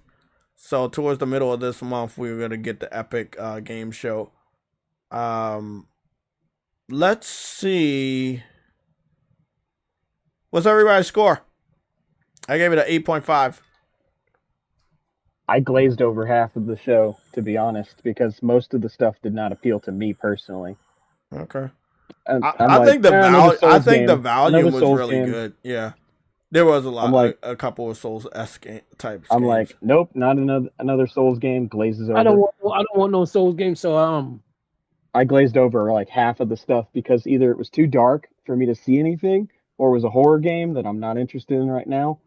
So towards the middle of this month, we're going to get the Epic game show. Let's see. What's everybody's score? I gave it an 8.5. I glazed over half of the show, to be honest, because most of the stuff did not appeal to me personally. Okay. I think the volume was really good. Yeah, there was a couple of Souls-esque type. I'm like, nope, not another Souls game. Glazes over. I don't want no Souls game. So I glazed over like half of the stuff because either it was too dark for me to see anything, or it was a horror game that I'm not interested in right now,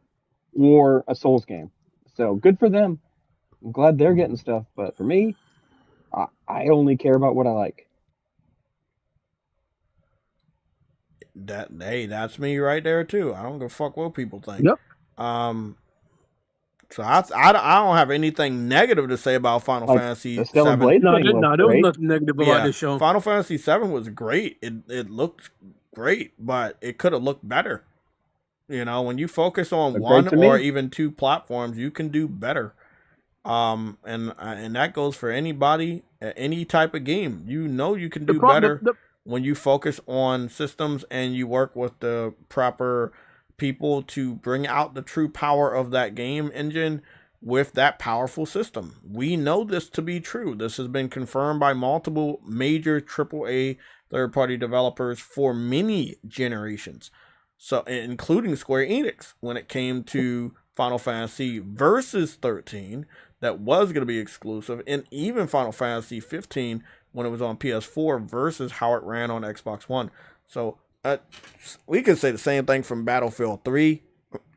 or a Souls game. So good for them. I'm glad they're getting stuff, but for me, I only care about what I like. That's me right there too. I don't give a fuck what people think. Yep. So I don't have anything negative to say about Final Fantasy VII. No, there was nothing negative about this show. Final Fantasy VII was great. It looked great, but it could have looked better. You know, when you focus on one or even two platforms, you can do better. And that goes for anybody, any type of game. You know, you can do better when you focus on systems and you work with the proper people to bring out the true power of that game engine with that powerful system. We know this to be true. This has been confirmed by multiple major AAA third-party developers for many generations. So, including Square Enix, when it came to Final Fantasy Versus 13, that was going to be exclusive, and even Final Fantasy 15 when it was on PS4 versus how it ran on Xbox One. So, we could say the same thing from Battlefield 3,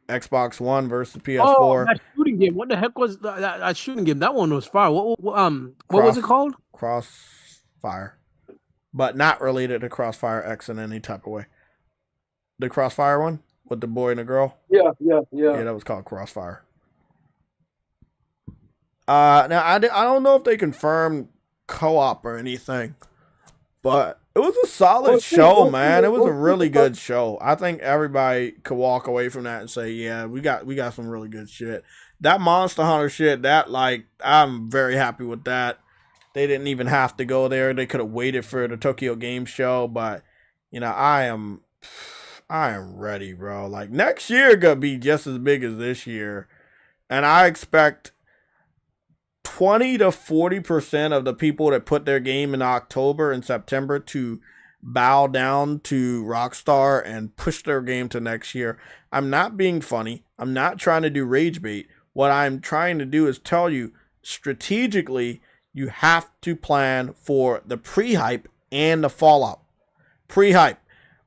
Xbox One versus PS4. Oh, that shooting game. What the heck was that shooting game? That one was fire. What was it called? Crossfire. But not related to Crossfire X in any type of way. The Crossfire one with the boy and the girl? Yeah. Yeah, that was called Crossfire. Now, I don't know if they confirmed co-op or anything, but it was a solid show, man. It was a really good show. I think everybody could walk away from that and say, yeah, we got some really good shit. That Monster Hunter shit, I'm very happy with that. They didn't even have to go there. They could have waited for the Tokyo Game Show, but you know, I am ready, bro. Like, next year gonna be just as big as this year, and I expect 20 to 40% of the people that put their game in October and September to bow down to Rockstar and push their game to next year. I'm not being funny. I'm not trying to do rage bait. What I'm trying to do is tell you strategically, you have to plan for the pre-hype and the fallout. Pre-hype,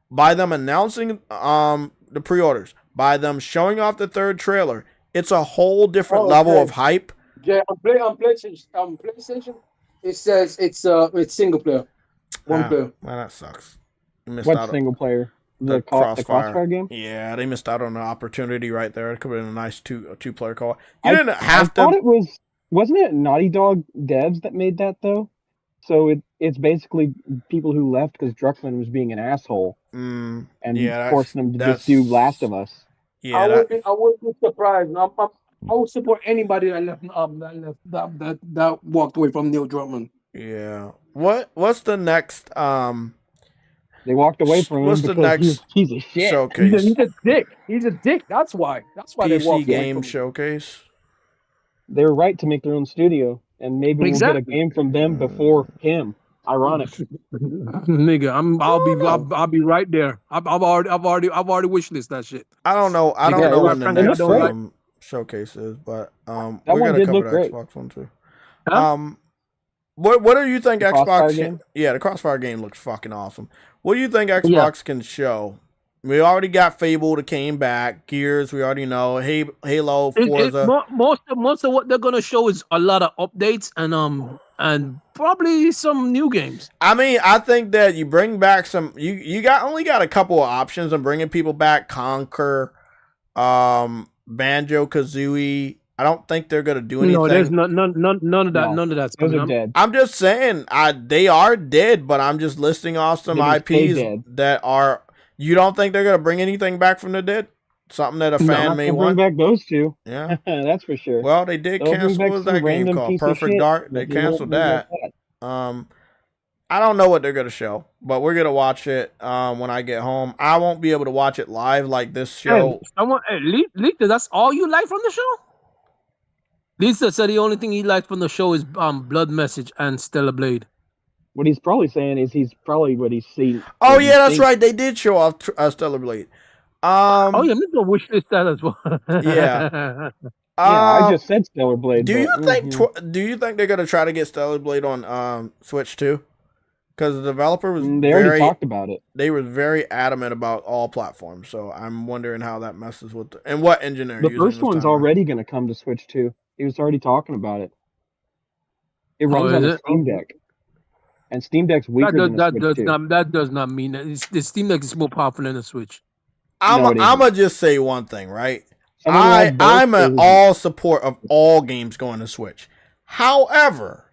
by them announcing the pre-orders, by them showing off the third trailer, it's a whole different level of hype. Yeah, on PlayStation, it says it's single player, one player. Man, that sucks. What single player? The Crossfire game? Yeah, they missed out on the opportunity right there. It could have been a nice two-player call. I thought it wasn't it Naughty Dog devs that made that though? So it's basically people who left because Druckmann was being an asshole and forcing them to just do Last of Us. Yeah, I wouldn't be surprised. I would support anybody that left that walked away from Neil Druckmann. Yeah. What's the next They walked away from him. What's the next he's a shit showcase? He's a dick. He's a dick. That's why. They walked PC away game from showcase. They were right to make their own studio, and maybe we'll get a game from them before him. Ironic, nigga. I'll be right there. I've already wishlist that shit. I don't know. I don't know when the next showcase is, but we're gonna cover the Xbox one too. Huh? What do you think Xbox? Game? Yeah, the Crossfire game looks fucking awesome. What do you think Xbox can show? We already got Fable that came back. Gears, we already know. Halo, Forza. Most of what they're gonna show is a lot of updates and probably some new games. I mean, I think that you bring back some. You only got a couple of options on bringing people back. Conquer, Banjo Kazooie. I don't think they're gonna do anything. No, there's none of that. None of that's those are dead. I'm just saying, they are dead, but I'm just listing off some IPs that are. You don't think they're gonna bring anything back from the dead? Something that a fan may want. Bring back those two. Yeah, that's for sure. Well, they did cancel. What was that game called? Perfect Dark. They canceled that. I don't know what they're gonna show, but we're gonna watch it when I get home. I won't be able to watch it live like this show. Lisa, that's all you like from the show? Lisa said the only thing he liked from the show is Blood Message and Stellar Blade. What he's probably saying is what he's seen. Oh yeah, that's right. They did show off Stellar Blade. Oh yeah, maybe I'll wish list that as well. Yeah. I just said Stellar Blade. Do you think they're gonna try to get Stellar Blade on Switch too? Because the developer was they already talked about it. They were very adamant about all platforms, so I'm wondering how that messes with and what engine they're using. The first one's already going to come to Switch too. He was already talking about it. It runs on a Steam Deck, and Steam Deck's weaker than the Switch too. That does not mean that the Steam Deck is more powerful than the Switch. I'm gonna just say one thing, right? I'm an all support of all games going to Switch. However,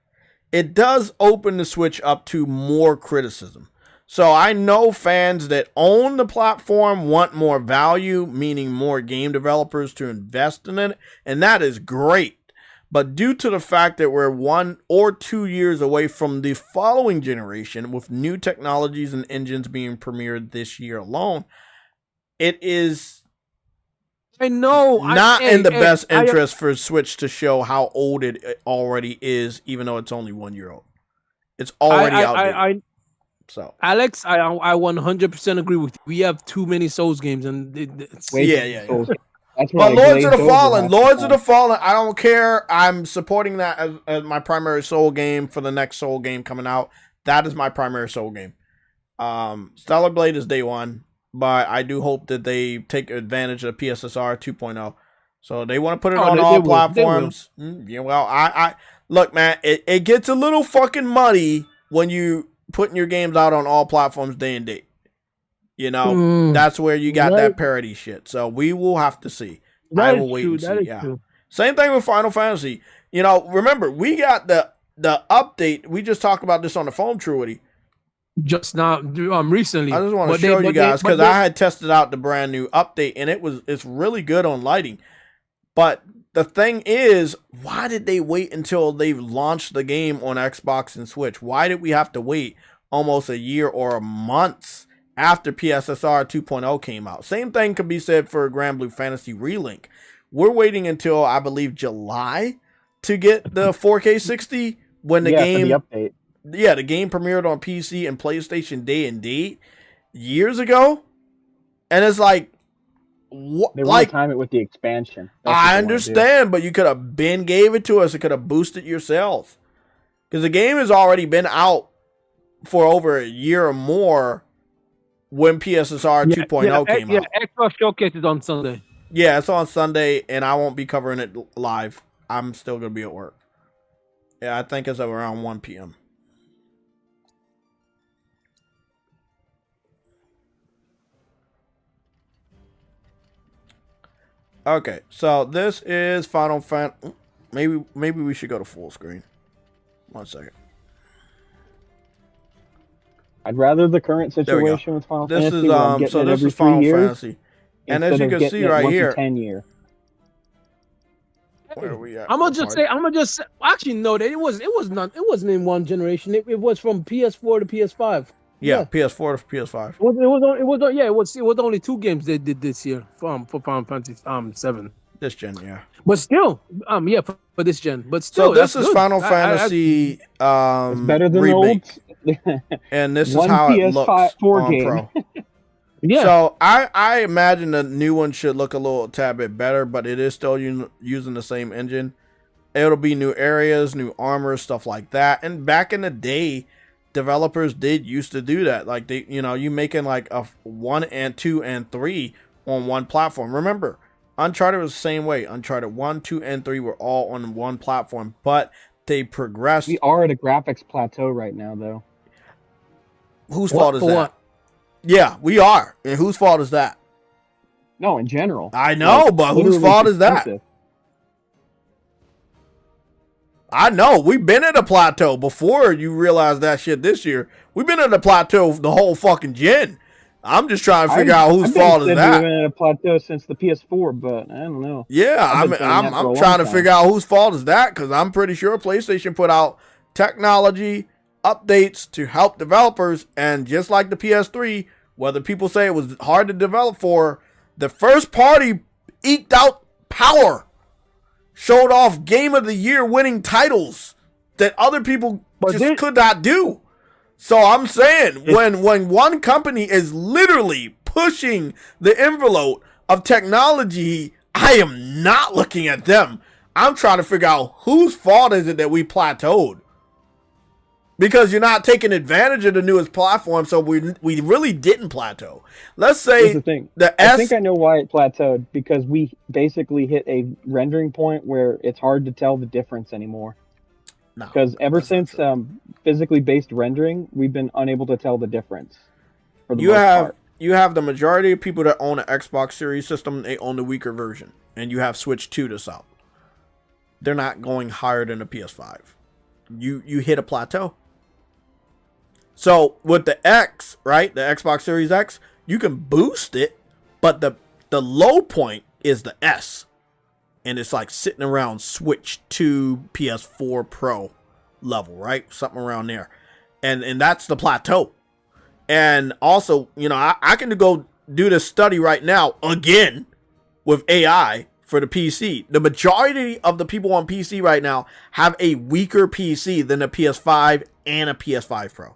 it does open the Switch up to more criticism. So I know fans that own the platform want more value, meaning more game developers to invest in it, and that is great. But due to the fact that we're 1 or 2 years away from the following generation with new technologies and engines being premiered this year alone, it is not in the best interest for Switch to show how old it already is, even though it's only 1 year old. It's already outdated. So, Alex, I 100% agree with you. We have too many Souls games, and yeah. But Lords of the Fallen, I don't care. I'm supporting that as my primary Soul game for the next Soul game coming out. That is my primary Soul game. Stellar Blade is day one, but I do hope that they take advantage of PSSR 2.0. So they want to put it on all platforms. Yeah, well, I look, man, it gets a little fucking muddy when you putting your games out on all platforms day and date. You know, that's where you got that parody shit. So we will have to see. I will wait and see. Yeah. Same thing with Final Fantasy. You know, remember, we got the update. We just talked about this on the phone, Truity. Just now, recently. I just want to show you guys because I had tested out the brand new update and it's really good on lighting. But the thing is, why did they wait until they've launched the game on Xbox and Switch? Why did we have to wait almost a year or a month after PSSR 2.0 came out? Same thing could be said for Grand Blue Fantasy Relink. We're waiting until, I believe, July to get the 4K 60 when the game... for the update. Yeah, the game premiered on PC and PlayStation day and date years ago. And it's like... They want to time it with the expansion. I understand, but you could have gave it to us. It could have boosted your sales. Because the game has already been out for over a year or more when PSSR 2.0 came out. Yeah, Xbox Showcase is on Sunday. Yeah, it's on Sunday, and I won't be covering it live. I'm still going to be at work. Yeah, I think it's around 1 p.m. Okay, so this is Final Fantasy. Maybe we should go to full screen. 1 second. I'd rather the current situation with Final Fantasy. This is so this is Final Fantasy, and as you can see right here, 10 year. Where are we at? I'm gonna just say. Actually, no, it wasn't in one generation. It was from PS4 to PS5. Yeah, PS4 to PS5. It was only 2 games they did this year for Final Fantasy 7. This gen, yeah. But still, for this gen. But still, so this is good. Final Fantasy. It's better than remake. The old. And this is how it looks on game. Pro. Yeah. So I imagine the new one should look a little tad bit better, but it is still using the same engine. It'll be new areas, new armor, stuff like that. And back in the day, developers did used to do that. Like you making like a 1 and 2 and 3 on one platform. Remember, Uncharted was the same way. Uncharted 1, 2, and 3 were all on one platform, but they progressed. We are at a graphics plateau right now, though. Whose fault is that? What? Yeah, we are. And whose fault is that? No, in general. I know, but whose fault is that? I know. We've been at a plateau before you realize that shit this year. We've been at a plateau the whole fucking gen. I'm just trying to figure out whose fault is that. We've been at a plateau since the PS4, but I don't know. Yeah, I'm trying to figure out whose fault is that, because I'm pretty sure PlayStation put out technology updates to help developers, and just like the PS3, whether people say it was hard to develop for, the first party eked out power, showed off Game of the Year winning titles that other people could not do. So I'm saying, when one company is literally pushing the envelope of technology, I am not looking at them. I'm trying to figure out whose fault is it that we plateaued. Because you're not taking advantage of the newest platform, so we really didn't plateau. Let's say the thing. I think I know why it plateaued, because we basically hit a rendering point where it's hard to tell the difference anymore. No, because ever since physically based rendering, we've been unable to tell the difference. For the most part. You have the majority of people that own an Xbox Series system, they own the weaker version, and you have Switch 2 this out. They're not going higher than a PS5. You hit a plateau. So with the X, right, the Xbox Series X, you can boost it, but the low point is the S. And it's like sitting around Switch 2, PS4 Pro level, right? Something around there. And that's the plateau. And also, I can go do this study right now again with AI for the PC. The majority of the people on PC right now have a weaker PC than a PS5 and a PS5 Pro.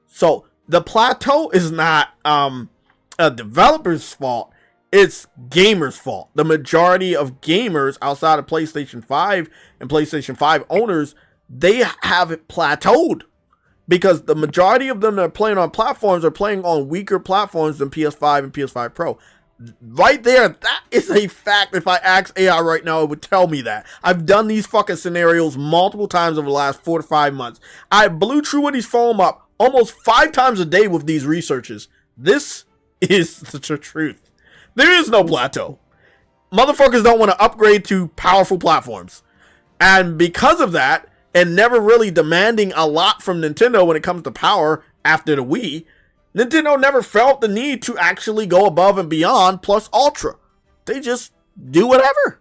So the plateau is not a developer's fault. It's gamers' fault. The majority of gamers outside of PlayStation 5 and PlayStation 5 owners, they have it plateaued. Because the majority of them that are playing on platforms are playing on weaker platforms than PS5 and PS5 Pro. Right there, that is a fact. If I ask AI right now, it would tell me that. I've done these fucking scenarios multiple times over the last 4 to 5 months. I blew Truity's phone up almost 5 times a day with these researches. This is the truth. There is no plateau. Motherfuckers don't want to upgrade to powerful platforms. And because of that, and never really demanding a lot from Nintendo when it comes to power after the Wii, Nintendo never felt the need to actually go above and beyond plus Ultra. They just do whatever.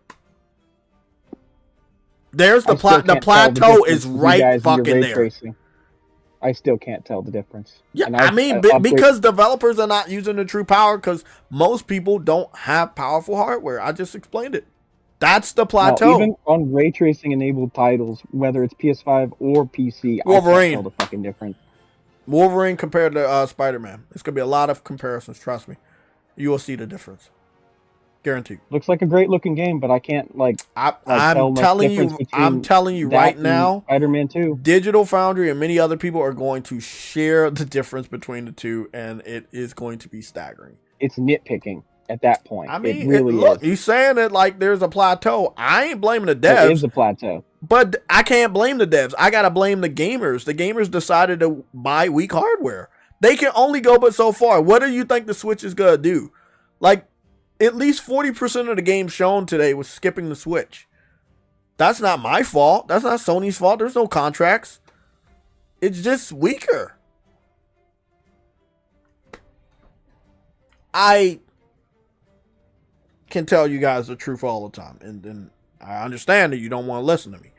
There's the plateau is right fucking there. Tracing. I still can't tell the difference. Yeah, because developers are not using the true power, because most people don't have powerful hardware. I just explained it. That's the plateau. Now, even on ray tracing enabled titles, whether it's PS5 or PC, Wolverine. I can't tell the fucking difference. Wolverine compared to Spider-Man. There's going to be a lot of comparisons, trust me. You will see the difference. Guaranteed. Looks like a great looking game, but I can't I'm telling you right now, Spider-Man 2. Digital Foundry and many other people are going to share the difference between the two, and it is going to be staggering. It's nitpicking at that point. I mean, it really look, is. you saying it like there's a plateau. I ain't blaming the devs. It is a plateau. But I can't blame the devs. I got to blame the gamers. The gamers decided to buy weak hardware. They can only go but so far. What do you think the Switch is going to do? Like, at least 40% of the games shown today was skipping the Switch. That's not my fault. That's not Sony's fault. There's no contracts. It's just weaker. I can tell you guys the truth all the time. And I understand that you don't want to listen to me.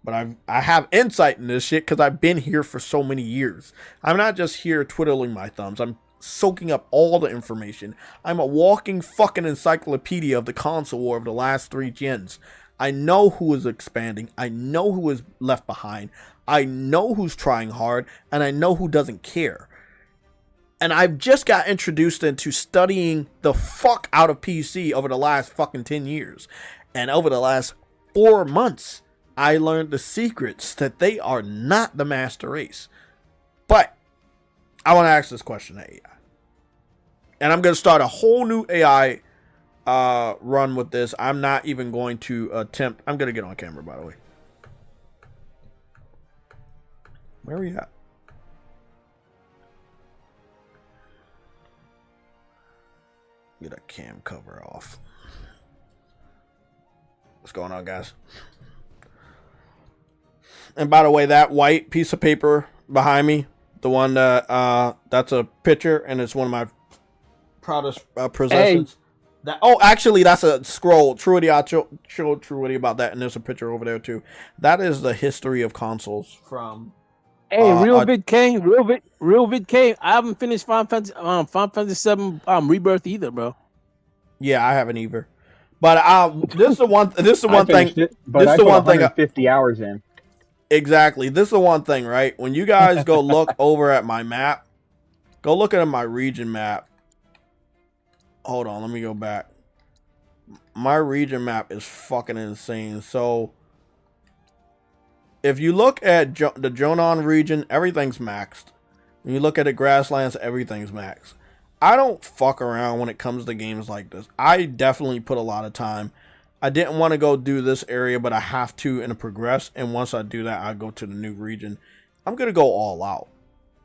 But I have insight in this shit because I've been here for so many years. I'm not just here twiddling my thumbs. I'm soaking up all the information. I'm a walking fucking encyclopedia of the console war of the last 3 gens. I know who is expanding. I know who is left behind. I know who's trying hard. And I know who doesn't care. And I've just got introduced into studying the fuck out of PC over the last fucking 10 years. And over the last 4 months, I learned the secrets that they are not the master race. But I want to ask this question to AI. And I'm going to start a whole new AI run with this. I'm not even going to attempt. I'm going to get on camera, by the way. Where are we at? Get a cam cover off. What's going on, guys? And by the way, that white piece of paper behind me, the one that that's a picture, and it's one of my proudest possessions. Hey. Actually, that's a scroll. Truity, I showed Truity about that, and there's a picture over there too. That is the history of consoles from. Hey, Real Vid K. I haven't finished Final Fantasy VII Rebirth either, bro. Yeah, I haven't either. But this is the one. This is the one thing. But I put 150 hours in. Exactly. This is the one thing, right? When you guys go look over at my map, go look at my region map. Hold on, let me go back. My region map is fucking insane. So, if you look at the Jonan region, everything's maxed. When you look at the Grasslands, everything's maxed. I don't fuck around when it comes to games like this. I definitely put a lot of time. I didn't want to go do this area, but I have to and progress. And once I do that, I go to the new region. I'm going to go all out.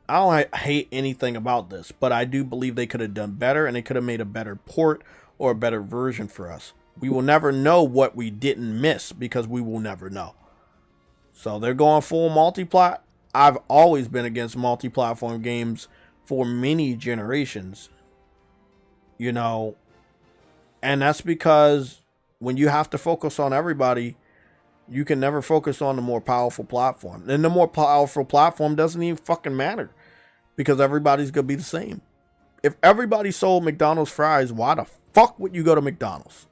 I don't hate anything about this, but I do believe they could have done better, and they could have made a better port or a better version for us. We will never know what we didn't miss because we will never know. So they're going full multi-plat. I've always been against multi-platform games for many generations. You know, and that's because when you have to focus on everybody, you can never focus on the more powerful platform. And the more powerful platform doesn't even fucking matter because everybody's going to be the same. If everybody sold McDonald's fries, why the fuck would you go to McDonald's?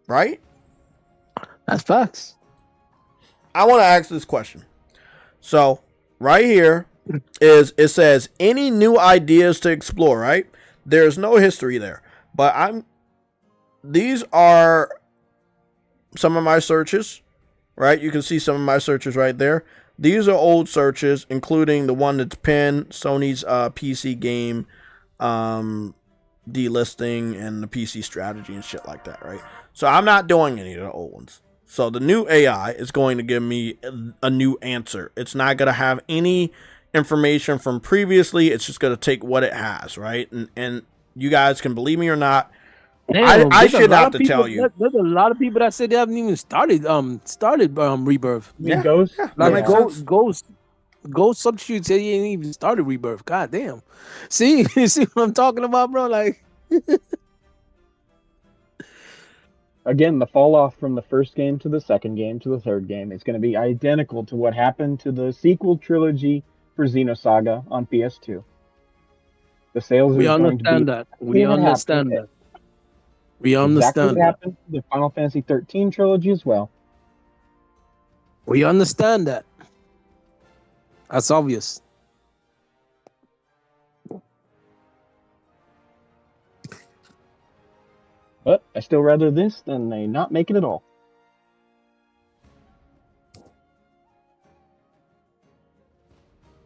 Right? That's facts. I want to ask this question. So, right here is, it says, any new ideas to explore, right? There's no history there. But these are some of my searches, right? You can see some of my searches right there. These are old searches, including the one that's pinned, Sony's PC game delisting and the PC strategy and shit like that, right? So I'm not doing any of the old ones. So the new AI is going to give me a new answer. It's not going to have any information from previously. It's just going to take what it has, right? And you guys can believe me or not. Damn, I should have to tell you. There's a lot of people that said they haven't even started Rebirth. Yeah, Ghost. Like Ghost substitute said he ain't even started Rebirth. God damn. See, you see what I'm talking about, bro? Like again, the fall off from the first game to the second game to the third game is going to be identical to what happened to the sequel trilogy for Xenosaga on PS2. The sales we are understand going to be that. We understand that. We understand exactly what happened to the Final Fantasy 13 trilogy as well. We understand that. That's obvious. But I still rather this than they not make it at all.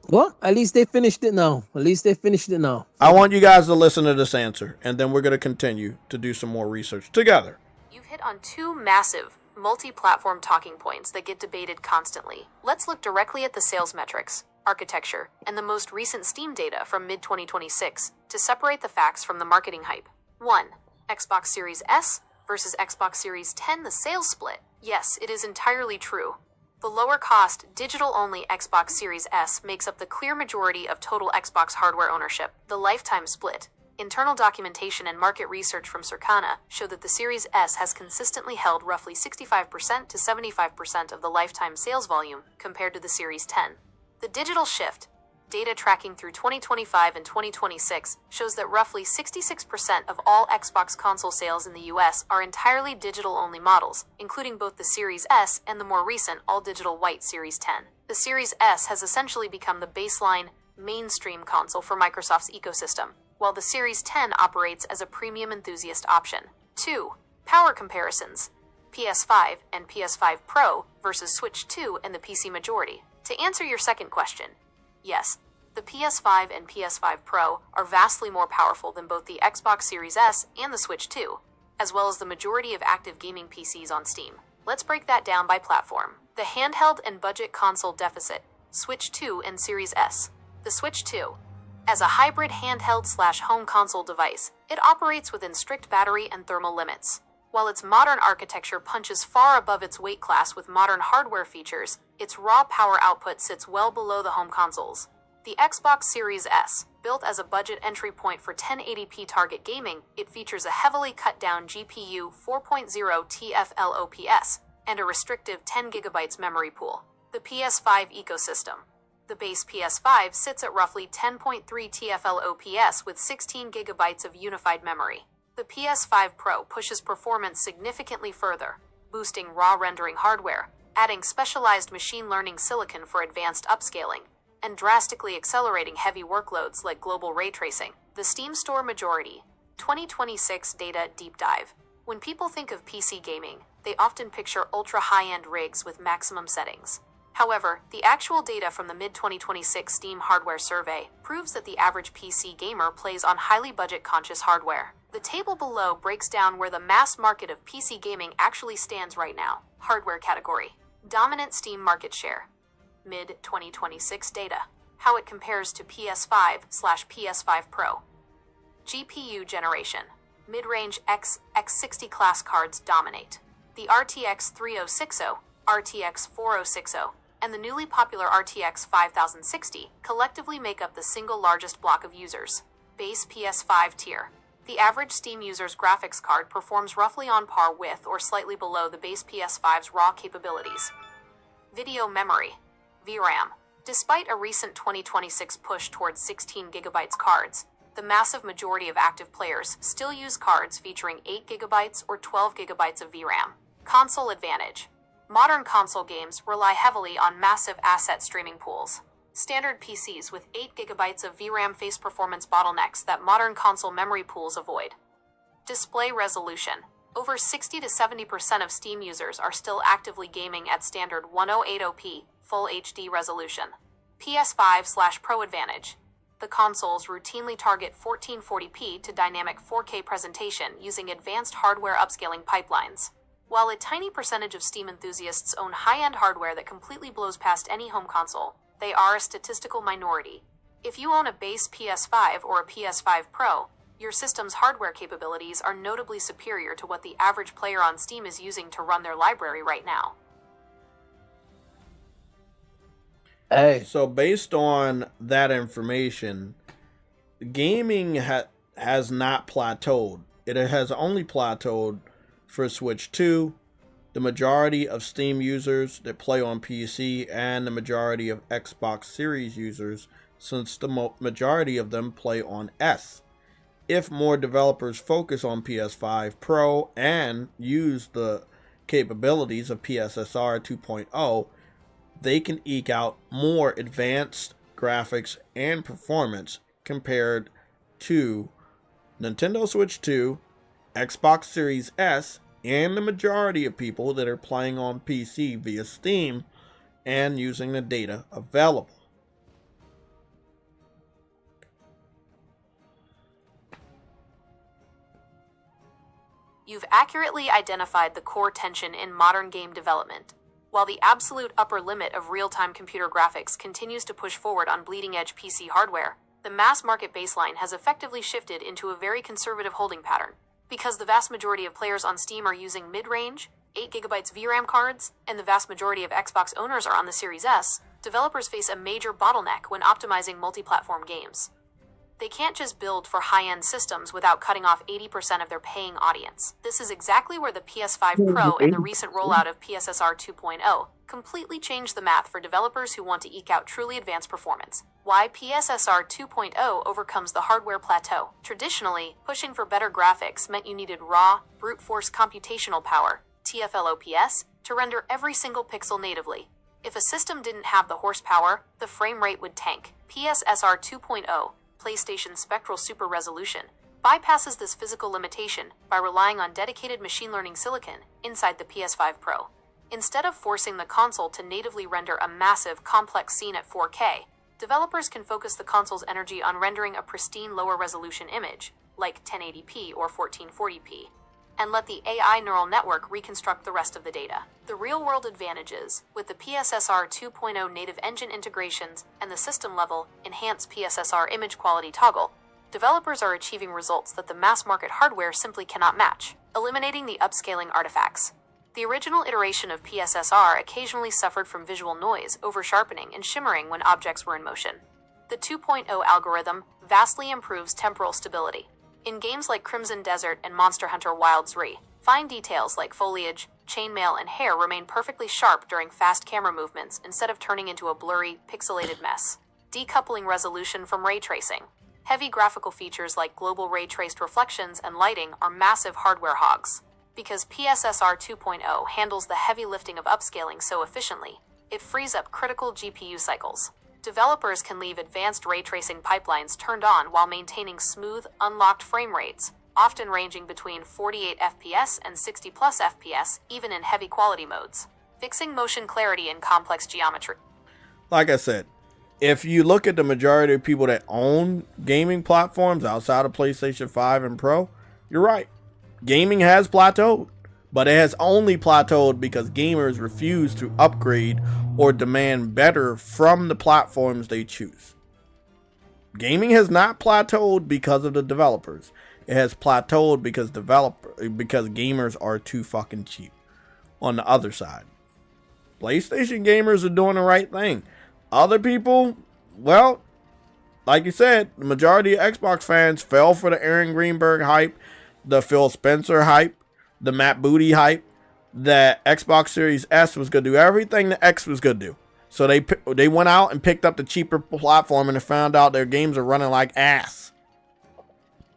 Well, at least they finished it now. I want you guys to listen to this answer, and then we're going to continue to do some more research together. You've hit on two massive, multi-platform talking points that get debated constantly. Let's look directly at the sales metrics, architecture, and the most recent Steam data from mid-2026 to separate the facts from the marketing hype. 1. Xbox Series S versus Xbox Series 10, the sales split. Yes, it is entirely true. The lower-cost, digital-only Xbox Series S makes up the clear majority of total Xbox hardware ownership. The lifetime split. Internal documentation and market research from Circana show that the Series S has consistently held roughly 65% to 75% of the lifetime sales volume compared to the Series 10. The digital shift, data tracking through 2025 and 2026, shows that roughly 66% of all Xbox console sales in the US are entirely digital-only models, including both the Series S and the more recent all-digital white Series 10. The Series S has essentially become the baseline, mainstream console for Microsoft's ecosystem, while the Series 10 operates as a premium enthusiast option. 2. Power comparisons. PS5 and PS5 Pro versus Switch 2 and the PC majority. To answer your second question, yes, the PS5 and PS5 Pro are vastly more powerful than both the Xbox Series S and the Switch 2, as well as the majority of active gaming PCs on Steam. Let's break that down by platform. The handheld and budget console deficit, Switch 2 and Series S. The Switch 2. As a hybrid handheld/home console device, it operates within strict battery and thermal limits. While its modern architecture punches far above its weight class with modern hardware features, its raw power output sits well below the home consoles. The Xbox Series S, built as a budget entry point for 1080p target gaming, it features a heavily cut-down GPU 4.0 TFLOPS and a restrictive 10GB memory pool. The PS5 ecosystem. The base PS5 sits at roughly 10.3 TFLOPS with 16GB of unified memory. The PS5 Pro pushes performance significantly further, boosting raw rendering hardware, adding specialized machine learning silicon for advanced upscaling, and drastically accelerating heavy workloads like global ray tracing. The Steam Store Majority 2026 Data Deep Dive. When people think of PC gaming, they often picture ultra-high-end rigs with maximum settings. However, the actual data from the mid-2026 Steam Hardware Survey proves that the average PC gamer plays on highly budget-conscious hardware. The table below breaks down where the mass market of PC gaming actually stands right now. Hardware category. Dominant Steam market share. Mid-2026 data. How it compares to PS5/PS5 Pro. GPU generation. Mid-range X60 class cards dominate. The RTX 3060, RTX 4060, and the newly popular RTX 5060 collectively make up the single largest block of users. Base PS5 tier. The average Steam user's graphics card performs roughly on par with or slightly below the base PS5's raw capabilities. Video memory. VRAM. Despite a recent 2026 push towards 16GB cards, the massive majority of active players still use cards featuring 8GB or 12GB of VRAM. Console advantage. Modern console games rely heavily on massive asset streaming pools. Standard PCs with 8GB of VRAM face performance bottlenecks that modern console memory pools avoid. Display resolution. Over 60 to 70% of Steam users are still actively gaming at standard 1080p Full HD resolution. PS5/Pro advantage. The consoles routinely target 1440p to dynamic 4K presentation using advanced hardware upscaling pipelines. While a tiny percentage of Steam enthusiasts own high-end hardware that completely blows past any home console, they are a statistical minority. If you own a base PS5 or a PS5 Pro, your system's hardware capabilities are notably superior to what the average player on Steam is using to run their library right now. Hey. So based on that information, gaming has not plateaued. It has only plateaued for Switch 2, the majority of Steam users that play on PC, and the majority of Xbox Series users, since the majority of them play on S. If more developers focus on PS5 Pro and use the capabilities of PSSR 2.0, they can eke out more advanced graphics and performance compared to Nintendo Switch 2 Xbox Series S and the majority of people that are playing on PC via Steam and using the data available. You've accurately identified the core tension in modern game development. While the absolute upper limit of real-time computer graphics continues to push forward on bleeding-edge PC hardware, the mass market baseline has effectively shifted into a very conservative holding pattern. Because the vast majority of players on Steam are using mid-range, 8GB VRAM cards, and the vast majority of Xbox owners are on the Series S, developers face a major bottleneck when optimizing multi-platform games. They can't just build for high-end systems without cutting off 80% of their paying audience. This is exactly where the PS5 Pro and the recent rollout of PSSR 2.0 completely changed the math for developers who want to eke out truly advanced performance. Why PSSR 2.0 overcomes the hardware plateau. Traditionally, pushing for better graphics meant you needed raw, brute force computational power, TFLOPS, to render every single pixel natively. If a system didn't have the horsepower, the frame rate would tank. PSSR 2.0, PlayStation's spectral super resolution, bypasses this physical limitation by relying on dedicated machine learning silicon inside the PS5 Pro. Instead of forcing the console to natively render a massive, complex scene at 4K, developers can focus the console's energy on rendering a pristine lower resolution image, like 1080p or 1440p, and let the AI neural network reconstruct the rest of the data. The real-world advantages, with the PSSR 2.0 native engine integrations and the system-level enhanced PSSR image quality toggle, developers are achieving results that the mass-market hardware simply cannot match, eliminating the upscaling artifacts. The original iteration of PSSR occasionally suffered from visual noise, over-sharpening, and shimmering when objects were in motion. The 2.0 algorithm vastly improves temporal stability. In games like Crimson Desert and Monster Hunter Wilds Re, fine details like foliage, chainmail, and hair remain perfectly sharp during fast camera movements instead of turning into a blurry, pixelated mess. Decoupling resolution from ray tracing. Heavy graphical features like global ray-traced reflections and lighting are massive hardware hogs. Because PSSR 2.0 handles the heavy lifting of upscaling so efficiently, it frees up critical GPU cycles. Developers can leave advanced ray tracing pipelines turned on while maintaining smooth, unlocked frame rates, often ranging between 48 FPS and 60 plus FPS, even in heavy quality modes. Fixing motion clarity in complex geometry. Like I said, if you look at the majority of people that own gaming platforms outside of PlayStation 5 and Pro, you're right. Gaming has plateaued, but it has only plateaued because gamers refuse to upgrade or demand better from the platforms they choose. Gaming has not plateaued because of the developers. It has plateaued because gamers are too fucking cheap. On the other side, PlayStation gamers are doing the right thing. Other people, well, like you said, the majority of Xbox fans fell for the Aaron Greenberg hype, the Phil Spencer hype, the Matt Booty hype, that Xbox Series S was going to do everything the X was going to do. So they went out and picked up the cheaper platform and found out their games are running like ass.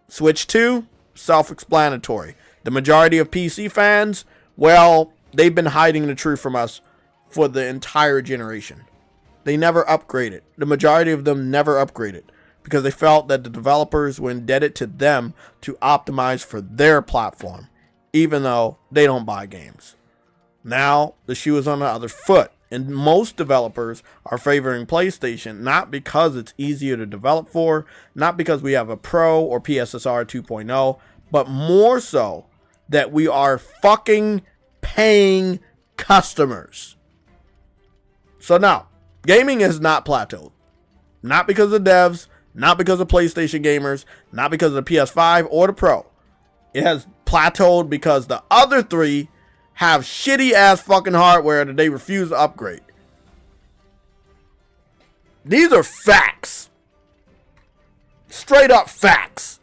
Switch 2, self-explanatory. The majority of PC fans, well, they've been hiding the truth from us for the entire generation. They never upgraded. The majority of them never upgraded because they felt that the developers were indebted to them to optimize for their platform, even though they don't buy games. Now, the shoe is on the other foot, and most developers are favoring PlayStation, not because it's easier to develop for, not because we have a Pro or PSSR 2.0, but more so that we are fucking paying customers. So now, gaming has not plateaued. Not because of devs, not because of PlayStation gamers, not because of the PS5 or the Pro. It has plateaued because the other three have shitty ass fucking hardware that they refuse to upgrade. These are facts. Straight up facts.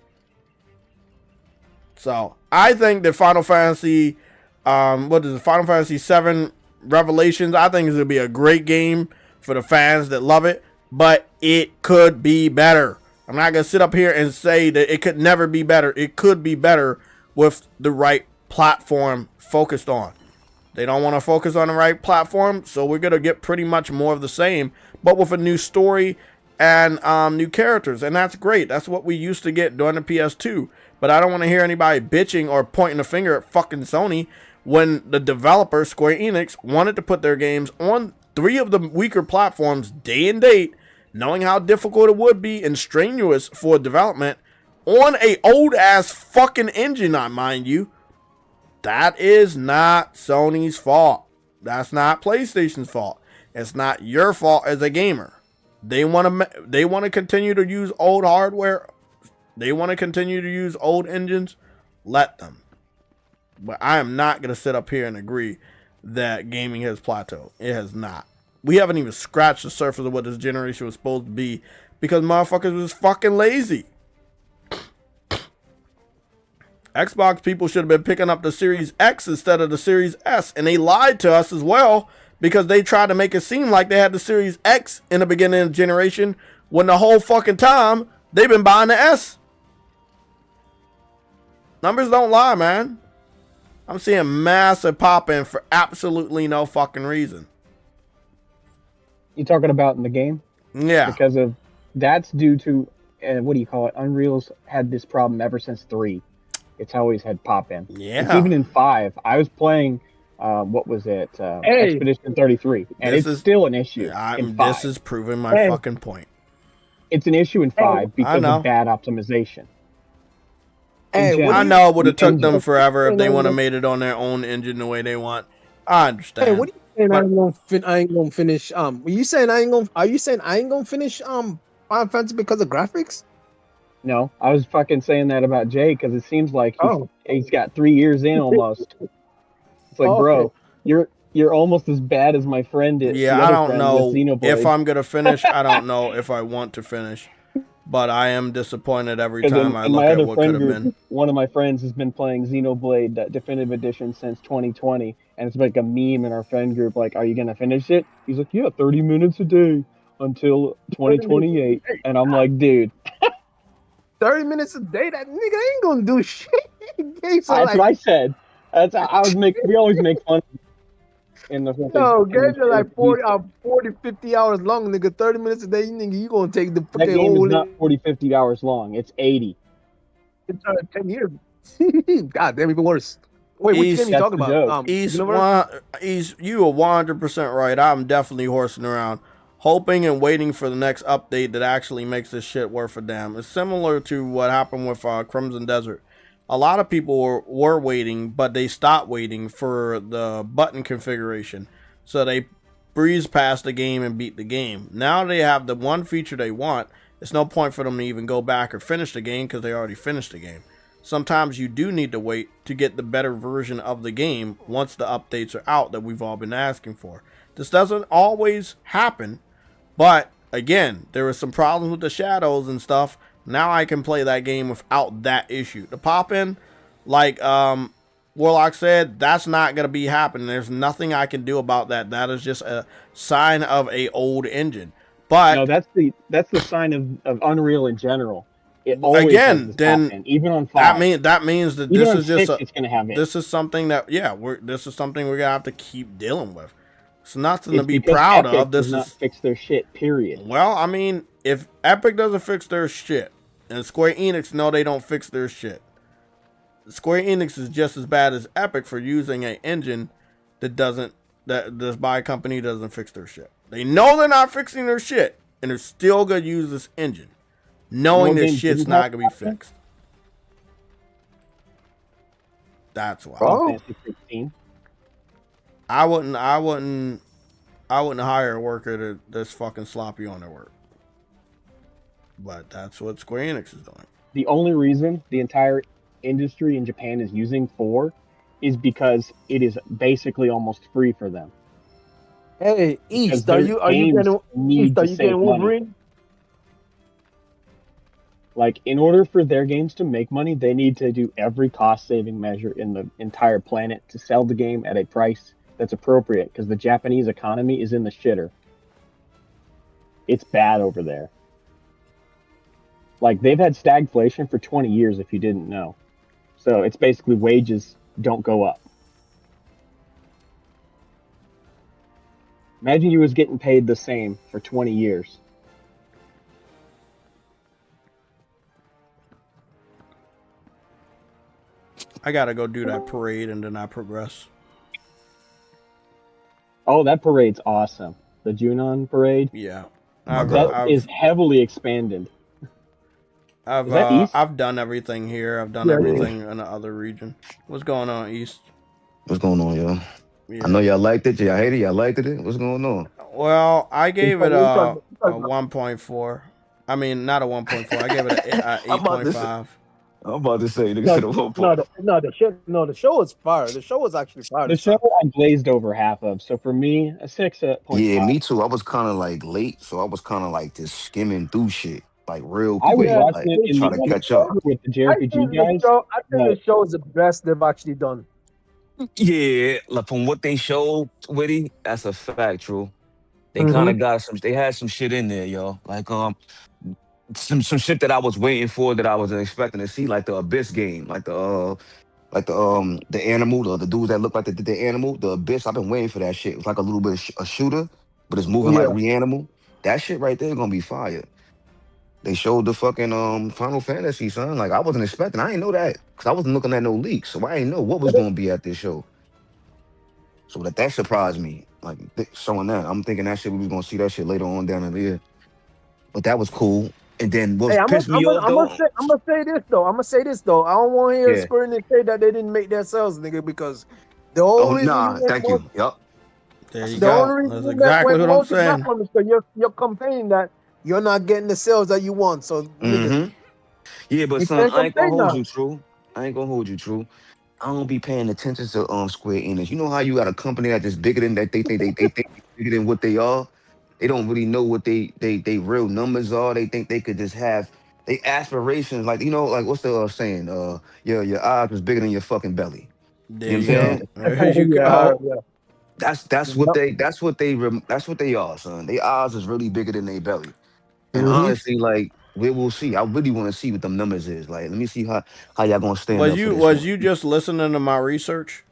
So I think that Final Fantasy, Final Fantasy 7 Revelations, I think is going to be a great game for the fans that love it, but it could be better. I'm not going to sit up here and say that it could never be better. It could be better with the right platform focused on. They don't want to focus on the right platform, so we're going to get pretty much more of the same, but with a new story and new characters, and that's great. That's what we used to get during the PS2. But I don't want to hear anybody bitching or pointing a finger at fucking Sony when the developer, Square Enix, wanted to put their games on 3 of the weaker platforms day and date, knowing how difficult it would be and strenuous for development on a old ass fucking engine, mind you. That is not Sony's fault. That's not PlayStation's fault. It's not your fault as a gamer. They want to continue to use old hardware. They want to continue to use old engines. Let them. But I am not going to sit up here and agree that gaming has plateaued. It has not. We haven't even scratched the surface of what this generation was supposed to be because motherfuckers was fucking lazy. Xbox people should have been picking up the Series X instead of the Series S, and they lied to us as well because they tried to make it seem like they had the Series X in the beginning of the generation when the whole fucking time they've been buying the S. Numbers don't lie, man. I'm seeing massive pop-in for absolutely no fucking reason. You talking about in the game? Yeah. Because of that's due to what do you call it? Unreal's had this problem ever since 3. It's always had pop-in. Yeah. It's even in 5. I was playing what was it? Expedition 33, and it's still an issue. In 5. This is proving my fucking point. It's an issue in 5 because of bad optimization. I know it would have took them forever if they would have made it on their own engine the way they want. I understand. Hey, what are you saying? I ain't gonna finish. Are you saying I ain't gonna finish Final Fantasy because of graphics? No, I was fucking saying that about Jay because it seems like he's got 3 years in almost. It's like, bro, you're almost as bad as my friend is. Yeah, I don't know if I'm gonna finish. I don't know if I want to finish. But I am disappointed every time I look at what could have been. One of my friends has been playing Xenoblade Definitive Edition since 2020, and it's like a meme in our friend group. Like, are you gonna finish it? He's like, yeah, 30 minutes a day until 2028. And I'm like, dude, 30 minutes a day? That nigga ain't gonna do shit. That's what I said. We always make fun. In the games are like 40, 50 hours long, nigga. 30 minutes a day, nigga, you gonna take the fucking that game is not 40, 50 hours long. It's 80. It's 10 years. God damn, even worse. Wait, which game you talking about? You are 100% right. I'm definitely horsing around, hoping and waiting for the next update that actually makes this shit worth a damn. It's similar to what happened with Crimson Desert. A lot of people were waiting, but they stopped waiting for the button configuration. So they breezed past the game and beat the game. Now they have the one feature they want. It's no point for them to even go back or finish the game because they already finished the game. Sometimes you do need to wait to get the better version of the game once the updates are out that we've all been asking for. This doesn't always happen, but again, there were some problems with the shadows and stuff. Now I can play that game without that issue. The pop-in, like Warlock said, that's not going to be happening. There's nothing I can do about that. That is just a sign of a old engine. But no, that's the sign of Unreal in general. It always again, then pop-in, even on 5. That means that even this is just it's going to have it. This is something that this is something we're going to have to keep dealing with. It's nothing to be proud of. This does not fix their shit, period. Well, I mean, if Epic doesn't fix their shit, and Square Enix know they don't fix their shit, Square Enix is just as bad as Epic for using an engine that this buy company doesn't fix their shit. They know they're not fixing their shit, and they're still gonna use this engine, knowing this shit's not gonna be fixed. That's why. I wouldn't hire a worker that's fucking sloppy on their work. But that's what Square Enix is doing. The only reason the entire industry in Japan is using 4 is because it is basically almost free for them. Hey, East, are you getting Wolverine? Like, in order for their games to make money, they need to do every cost-saving measure in the entire planet to sell the game at a price that's appropriate, because the Japanese economy is in the shitter. It's bad over there. Like, they've had stagflation for 20 years, if you didn't know. So it's basically wages don't go up. Imagine you was getting paid the same for 20 years. I gotta go do that parade and then I progress. Oh, that parade's awesome. The Junon parade. Yeah, That is heavily expanded. Is that East? I've done everything here. I've done everything in the other region. What's going on, East? What's going on, yo? Yeah. I know y'all liked it. Y'all hated it. Y'all liked it. What's going on? Well, I gave it a 1.4. I mean, not a 1.4. I gave it a 8.5. I'm about to say, nigga said a 1.4. The show is fire. The show was actually fire. The show I glazed over half of, so for me, a 6.5. Yeah, me too. I was kind of like late, so I was kind of like just skimming through shit like real I quick, was like watching it in try to catch up. with the JRPG guys. I think the show is the best they've actually done. Yeah, like from what they showed, Witty, that's a fact, true. They kind of got some. They had some shit in there, yo. Like some shit that I was waiting for that I wasn't expecting to see, like the Abyss game, like the animal, the dudes that look like the animal, the Abyss. I've been waiting for that shit. It's like a little bit of a shooter, but it's moving like Reanimal. That shit right there gonna be fire. They showed the fucking Final Fantasy, son. Like I wasn't expecting. I didn't know that because I wasn't looking at no leaks, so I didn't know what was gonna be at this show. So that surprised me. Like showing that, I'm thinking that shit we was gonna see that shit later on down in there. But that was cool. And then what pissed me off though? I'm gonna say this though. I don't want to hear Square Enix say that they didn't make their sales, nigga, because the whole reason. Thank you. Yup. There you go. That's exactly what I'm saying. So you're complaining that you're not getting the sales that you want. So nigga, yeah, but son, I ain't gonna hold you true. I ain't gonna hold you true. I don't be paying attention to Square Enix. You know how you got a company that's just bigger than that they think bigger than what they are. They don't really know what they real numbers are. They think they could just have they aspirations, like like what's the saying? Your eyes is bigger than your fucking belly. There you know what I'm saying? There you go. That's what they are, son. Their eyes is really bigger than their belly. And honestly, like we will see. I really want to see what them numbers is. Like, let me see how y'all gonna stand. Was you just listening to my research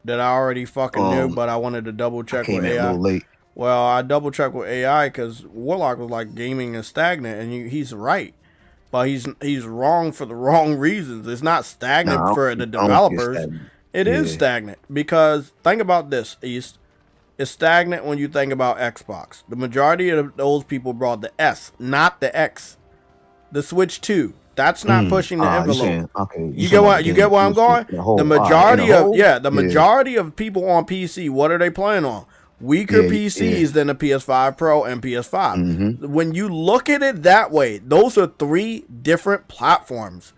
that I already fucking knew, but I wanted to double check with AI? A little late. Well, I double checked with AI because Warlock was like gaming is stagnant, and he's right, but he's wrong for the wrong reasons. It's not stagnant for the developers. It is stagnant because think about this, East. It's stagnant when you think about Xbox. The majority of those people brought the S, not the X. The Switch 2. That's not pushing the envelope. You get where I'm going? The majority of people on PC, what are they playing on? Weaker PCs than the PS5 Pro and PS5. When you look at it that way, those are 3 different platforms,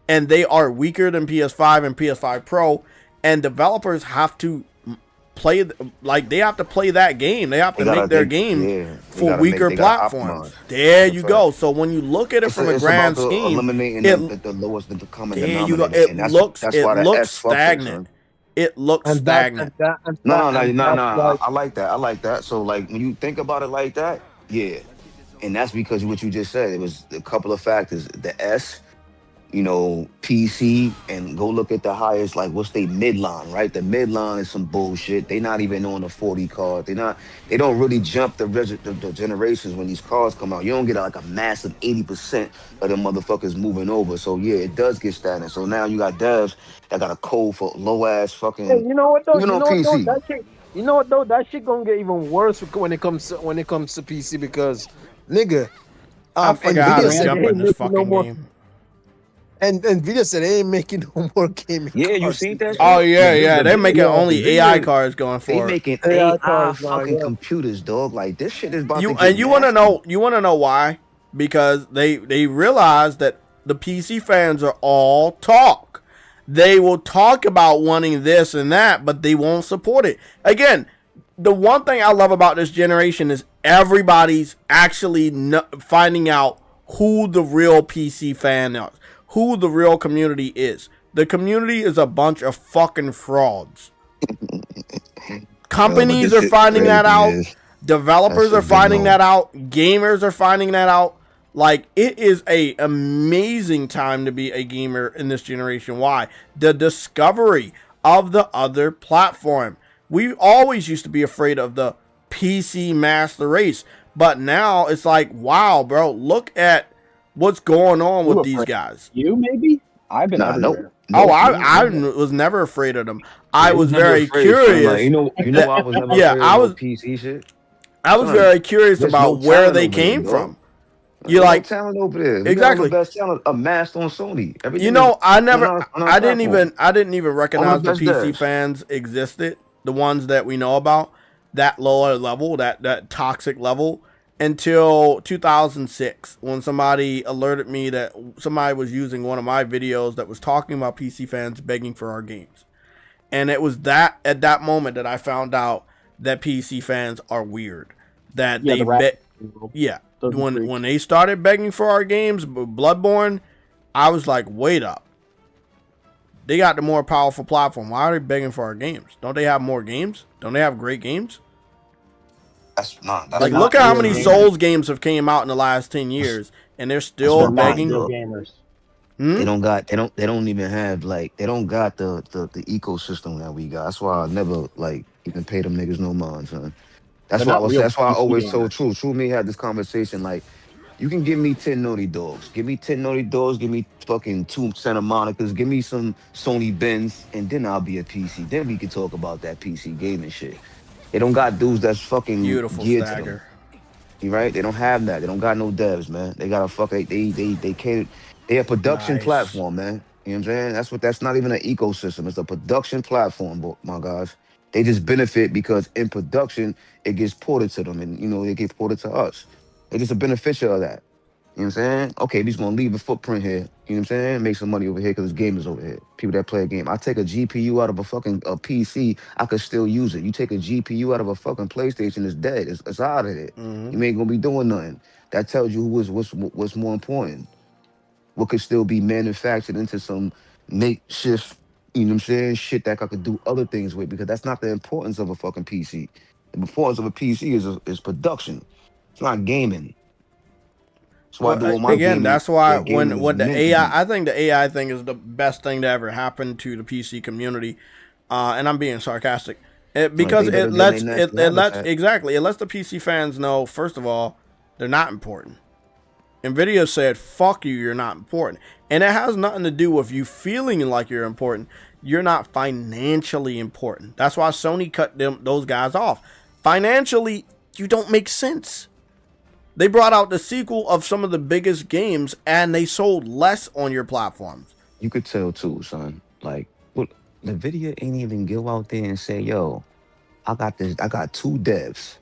and they are weaker than PS5 and PS5 Pro. And developers have to play they have to play that game. They have to make their game for weaker platforms. There you go. So when you look at it from a grand scheme, eliminating the lowest the common denominator. It looks stagnant. It looks stagnant. No. I like that. I like that. So like when you think about it like that, yeah. And that's because what you just said. It was a couple of factors. The S, PC, and go look at the highest, like what's they midline, right? The midline is some bullshit. They not even on the 40 card. They don't really jump the generations when these cars come out. You don't get like a massive 80% of them motherfuckers moving over. So yeah, it does get stagnant. So now you got devs that got a code for low ass fucking. Hey, you know what though? PC. You know what though? That shit gonna get even worse when it comes to PC because, nigga, I forgot how to jump in this fucking game. And Nvidia said they ain't making no more gaming cards. You seen that? Oh yeah. They're making only AI cards going forward. They making AI fucking computers, dog. Like this shit is about to get and you want to know? You want to know why? Because they realize that the PC fans are all talk. They will talk about wanting this and that, but they won't support it. Again, the one thing I love about this generation is everybody's actually finding out who the real PC fan is. Who the real community is. The community is a bunch of fucking frauds. Companies are finding that out. Developers are finding that out. Gamers are finding that out. Like, it is a amazing time to be a gamer in this generation. Why? The discovery of the other platform. We always used to be afraid of the PC master race. But now it's like, wow, bro, look at what's going on with these guys. You maybe? I've been everywhere. I was never afraid of them. I was never very afraid, son. Like, curious. you know I was never Yeah, afraid I of no was. PC shit. I was Son, very curious there's no about where talent they over there, came dog. from. You're There's no like, talent over there. We got all the exactly. best talent amassed on Sony. You Everything know, is on our I platform. didn't even All the recognize the best PC devs. fans existed. The ones that we know about, that lower level, that toxic level, until 2006, when somebody alerted me that somebody was using one of my videos that was talking about PC fans begging for our games. And it was that at that moment that I found out that PC fans are weird. That they when they started begging for our games, Bloodborne, I was like, wait up. They got the more powerful platform. Why are they begging for our games? Don't they have more games? Don't they have great games? That's like, look at how many Souls games have came out in the last 10 years, and they're still begging. Gamers. They don't even have they don't got the ecosystem that we got. That's why I never even pay them niggas no mind, son. That's why I always told True me had this conversation like, you can give me 10 Naughty Dogs, give me fucking 2 Santa Monicas, give me some Sony Bens, and then I'll be a PC. Then we can talk about that PC gaming shit. They don't got dudes that's fucking beautiful geared stagger. to them. You right? They don't have that. They don't got no devs, man. They got they cater. They a production platform, man. You know what I'm saying? That's not even an ecosystem. It's a production platform, my guys. They just benefit because in production it gets ported to them, and it gets ported to us. They're just a beneficiary of that. You know what I'm saying? Okay, we just gonna leave a footprint here. You know what I'm saying? Make some money over here because there's gamers over here. People that play a game. I take a GPU out of a PC, I could still use it. You take a GPU out of a fucking PlayStation, it's dead. It's out of it. You ain't gonna be doing nothing. That tells you what's more important. What could still be manufactured into some makeshift, you know what I'm saying, shit that I could do other things with, because that's not the importance of a fucking PC. The importance of a PC is production. It's not gaming. That's why I do all my Again, gaming. that's why when is the meant to AI, be. I think the AI thing is the best thing to ever happen to the PC community, and I'm being sarcastic, because it lets the PC fans know, first of all, they're not important. Nvidia said, "Fuck you, you're not important," and it has nothing to do with you feeling like you're important. You're not financially important. That's why Sony cut those guys off. Financially, you don't make sense. They brought out the sequel of some of the biggest games, and they sold less on your platforms. You could tell too, son. Like, look, NVIDIA ain't even go out there and say, "Yo, I got 2 devs.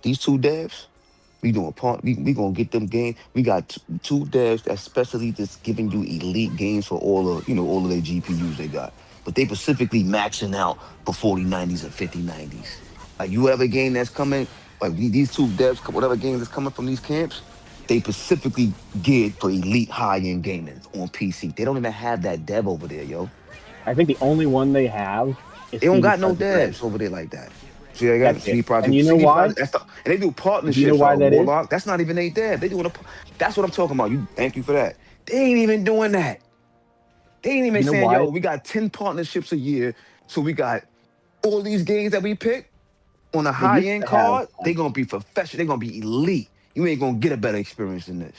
These 2 devs, we doing part. We gonna get them games. We got 2 devs that's specially just giving you elite games for all of their GPUs they got. But they specifically maxing out for 4090s and 5090s. Like, you have a game that's coming, like these 2 devs, whatever games that's coming from these camps, they specifically geared for elite high-end gaming on PC. They don't even have that dev over there, yo. I think the only one they have is They don't got no CD Projekt devs over there like that. See, I got That's CD it. Projekt. And you know why? And they do partnerships. You know why that is? Warlock. That's not even a dev. They doing that's what I'm talking about. Thank you for that. They ain't even doing that. They ain't even saying, "Yo, we got 10 partnerships a year, so we got all these games that we pick on a high-end card. They gonna be professional. They gonna be elite. You ain't gonna get a better experience than this." You know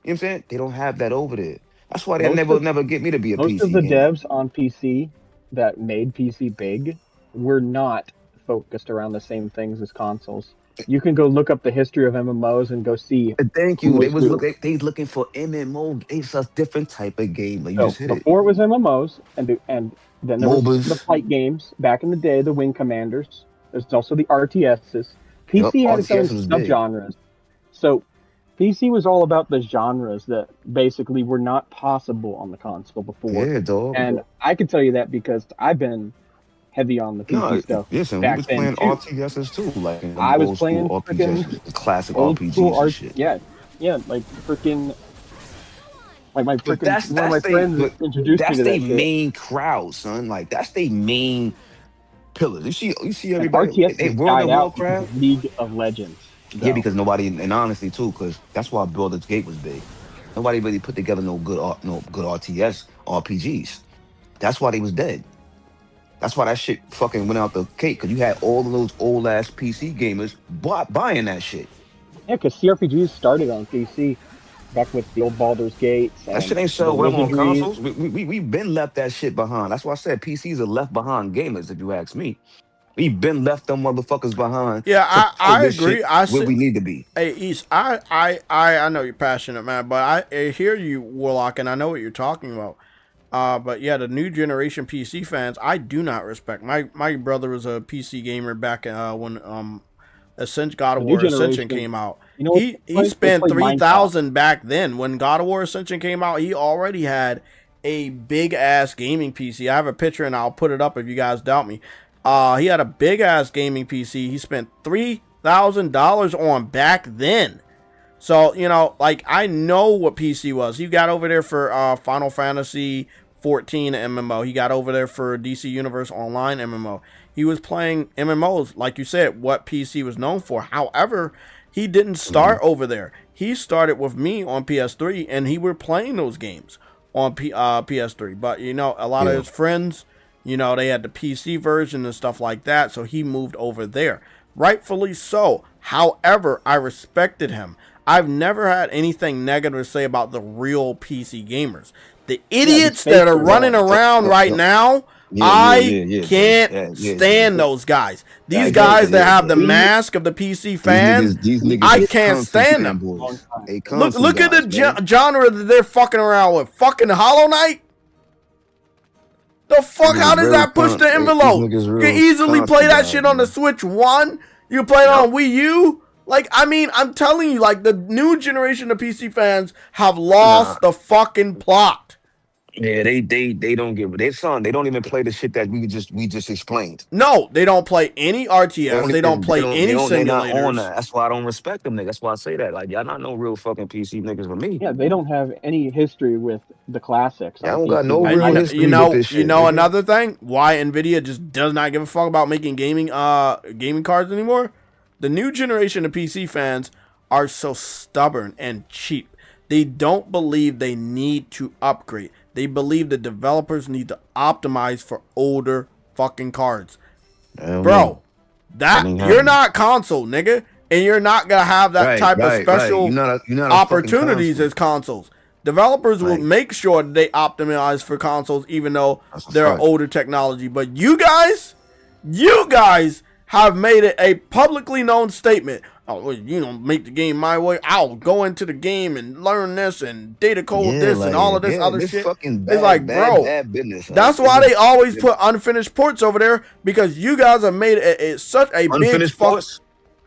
what I'm saying? They don't have that over there. That's why they never get me to be a most PC of the gamer. devs on PC that made PC big were not focused around the same things as consoles. You can go look up the history of MMOs and go see. Thank you. They looking for MMO. It's a different type of game. Like, you just hit it. Before it was MMOs, and then there was MOBAs. the fight games back in the day, the Wing Commanders. There's also the RTSs. PC had its own subgenres. So PC was all about the genres that basically were not possible on the console before. Yeah, dog. And I can tell you that because I've been heavy on the PC stuff. Listen, we was playing RTSs too, like in I was old school playing RPGs, the classic old RPGs school and shit. Yeah, like freaking. Like one of my friends introduced me to that That's their shit. main crowd, son. Like, that's their main pillars. You see And everybody. RTS died out because of League of Legends. Yeah, because nobody, and honestly too, because that's why Baldur's Gate was big. Nobody really put together no good RTS RPGs. That's why they was dead. That's why that shit fucking went out the cake, because you had all of those old ass PC gamers buying that shit. Yeah, because CRPGs started on PC. back with the old Baldur's Gates That shit and ain't the so well on Wizardries. consoles. We been left that shit behind. That's why I said PCs are left behind gamers. If you ask me, we been left them motherfuckers behind Yeah, to pull I this shit agree. I where see. we need to be. Hey, East, I know you're passionate, man, but I hear you, Warlock, and I know what you're talking about. But yeah, the new generation PC fans, I do not respect. My brother was a PC gamer back when God The of new War Ascension generation, came out. you know what He they spent play Minecraft. 3,000 back then when God of War Ascension came out. He already had a big ass gaming PC. I have a picture and I'll put it up if you guys doubt me. He had a big ass gaming PC. He spent $3,000 on back then. So, you know, like, I know what PC was. He got over there for Final Fantasy 14 MMO. He got over there for DC Universe Online MMO. He was playing MMOs, like you said, what PC was known for. However, he didn't start over there. He started with me on PS3, and he were playing those games on PS3. But, you know, a lot of his friends, you know, they had the PC version and stuff like that, so he moved over there. Rightfully so. However, I respected him. I've never had anything negative to say about the real PC gamers. The idiots that are running around right now, I can't stand those guys. These guys that have the mask of the PC fans, I can't stand them. Look at the genre that they're fucking around with. Fucking Hollow Knight? The fuck? How does that push the envelope? You can easily play that shit on the Switch 1. You can play it on Wii U. Like, I mean, I'm telling you, like, the new generation of PC fans have lost the fucking plot. Yeah, they don't give they don't even play the shit that we just explained. No, they don't play any RTS. They don't play any simulators. They not on that. That's why I don't respect them, nigga. That's why I say that. Like, y'all not no real fucking PC niggas with me. Yeah, they don't have any history with the classics. I don't got no And real history you know, with this shit. You know nigga. another thing? Why Nvidia just does not give a fuck about making gaming cards anymore? The new generation of PC fans are so stubborn and cheap. They don't believe they need to upgrade. They believe the developers need to optimize for older fucking cards. Bro, you're not console, nigga. And you're not going to have that type of special You're not opportunities as consoles. Developers will make sure that they optimize for consoles even though they're older technology. But you guys have made it a publicly known statement. Oh, well, you don't make the game my way. I'll go into the game and learn this and data code this and all of this other shit. It's like, bro, bad business. that's why they always put unfinished ports over there, because you guys have made it such a big ports.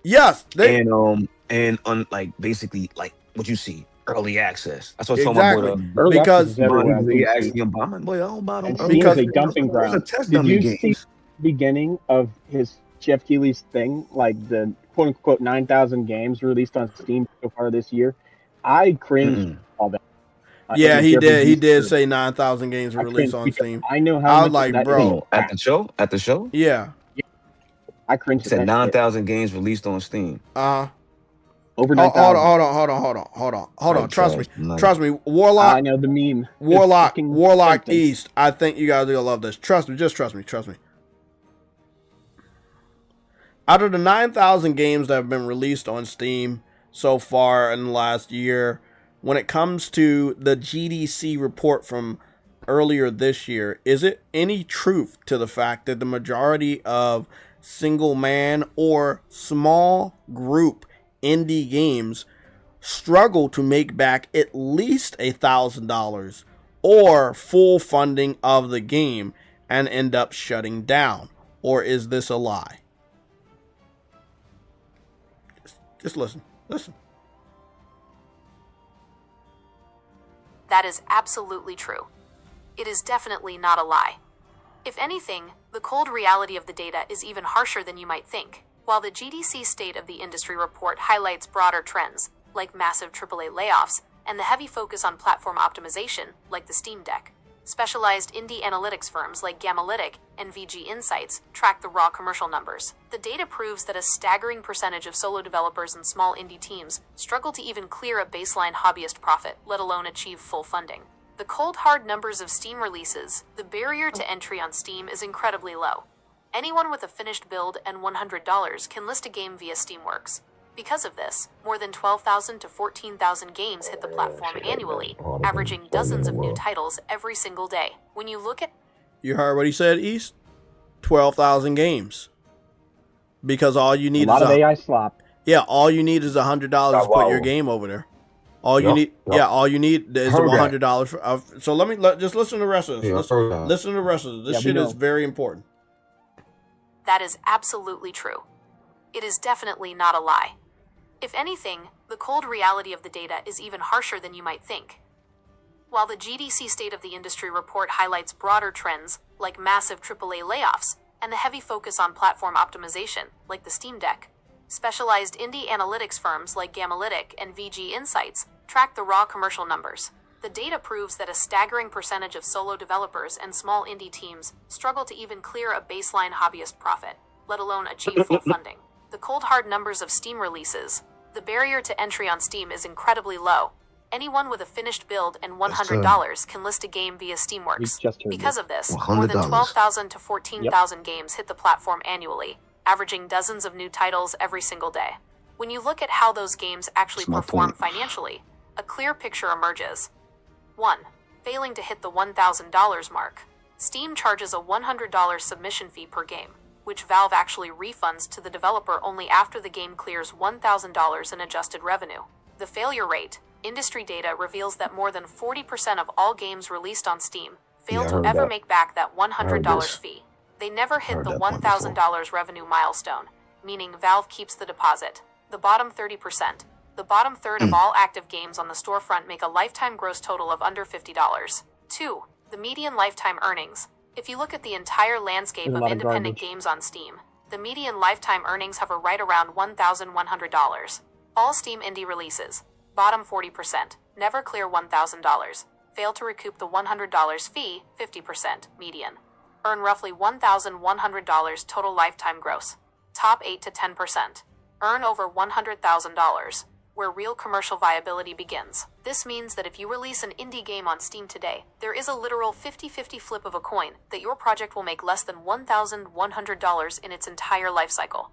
Yes, like basically like what you see. Early access. That's what exactly. Because he actually buying. Boy, I don't buy them. Because a dumping ground. Did you see the beginning of his Jeff Keighley's thing, like the quote unquote 9,000 games released on Steam so far this year? I cringed all that. Yeah, he did. He did say 9,000 games were released on Steam. I know how. I was like, bro, at the show. At the show. Yeah. I cringed. Said 9,000 games released on Steam. Over 9,000. Hold on. Trust me. Warlock. I know the meme. Warlock East. I think you guys are gonna love this. Trust me. Just trust me. Out of the 9,000 games that have been released on Steam so far in the last year, when it comes to the GDC report from earlier this year, is it any truth to the fact that the majority of single man or small group indie games struggle to make back at least $1,000 or full funding of the game and end up shutting down? Or is this a lie? Just listen. That is absolutely true. It is definitely not a lie. If anything, the cold reality of the data is even harsher than you might think. While the GDC State of the Industry report highlights broader trends, like massive AAA layoffs, and the heavy focus on platform optimization, like the Steam Deck, specialized indie analytics firms like Gamalytic and VG Insights track the raw commercial numbers. The data proves that a staggering percentage of solo developers and small indie teams struggle to even clear a baseline hobbyist profit, let alone achieve full funding. The cold hard numbers of Steam releases, the barrier to entry on Steam is incredibly low. Anyone with a finished build and $100 can list a game via Steamworks. Because of this, more than 12,000 to 14,000 games hit the platform annually, averaging dozens of new titles every single day. When you look at... You heard what he said, East? 12,000 games. Because all you need a lot is of AI slop. Yeah, all you need is $100 to put your game over there. All you need, all you need is $100. So just listen to the rest of this. Listen to the rest of this. This shit is very important. That is absolutely true. It is definitely not a lie. If anything, the cold reality of the data is even harsher than you might think. While the GDC State of the Industry report highlights broader trends, like massive AAA layoffs, and the heavy focus on platform optimization, like the Steam Deck, specialized indie analytics firms like Gamalytic and VG Insights track the raw commercial numbers. The data proves that a staggering percentage of solo developers and small indie teams struggle to even clear a baseline hobbyist profit, let alone achieve full funding. The cold hard numbers of Steam releases. The barrier to entry on Steam is incredibly low. Anyone with a finished build and $100 can list a game via Steamworks. Because of this, more than 12,000 to 14,000 games hit the platform annually, averaging dozens of new titles every single day. When you look at how those games actually perform financially, a clear picture emerges. 1. Failing to hit the $1,000 mark. Steam charges a $100 submission fee per game, which Valve actually refunds to the developer only after the game clears $1,000 in adjusted revenue. The failure rate. Industry data reveals that more than 40% of all games released on Steam fail to ever make back that $100 fee. They never hit the $1,000 revenue milestone, meaning Valve keeps the deposit. The bottom 30%. The bottom third of all active games on the storefront make a lifetime gross total of under $50. 2. The median lifetime earnings. If you look at the entire landscape of independent games on Steam, the median lifetime earnings hover right around $1,100. All Steam indie releases, bottom 40%, never clear $1,000, fail to recoup the $100 fee, 50%, median. Earn roughly $1,100 total lifetime gross. Top 8 to 10%. Earn over $100,000, where real commercial viability begins. This means that if you release an indie game on Steam today, there is a literal 50-50 flip of a coin that your project will make less than $1,100 in its entire lifecycle.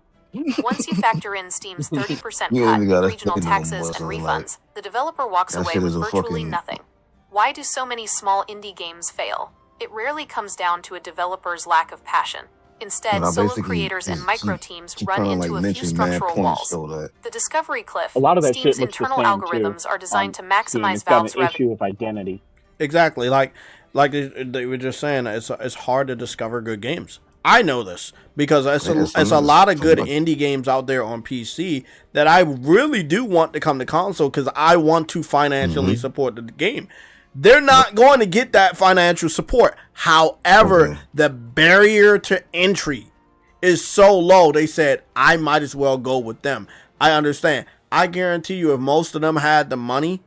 Once you factor in Steam's 30% cut, regional taxes, and refunds, the developer walks away with virtually nothing. Why do so many small indie games fail? It rarely comes down to a developer's lack of passion. Instead, solo creators and micro teams run into a few structural walls. The discovery cliff. A lot of that Steam's shit looks the internal same algorithms too, are designed to maximize it's got Valve's an revenue. issue of identity. Exactly. Like they were just saying, it's hard to discover good games. I know this because it's a lot of good indie games out there on PC that I really do want to come to console because I want to financially support the game. They're not going to get that financial support. However, the barrier to entry is so low, they said, I might as well go with them. I understand. I guarantee you, if most of them had the money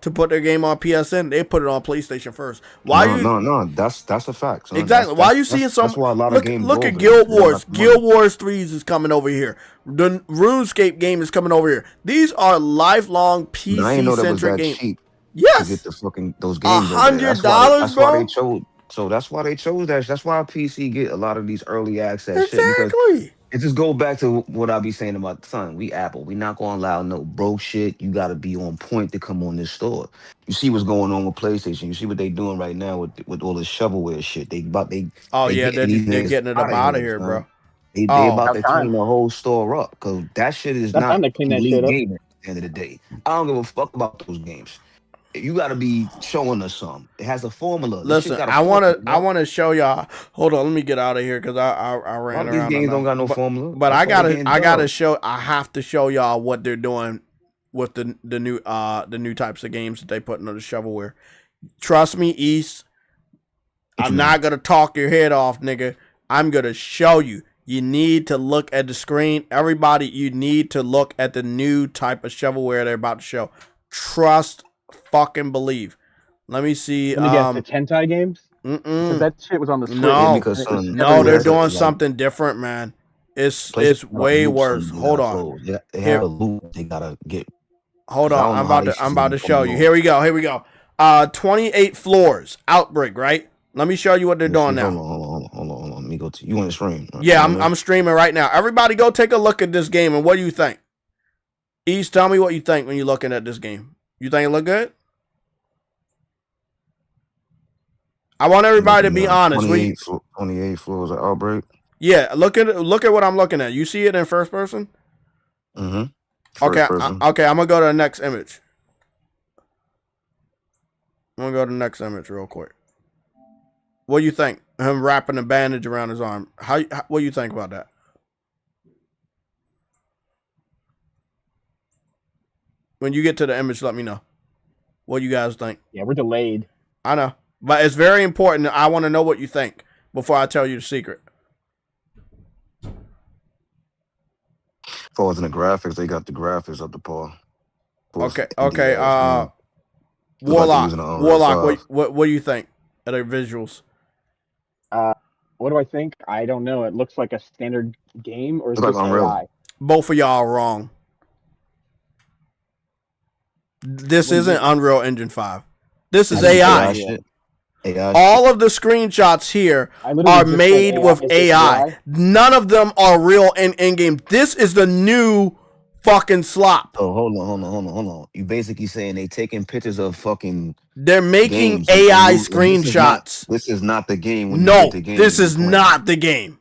to put their game on PSN, they put it on PlayStation first. No, that's a fact. Son. Exactly. Why are you seeing some? That's why a lot of games look at Guild Wars. Guild Wars 3s is coming over here. The RuneScape game is coming over here. These are lifelong PC-centric games. Cheap. Yes. To get the fucking those games. $100, that's bro. Why they chose. So that's why they chose that. That's why PC get a lot of these early access shit. Exactly. It just goes back to what I be saying about son. We Apple. We not gonna allow no broke shit. You gotta be on point to come on this store. You see what's going on with PlayStation. You see what they doing right now with all this shovelware shit. They're getting it up out of here, bro. They about to clean the whole store up because that shit is not elite gaming at the end of the day. I don't give a fuck about those games. You got to be showing us something. It has a formula. Listen, I want to show y'all. Hold on, let me get out of here because I ran around. These games don't got no formula. But I gotta show. I have to show y'all what they're doing with the new types of games that they put into the shovelware. Trust me, East. I'm not gonna talk your head off, nigga. I'm gonna show you. You need to look at the screen. Everybody, you need to look at the new type of shovelware they're about to show. Trust. Fucking believe. Let me see. Let me guess, the hentai games? That shit was on the Switch. No, they're doing something different, man. It's way worse. Hold on. They have a loop. They gotta get. Hold on. I'm about to show you. Here we go. 28 floors. Outbreak. Right. Let me show you what they're doing now. Hold on. Let me go to you on the stream. Yeah, I'm streaming right now. Everybody, go take a look at this game and what do you think? East, tell me what you think when you're looking at this game. You think it look good? I want everybody to be honest. 28 floors of Outbreak. Yeah, look at what I'm looking at. You see it in first person? Mm-hmm. Okay, okay. I'm gonna go to the next image. I'm gonna go to the next image real quick. What do you think? Him wrapping a bandage around his arm. What do you think about that? When you get to the image, let me know. What do you guys think? Yeah, we're delayed. I know. But it's very important. I want to know what you think before I tell you the secret. As far as in the graphics, they got the graphics up to par. Okay. Warlock. What do you think of the visuals? What do I think? I don't know. It looks like a standard game, or is like this AI? Both of y'all are wrong. This isn't Unreal Engine 5. This is AI. All of the screenshots here are made with AI. None of them are real in game. This is the new fucking slop. Oh, hold on. You basically saying they taking pictures of fucking. They're making AI screenshots. This is not the game. No, this is not the game.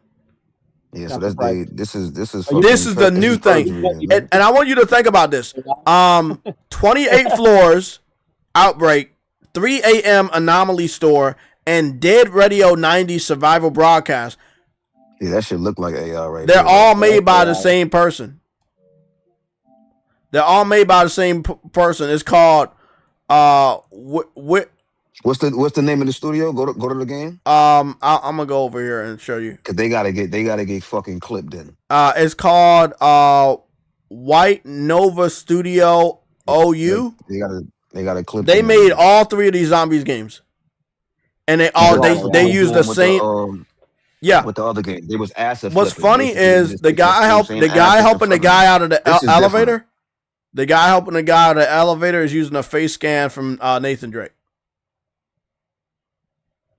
Yeah, so this is the new thing. And I want you to think about this. 28 floors, Outbreak, 3 a.m. Anomaly Store, and Dead Radio 90 Survival Broadcast. Yeah, that should look like AI right They're all made by the same person. They're all made by the same person. It's called What's the name of the studio? Go to the game. I'm gonna go over here and show you. Cause they gotta get fucking clipped in. It's called White Nova Studio OU. They gotta clip. They made all 3 of these zombies games, and they use the same. Yeah, with the other game, there was acid. What's funny is the guy helping the guy out of the elevator. The guy helping the guy out of the elevator is using a face scan from Nathan Drake.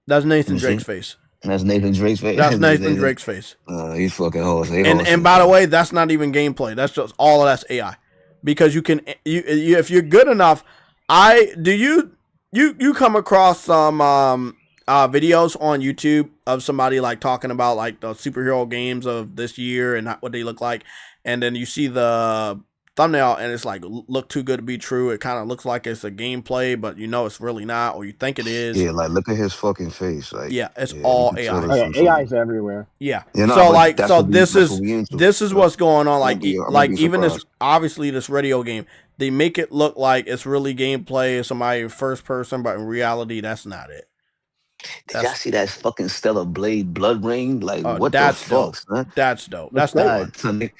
That's Nathan Drake's face. That's Nathan Drake's face. That's Nathan Drake's face. He's fucking horse. And by the way, that's not even gameplay. That's just all of that's AI. Because you can if you're good enough, you come across some videos on YouTube of somebody like talking about like the superhero games of this year and what they look like, and then you see the thumbnail and it's like look too good to be true. It kind of looks like it's a gameplay, but you know it's really not, or you think it is. Yeah, like look at his fucking face. Like it's all AI. AI is everywhere. Yeah. So this is what's going on. Like even this obviously this radio game, they make it look like it's really gameplay, somebody first person, but in reality that's not it. Did y'all see that fucking Stellar Blade Blood Ring? Like, what the fuck, son? That's dope. That's dope.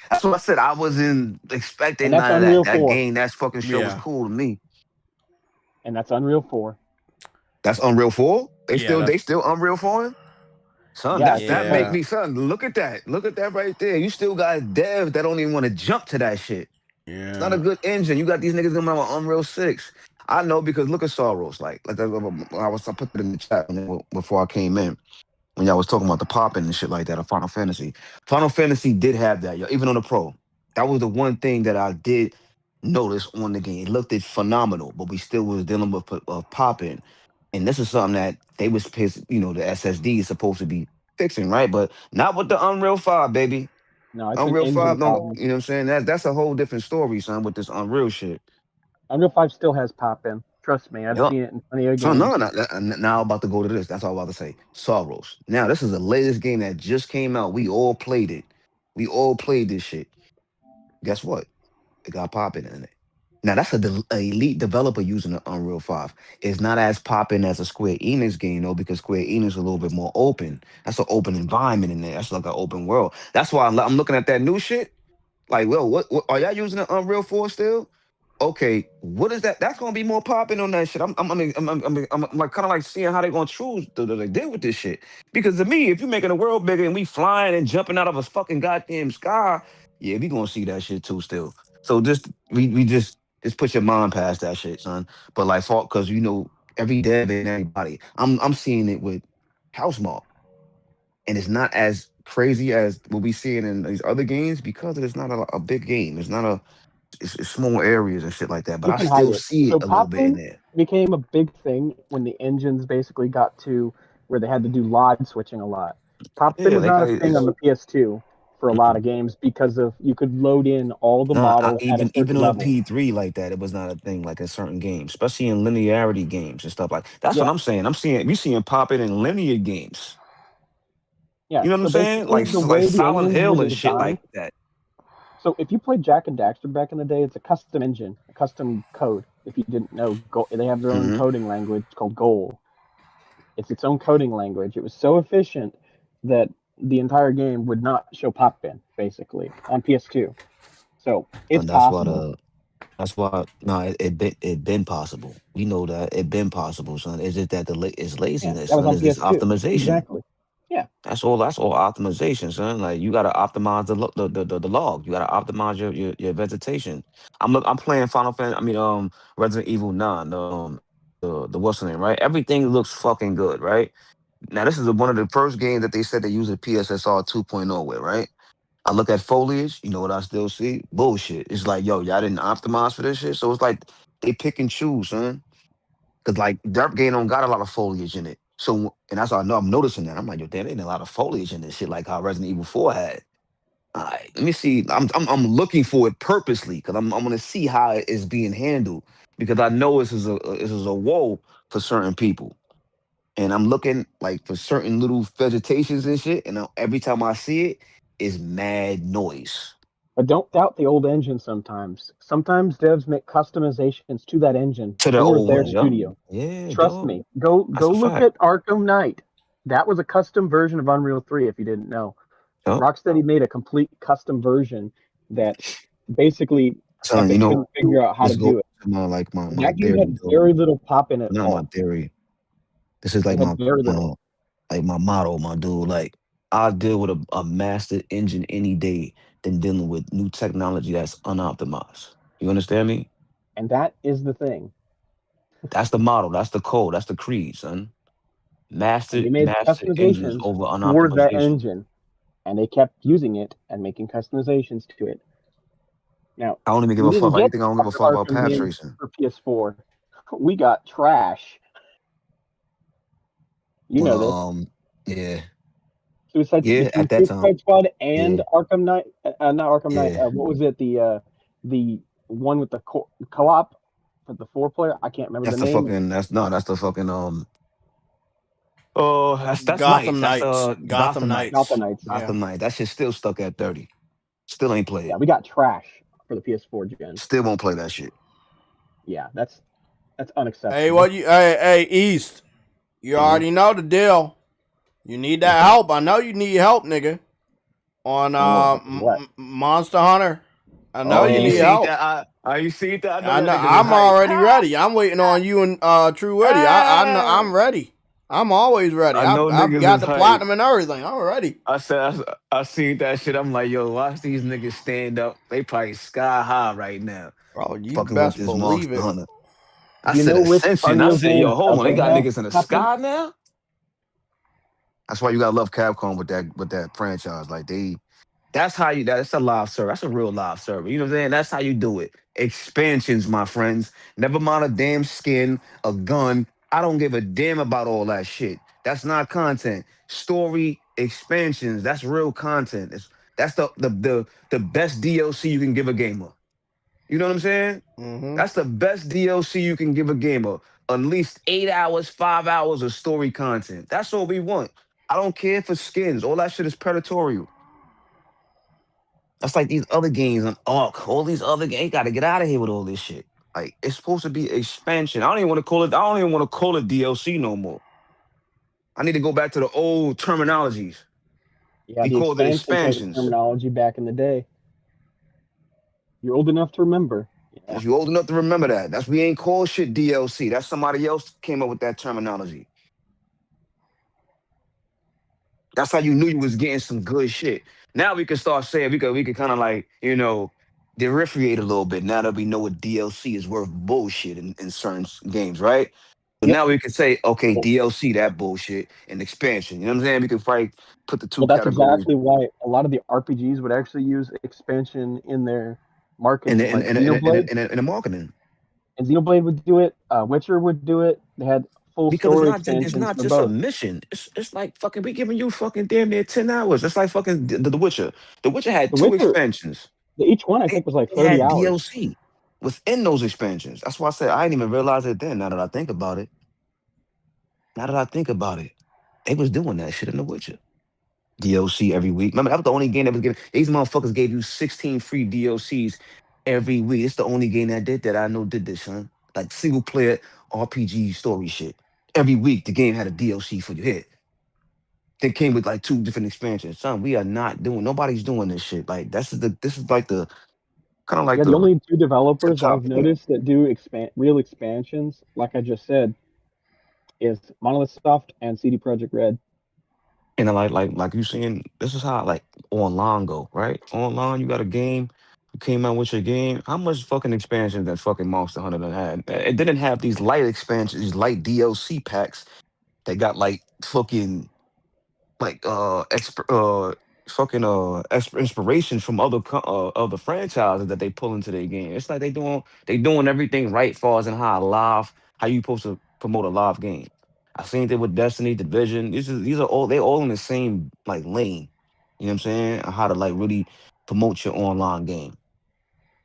That's what I said. I wasn't expecting none of that. That game, that fucking show was cool to me. And that's Unreal 4. That's Unreal 4? They still Unreal 4? Son, that make me, son, look at that. Look at that right there. You still got devs that don't even want to jump to that shit. Yeah. It's not a good engine. You got these niggas coming out with Unreal 6. I know because look at Sorrows. Like I put it in the chat before I came in when y'all was talking about the popping and shit like that of Final Fantasy. Final Fantasy did have that, yo, even on the Pro. That was the one thing that I did notice on the game. It looked phenomenal, but we still was dealing with popping. And this is something that they was pissed, the SSD is supposed to be fixing, right? But not with the Unreal 5, baby. No, it's Unreal 5 don't, you know what I'm saying? That's a whole different story, son, with this Unreal shit. Unreal 5 still has pop-in. Trust me, I've seen it in plenty of games. So now I'm about to go to this. That's all I'm about to say. Sorrows. Now, this is the latest game that just came out. We all played it. We all played this shit. Guess what? It got popping in it. Now, that's an elite developer using the Unreal 5. It's not as popping as a Square Enix game, though, because Square Enix is a little bit more open. That's an open environment in there. That's like an open world. That's why I'm looking at that new shit. Like, well, what are y'all using the Unreal 4 still? Okay, what is that? That's gonna be more popping on that shit. I'm like kind of like seeing how they gonna choose they did with this shit. Because to me, if you're making the world bigger and we flying and jumping out of a fucking goddamn sky, yeah, we gonna see that shit too still. So we just put your mind past that shit, son. But like, because every dev and everybody, I'm seeing it with Housemarque, and it's not as crazy as what we seeing in these other games because it's not a big game. It's not a it's small areas and shit like that, but You I can hide still it. see it So a little bit in pop-in there. became a big thing when the engines basically got to where they had to do log switching a lot. Pop-in Yeah, was they not got a thing on it's the PS2 for a lot of games because of you could load in all the not models at a even certain on a level. P3 like that. It was not a thing like in certain games, especially in linearity games and stuff like. That's what Yeah, I'm saying. I'm seeing we seeing pop it in linear games. yeah. You know what I'm So saying? basically, the Like way the Silent engines were Hill and shit designed. like that. So if you played Jack and Daxter back in the day, it's a custom engine, a custom code. If you didn't know, they have their own Hmm. coding language called Goal. It's its own coding language. It was so efficient that the entire game would not show pop-in basically on PS2. So it's And that's what possible. that's why no, it been possible. We know that it been possible, son. It's just that it's Yeah, laziness, that was son. on It's just PS2. optimization. Exactly. Yeah. That's all optimization, son. Like you gotta optimize the log. You gotta optimize your vegetation. I'm playing Final Fantasy. I mean, Resident Evil 9. The what's the name, right? Everything looks fucking good, right? Now this is one of the first games that they said they use a PSSR 2.0 with, right? I look at foliage. You know what I still see? Bullshit. It's like, yo, y'all didn't optimize for this shit. So it's like they pick and choose, son. Cause like Derp game don't got a lot of foliage in it. So and that's how I know I'm noticing that. I'm like, yo, damn, there ain't a lot of foliage in this shit like how Resident Evil 4 had. All right, let me see. I'm looking for it purposely because I'm gonna see how it is being handled because I know this is a woe for certain people. And I'm looking like for certain little vegetations and shit, and every time I see it, it's mad noise. But don't doubt the old engine sometimes. Sometimes devs make customizations to that engine To the for old their one, yo. studio. Yeah, Trust dog. me. Go That's a look fact. at Arkham Knight. That was a custom version of Unreal 3 if you didn't know. Yup. Rocksteady made a complete custom version that basically Son, you Epic know, couldn't figure out how to let's go do it. to my like my That game theory, had dog. very little pop in at Not my all. theory. This is It like had very my little. like my motto, my dude. Like I deal with a master engine any day than dealing with new technology that's unoptimized. You understand me? And that is the thing. That's the model. That's the code. That's the creed, son. And they made Master engines customizations over for that unoptimization. engine. And they kept using it and making customizations to it. Now, I don't even give we a didn't fuck. How you get think I don't give a fuck about Arkham path games tracing? for PS4. We got trash. You When know this. yeah. Yeah, Between at that time. Suicide Squad and Yeah, Arkham Knight, not Arkham Knight. yeah. What was it? The one with the co-op for the 4 player. I can't remember That's the the name. fucking that's the fucking oh, that's Gotham nice. That's Knights. Gotham Gotham Gotham Knights. Knights. Knights. Yeah. Gotham Knights. That shit still stuck at 30. Still ain't Yeah, played. we got trash for the PS4 gen. Still won't play that shit. Yeah, that's Hey, unacceptable. hey, East. You Mhm. already know the deal. You need What's that that? help. I know you need help, nigga. On Help what? Monster Hunter. I know Oh, you you need see help. that? You see that? I know I y'all know. niggas is I'm hype. already ready. I'm waiting on you and True Witty. I know I'm ready. I'm always ready. I know I've niggas got is the hype. platinum and everything. I'm ready. I seen that shit. I'm like, yo, watch these niggas stand up. They probably sky high right now, Bro, you fucking with best this believe Monster it. Hunter. I Do you said know which Ascension. I Unreal said, yo, game hold on. They doesn't got have niggas in the pop-in? sky now. That's why you gotta love Capcom with that franchise. Like that's how you. That's a live server. That's a real live server. You know what I'm saying? That's how you do it. Expansions, my friends. Never mind a damn skin, a gun. I don't give a damn about all that shit. That's not content. Story expansions. That's real content. That's the best DLC you can give a gamer. You know what I'm saying? Mm-hmm. That's the best DLC you can give a gamer. At least 8 hours, 5 hours of story content. That's all we want. I don't care for skins. All that shit is predatory. That's like these other games on Arc. All these other games. Got to get out of here with all this shit. Like it's supposed to be expansion. I don't even want to call it. I don't even want to call it DLC no more. I need to go back to the old terminologies. Yeah, We the call it expansion expansions. terminology back in the day. You're old enough to remember. Yeah. If you old enough to remember that, that's we ain't call shit DLC. That's somebody else came up with that terminology. That's how you knew you was getting some good shit. Now we can start saying we could kind of like differentiate a little bit. Now that we know what DLC is worth bullshit in certain games, right? So Yep. now we can say okay, DLC that bullshit and expansion. You know what I'm saying? We could probably put the two Well, that's categories. exactly why a lot of the RPGs would actually use expansion in there marketing. And Like Xenoblade, and the marketing. and Xenoblade would do it. Witcher would do it. They had full Because story it's expansions not for just a both. mission. It's like fucking we giving you fucking damn near 10 hours. It's like fucking the Witcher. The Witcher had The 2 Witcher, expansions. each one I They, think was like they 30 had hours. DLC within those expansions. That's why I said I didn't even realize it then. Now that I think about it, they was doing that shit in the Witcher. DLC every week. Remember, that was the only game that was giving. These motherfuckers gave you 16 free DLCs every week. It's the only game that did that. I know did this, son. Like single player RPG story shit. Every week the game had a DLC for you hit. They came with like 2 different expansions. Son, we are not doing. Nobody's doing this shit. Like this is like the kind of like Yeah, the the only two tip developers top I've point. noticed that do real expansions, like I just said, is Monolith Soft and CD Projekt Red. And I like you saying, this is how like online go, right? Online, you got a game, you came out with your game. How much fucking expansion that fucking Monster Hunter done had? It didn't have these light expansions, these light DLC packs that got like fucking like fucking inspiration from other franchises that they pull into their game. It's like they doing everything right far as in how you supposed to promote a live game. I seen it with Destiny, Division. These are all they all in the same like lane. You know what I'm saying? On how to like really promote your online game.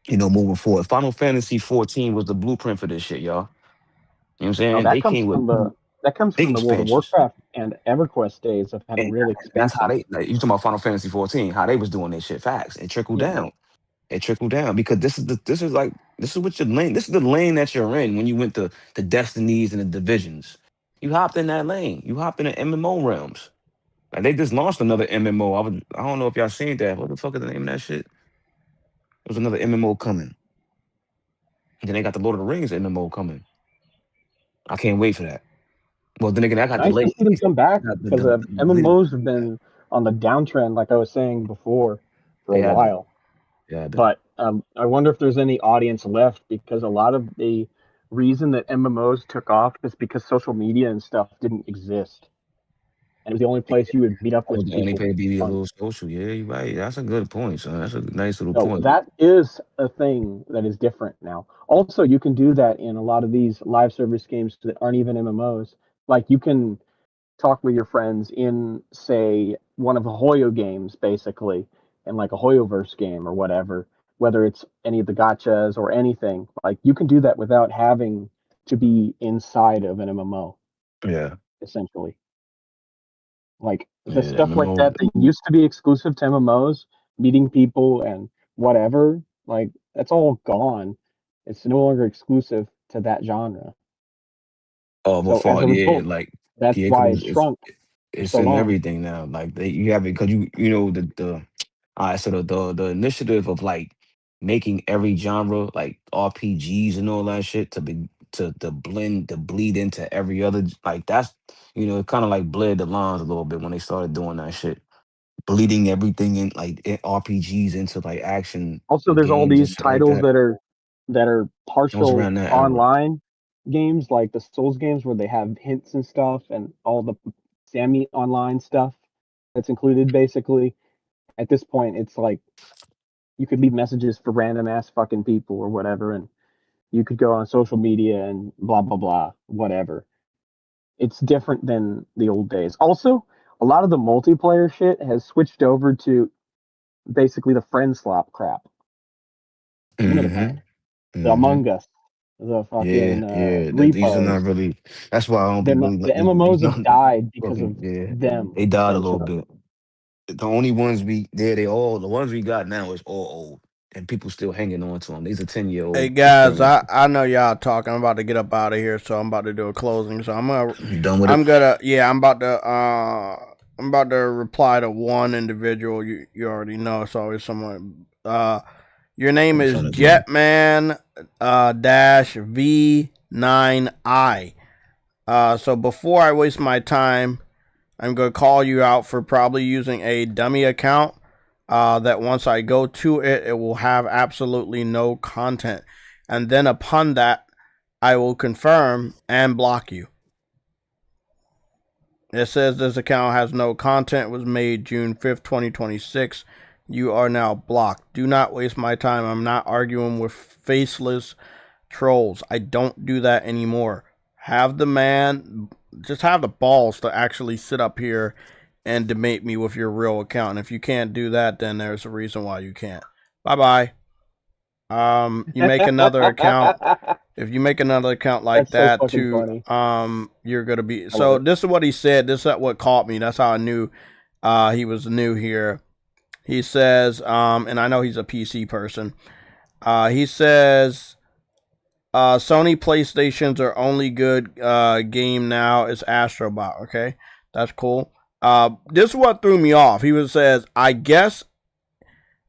Moving forward. Final Fantasy 14 was the blueprint for this shit, y'all. You know what I'm Now saying? that They comes came with from big the World of expansions. Warcraft and EverQuest days of having And real that's how expansions. they like, you talking about Final Fantasy 14, how they was doing their shit facts. It trickled Yeah. down. It trickled down because this is what your lane. This is the lane that you're in when you went to the Destinies and the Divisions. You hopped in that lane. You hopped in the MMO realms. Like they just launched another MMO. I don't know if y'all seen that. What the fuck is the name of that shit? There's another MMO coming. And then they got the Lord of the Rings MMO coming. I can't wait for that. Well, then again, I It's got nice to delayed. see them come back because Delayed. MMOs have been on the downtrend, like I was saying before, for a They had to. while. Yeah, But I wonder if there's any audience left because a lot of the reason that MMOs took off is because social media and stuff didn't exist, and it was the only place you would meet up that was with the only people pay to for be a fun. little social. Yeah, you're right. That's a good point, son. That's a nice little So point. that is a thing that is different now. Also, you can do that in a lot of these live service games that aren't even MMOs. Like you can talk with your friends in, say, one of the Hoyo games, basically, in like a Hoyoverse game or whatever, whether it's any of the gachas or anything. Like you can do that without having to be inside of an MMO, Yeah. essentially. Like the Yeah, stuff like MMO. that that used to be exclusive to MMOs, meeting people and whatever, like that's all gone. It's no longer exclusive to that genre. Oh, So as before, a yeah, result, like that's yeah, why because it shrunk for it's so in long. everything now. Like you have it because the all right. So the initiative of like making every genre like RPGs and all that shit to blend to bleed into every other like that's it kind of like bled the lines a little bit when they started doing that shit, bleeding everything in like RPGs into like action Also, there's all games and these shit like titles that. that are It was partial around that era. online games, like the Souls games, where they have hints and stuff, and all the Sammy online stuff that's included. Basically, at this point, it's like you could leave messages for random ass fucking people or whatever, and you could go on social media and blah blah blah, whatever. It's different than the old days. Also, a lot of the multiplayer shit has switched over to basically the friend slop crap. You know the Mm-hmm. kind. The Mm-hmm. Among Us, the Yeah, fucking yeah. These are not repos. really. That's why I don't be really The like these MMOs have not died because of fucking. Yeah, them, they died a little essentially. bit. The only ones the ones we got now is all old, and people still hanging on to them. These are 10-year-old Hey guys, things. I know y'all talking. I'm about to get up out of here, so I'm about to do a closing. So You done with it? I'm about to reply to one individual you already know. So it's someone. Your name I'm is trying to think. Jetman dash V9I. So before I waste my time, I'm gonna call you out for probably using a dummy account. That once I go to it, it will have absolutely no content. And then upon that, I will confirm and block you. It says this account has no content, was made June 5th, 2026. You are now blocked. Do not waste my time. I'm not arguing with faceless trolls. I don't do that anymore. Have the man, just have the balls to actually sit up here and debate me with your real account. And if you can't do that, then there's a reason why you can't. Bye-bye. You make another account. If you make another account like That's so that too, funny. you're gonna be. So this is what he said. This is what caught me. That's how I knew he was new here. He says, and I know he's a PC person. He says, Sony PlayStations are only good game now is Astrobot. Okay, that's cool. This is what threw me off. He says, I guess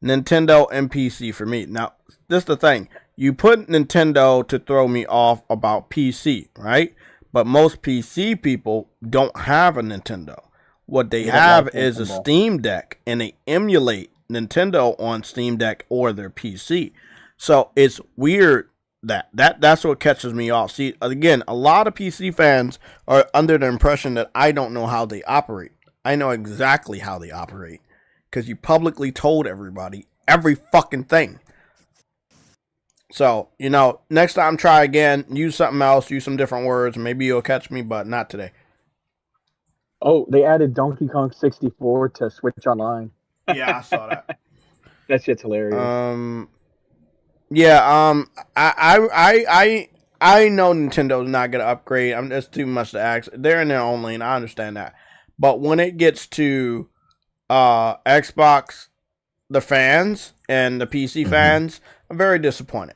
Nintendo and PC for me. Now, this is the thing. You put Nintendo to throw me off about PC, right? But most PC people don't have a Nintendo. What they have is a Steam Deck, and they emulate Nintendo on Steam Deck or their PC. So it's weird that's what catches me off. See, again, a lot of PC fans are under the impression that I don't know how they operate. I know exactly how they operate because you publicly told everybody every fucking thing. So, next time try again, use something else, use some different words, maybe you'll catch me, but not today. Oh, they added Donkey Kong 64 to Switch Online. Yeah, I saw that. That shit's hilarious. Yeah, I know Nintendo's not gonna upgrade. That's too much to ask. They're in their own lane, I understand that. But when it gets to Xbox, the fans and the PC fans, I'm very disappointed.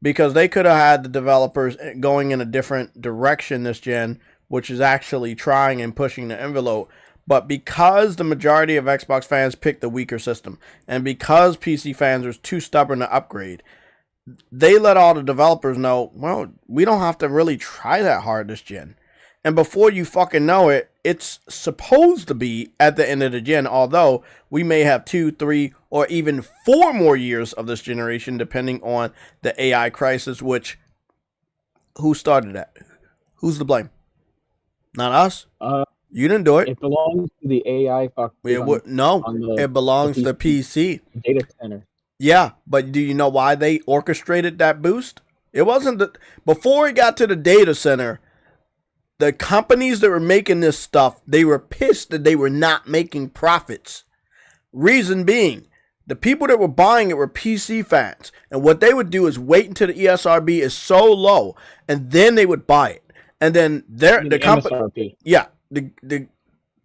Because they could have had the developers going in a different direction this gen, which is actually trying and pushing the envelope. But because the majority of Xbox fans picked the weaker system, and because PC fans are too stubborn to upgrade, they let all the developers know, well, we don't have to really try that hard this gen. And before you fucking know it, it's supposed to be at the end of the gen, although we may have 2, 3, or even 4 more years of this generation, depending on the AI crisis, which, who started that? Who's to blame? Not us? You didn't do it. It belongs to the AI it belongs to PC. Data center. Yeah, but do you know why they orchestrated that boost? It wasn't before it got to the data center. The companies that were making this stuff, they were pissed that they were not making profits. Reason being, the people that were buying it were PC fans. And what they would do is wait until the ESRB is so low, and then they would buy it. And then the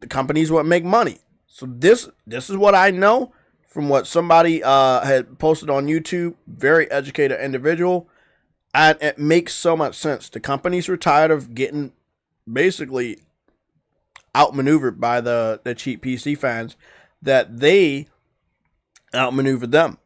companies would make money. So this is what I know from what somebody had posted on YouTube. Very educated individual. And it makes so much sense. The companies were tired of getting basically outmaneuvered by the cheap PC fans, that they outmaneuvered them.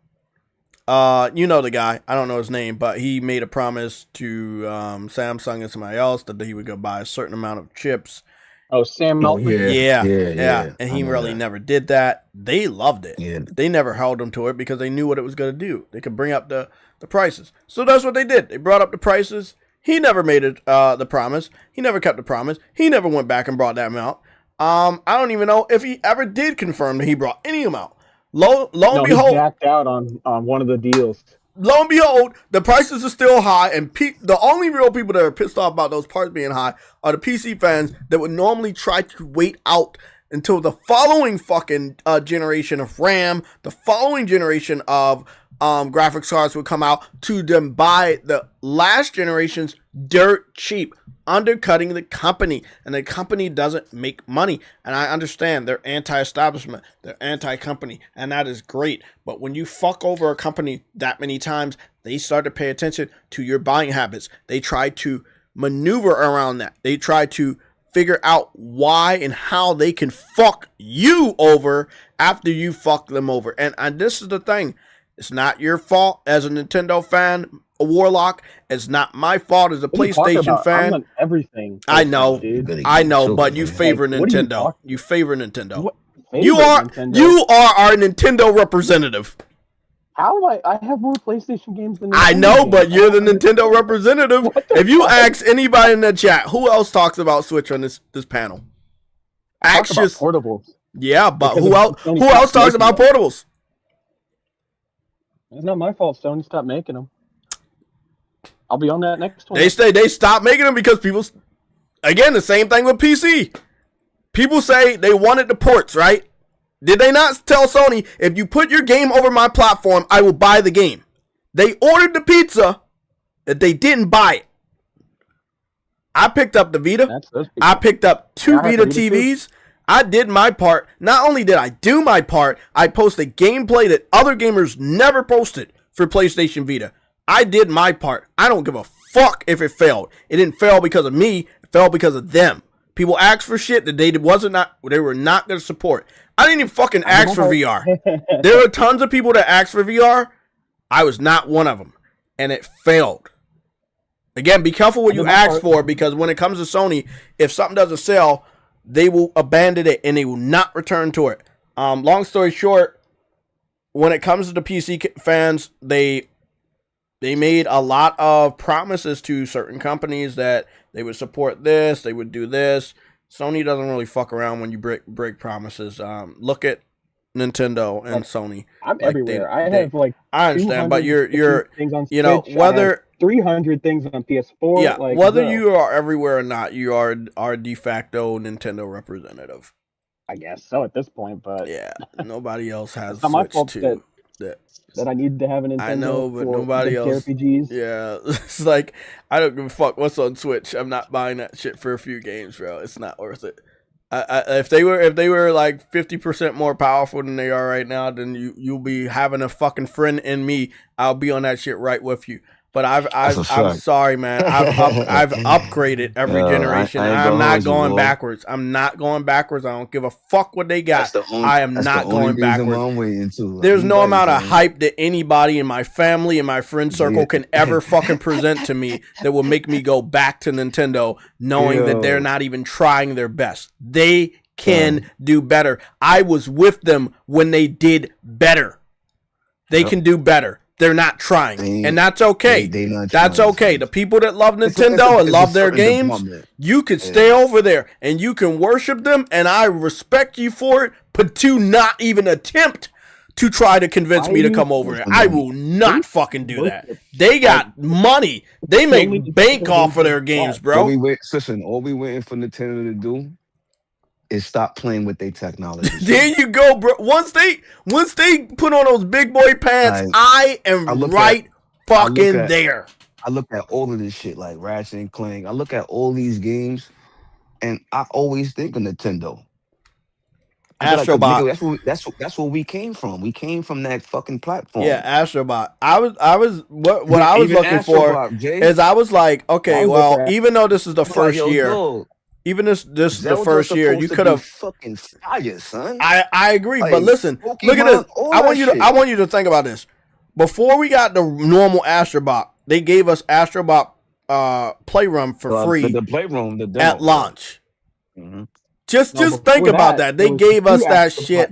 You know the guy, I don't know his name, but he made a promise to Samsung and somebody else that he would go buy a certain amount of chips. Oh, Sam Meltman? Yeah. And he really never did that. They loved it. Yeah. They never held him to it because they knew what it was going to do. They could bring up the prices. So that's what they did. They brought up the prices. He never made it the promise. He never kept the promise. He never went back and brought that amount. I don't even know if he ever did confirm that he brought any amount. Lo and behold, he backed out on one of the deals. Lo and behold, the prices are still high, and the only real people that are pissed off about those parts being high are the PC fans that would normally try to wait out until the following fucking generation of RAM, the following generation of graphics cards would come out to then buy the last generation's dirt cheap, undercutting the company. And the company doesn't make money. And I understand they're anti-establishment, they're anti-company, and that is great. But when you fuck over a company that many times, they start to pay attention to your buying habits. They try to maneuver around that. They try to figure out why and how they can fuck you over after you fuck them over. And this is the thing. It's not your fault as a Nintendo fan, a Warlock. It's not my fault as a PlayStation fan. I'm everything. I know, but you favor Nintendo. You favor Nintendo. You are our Nintendo representative. How am I have more PlayStation games than I know, but you're the Nintendo representative. If you ask anybody in the chat, who else talks about Switch on this panel? Ask just portables. Yeah, but who else talks about portables? It's not my fault. Sony stopped making them. I'll be on that next one. They stopped making them because people. Again, the same thing with PC. People say they wanted the ports, right? Did they not tell Sony, if you put your game over my platform, I will buy the game? They ordered the pizza, that they didn't buy it. I picked up the Vita. I picked up 2 Vita TVs. I did my part. Not only did I do my part, I posted gameplay that other gamers never posted for PlayStation Vita. I did my part. I don't give a fuck if it failed. It didn't fail because of me. It fell because of them. People asked for shit that they were not going to support. I didn't even fucking ask for VR. There are tons of people that asked for VR. I was not one of them. And it failed. Again, be careful what you ask for, because when it comes to Sony, if something doesn't sell, they will abandon it and they will not return to it. Long story short, when it comes to the PC fans, they made a lot of promises to certain companies that they would support this, they would do this. Sony doesn't really fuck around when you break promises. Look at Nintendo and Sony. I'm everywhere. I have like I understand, but you're things on you know, Switch. whether 300 things on PS4. Yeah, like, whether you are everywhere or not, you are de facto Nintendo representative. I guess so at this point, but yeah, nobody else has it's not my Switch fault too. That I need to have a Nintendo. I know, but for nobody else. RPGs. Yeah, it's like I don't give a fuck what's on Switch. I'm not buying that shit for a few games, bro. It's not worth it. If they were like 50% more powerful than they are right now, then you'll be having a fucking friend in me. I'll be on that shit right with you. But I'm sorry, man. I've upgraded every generation. I'm not going backwards. I'm not going backwards. I don't give a fuck what they got. I am not going backwards. There's no amount of hype that anybody in my family and my friend circle can ever fucking present to me that will make me go back to Nintendo, knowing that they're not even trying their best. They can do better. I was with them when they did better. They can do better. They're not trying, and that's okay. That's okay. The people that love Nintendo and love their games, you can stay over there and you can worship them, and I respect you for it, but do not even attempt to try to convince me to come over there. I will not fucking do that. They got money. They make bank off of their games, bro. All we waiting for Nintendo to do is stop playing with their technology. There you go, bro. Once they put on those big boy pants, I am fucking there. I look at all of this shit like Ratchet and Clank. I look at all these games, and I always think of Nintendo. Astrobot. Like, that's where we came from. We came from that fucking platform. Yeah, Astrobot. I was what I was looking for is I was like, okay, well, even though this is the first year. Even this is the first year, you could have fucking fire, son. I agree, like, but listen, look at this. I want you to think about this. Before we got the normal Astrobot, they gave us Astrobot Playroom for free. The Playroom, at launch. Mm-hmm. Just think about that. They gave us that shit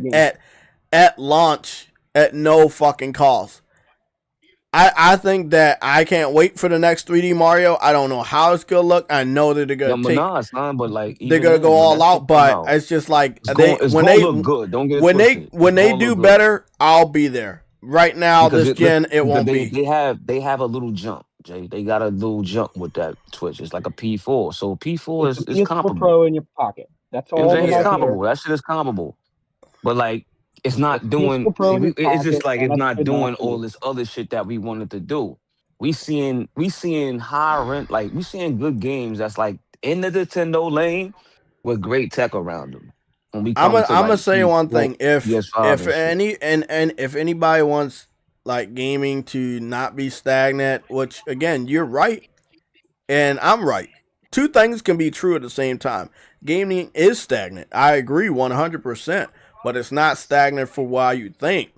at launch at no fucking cost. I think that I can't wait for the next 3D Mario. I don't know how it's gonna look. I know that they're gonna they're gonna go all out, but it's just like when they look good. Don't get when they do better, I'll be there. Right now, because this gen it won't be. They have a little jump, Jay. They got a little jump with that Twitch. It's like a P4. So P4 is comparable. Pro in your pocket. That's all. It's comparable. That shit is comparable. But like, it's not doing. It's just like it's not doing all this other shit that we wanted to do. We seeing high rent, like we seeing good games that's like in the Nintendo lane with great tech around them. I'm gonna say one thing. If anybody wants like gaming to not be stagnant, which again you're right, and I'm right. Two things can be true at the same time. Gaming is stagnant. I agree 100%. But it's not stagnant for why you think.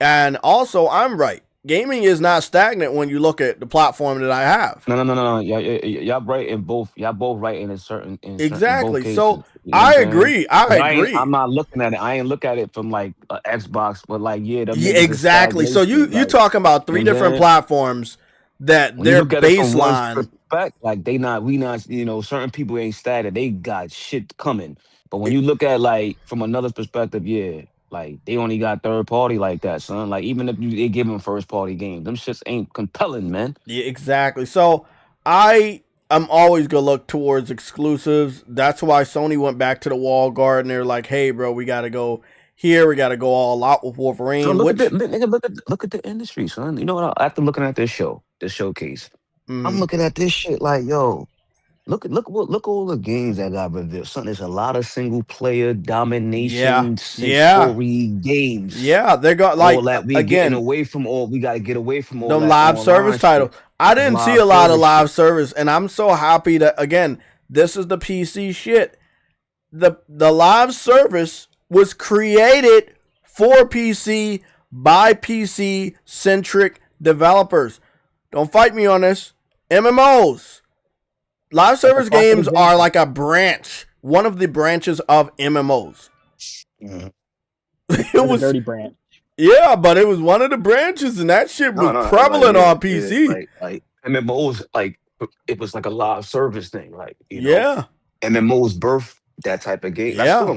And also, I'm right. Gaming is not stagnant when you look at the platform that I have. No. Y'all right in both. Y'all both right in certain. Exactly. Both so I agree. I agree. I'm not looking at it. I ain't look at it from like an Xbox, but like exactly. So you talking about three different platforms that their baseline. Like we not. Certain people ain't stagnant. They got shit coming. But when you look at like from another perspective, Like they only got third party like that, son. Like even if they give them first party games, them shits ain't compelling, man. Yeah, exactly. So I'm always gonna look towards exclusives. That's why Sony went back to the wall guard and they're like, hey, bro, we gotta go here. We gotta go all out with Wolverine. So look at the industry, son. You know what? After looking at this showcase, I'm looking at this shit like, yo, look all the games that got revealed. Son, there's a lot of single player domination story games. Yeah, they got like all that we again. getting away from all. We gotta get away from all them that live service titles. I didn't see a lot of live service, and I'm so happy that again, this is the PC shit. The live service was created for PC by PC centric developers. Don't fight me on this. MMOs. Live service games are like a branch, one of the branches of MMOs. It was a dirty branch. Yeah, but it was one of the branches, and that shit was prevalent on PC. Like MMOs, like it was like a live service thing, like you know, MMOs birth that type of game. Yeah,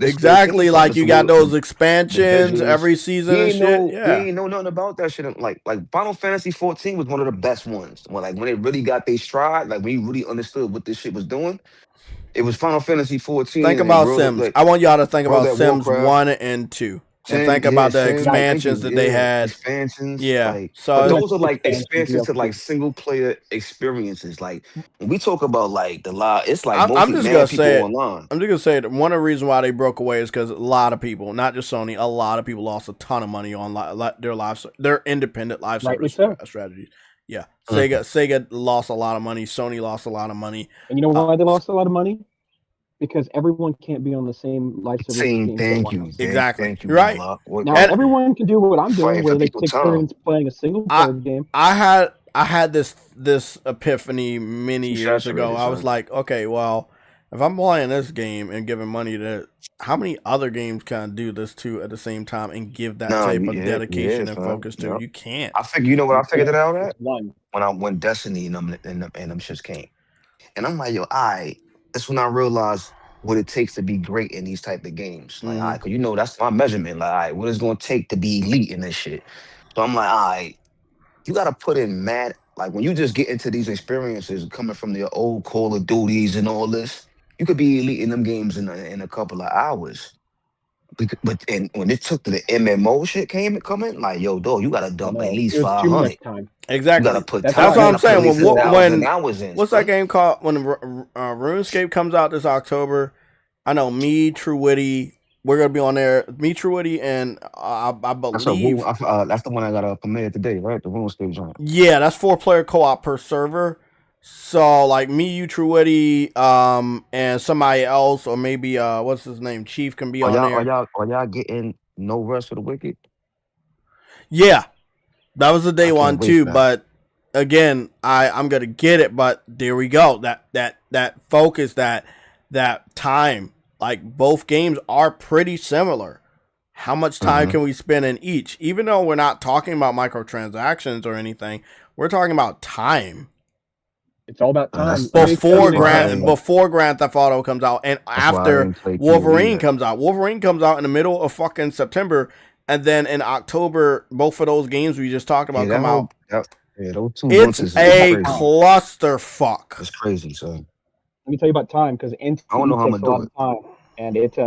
exactly. Like you got those expansions every season and shit. We ain't know nothing about that shit. Like Final Fantasy 14 was one of the best ones. When they really got their stride, like when you really understood what this shit was doing. It was Final Fantasy 14. Think about Sims. I want y'all to think about Sims 1 and 2. And think about the expansions that they had. Expansions. Yeah. Like, so those are like expansions to like single player experiences. Like when we talk about like the live, it's like I'm just gonna say online. I'm just gonna say that one of the reasons why they broke away is because a lot of people, not just Sony, a lot of people lost a ton of money on their independent live service strategies. Yeah. Sega lost a lot of money. Sony lost a lot of money. And you know why they lost a lot of money? Because everyone can't be on the same live service. Thank you. Exactly. Thank you. Right. Now everyone can do what I'm doing, where they take turns playing a single player game. I had this epiphany many years ago. I was like, okay, well, if I'm playing this game and giving money to, how many other games can I do this to at the same time and give that type of dedication and focus to? Yep. You can't. You know what I figured it out at? When Destiny and them shits came. And I'm like, yo, that's when I realized what it takes to be great in these type of games. Like, cause you know that's my measurement. Like, what it's gonna take to be elite in this shit. So I'm like, you gotta put in mad. Like when you just get into these experiences coming from the old Call of Duties and all this, you could be elite in them games in a couple of hours. But when it took to the MMO shit coming, like, yo, dog, you gotta dump at least 500. Exactly. You gotta put That's what I'm saying. When hours in, what's that game called? When RuneScape comes out this October, I know me, True Witty, we're gonna be on there. Me, True Witty, and I believe that's the one I got premiered today, right? The RuneScape joint. Yeah, that's 4-player co-op per server. So like me, you, True Witty, and somebody else, or maybe what's his name, Chief can be on there. Are y'all getting No Rest for the Wicked? Yeah, that was the day one too. But again, I'm gonna get it. But there we go. That focus, that time. Like both games are pretty similar. How much time can we spend in each? Even though we're not talking about microtransactions or anything, we're talking about time. It's all about time. Before Grand Theft Auto comes out and after Wolverine comes out. Wolverine comes out in the middle of fucking September, and then in October, both of those games we just talked about come out. Those 2 months is clusterfuck. It's crazy, son. Let me tell you about time, because I don't know how I'm gonna do it. Time, and it's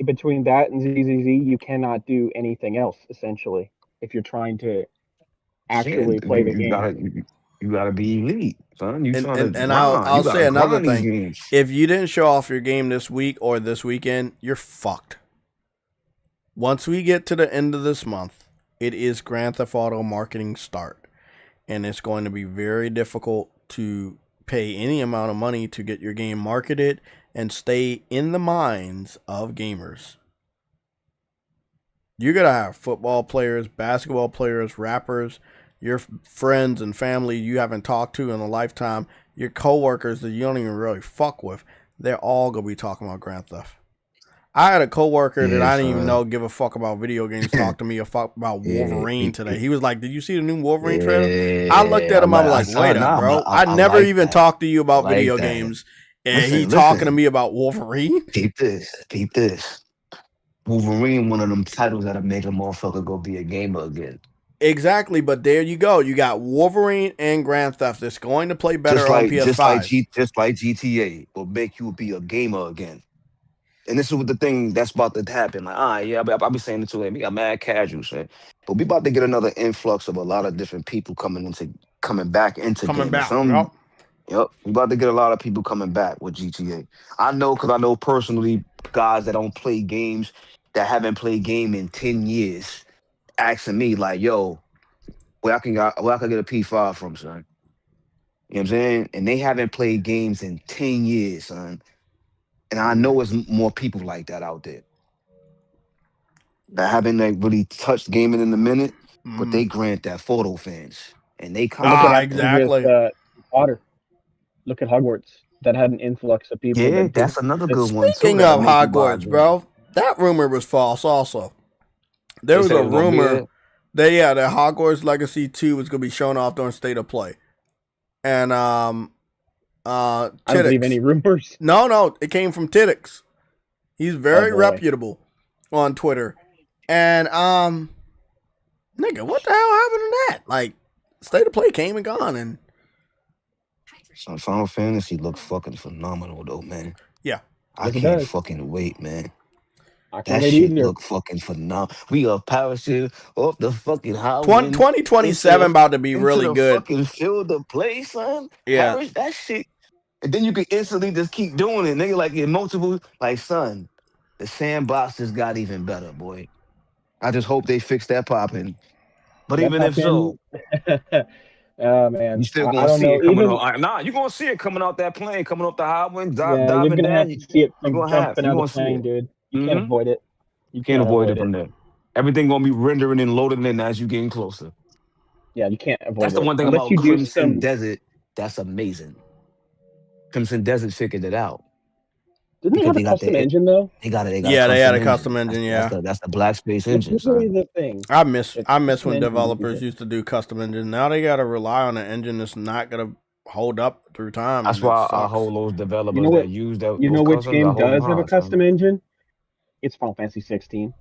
between that and ZZZ, you cannot do anything else essentially if you're trying to actually play the game. You gotta be elite, son. And I'll say another thing. If you didn't show off your game this week or this weekend, you're fucked. Once we get to the end of this month, it is Grand Theft Auto marketing start. And it's going to be very difficult to pay any amount of money to get your game marketed and stay in the minds of gamers. You're going to have football players, basketball players, rappers, your friends and family you haven't talked to in a lifetime, your coworkers that you don't even really fuck with, they're all going to be talking about Grand Theft. I had a coworker that I didn't even know give a fuck about video games talk to me about Wolverine today. He was like, "Did you see the new Wolverine trailer?" I looked at him. I was like, "Wait up, bro! I never even talked to you about video games, and he talking to me about Wolverine." Peep this. Wolverine, one of them titles that'll make a motherfucker go be a gamer again. Exactly, but there you go. You got Wolverine and Grand Theft. It's going to play better on PS5. Just like GTA will make you be a gamer again. And this is what the thing that's about to happen. Like, yeah, I'll be saying it to him. We got mad casuals, right? But we about to get another influx of a lot of different people coming back into Coming gaming. back, Yep, we about to get a lot of people coming back with GTA. I know because I know personally guys that don't play games that haven't played game in 10 years asking me like, yo, where I can get a P5 from, son. You know what I'm saying? And they haven't played games in 10 years, son. And I know it's more people like that out there that haven't like really touched gaming in a minute, but they grant that photo fans. And they come Look back. at exactly. Potter. Look at Hogwarts. That had an influx of people Yeah, that that's didn't. another good one too. Speaking That'll of make you buy a Hogwarts, game. bro, that rumor was false. Also, there They was said a it's gonna be rumor there. that Hogwarts Legacy 2 was going to be shown off during State of Play, and I don't believe any rumors. No, it came from Tiddix. He's very boy. reputable on Twitter, and nigga, what the hell happened to that? Like, State of Play came and gone, and Some Final Fantasy looks fucking phenomenal though, man. yeah, I Yes, it can't does. fucking wait, man. I can't That wait shit either. look fucking phenomenal. We are parachute off the fucking highway 2027 about to be into really the good. fucking field of play, son. Yeah. Parachute that shit. And then you can instantly just keep doing it, nigga. Like in multiple, like son, the sandbox just got even better, boy. I just hope they fix that popping. But That even if poppin'. so, Oh man, you still I gonna don't see know. it coming Even on. Nah, you gonna see it coming out that plane, coming off the highway, yeah, you're diving gonna have down. to see it You're from gonna jumping out of gonna the see plane, it. dude. You can't Mm-hmm. avoid it. You Can't can't avoid avoid it it. from there. Everything gonna be rendering and loading in as you getting closer. Yeah, you can't avoid That's the it one thing unless about you do Crimson some. Desert. That's amazing. Crimson Desert figured it out Didn't they because have a custom engine though? they got a Yeah, they had custom a engine. custom engine. That's Yeah, the Black Space That's engine, literally son. the thing. I miss It's when custom engine developers engine. used to do custom engines. Now they got to rely on an engine that's not gonna hold up through time, That's and it why I sucks. hold those You developers know what? that use You those know which customs. I game hold them does have a high, son. custom engine? It's Final Fantasy 16.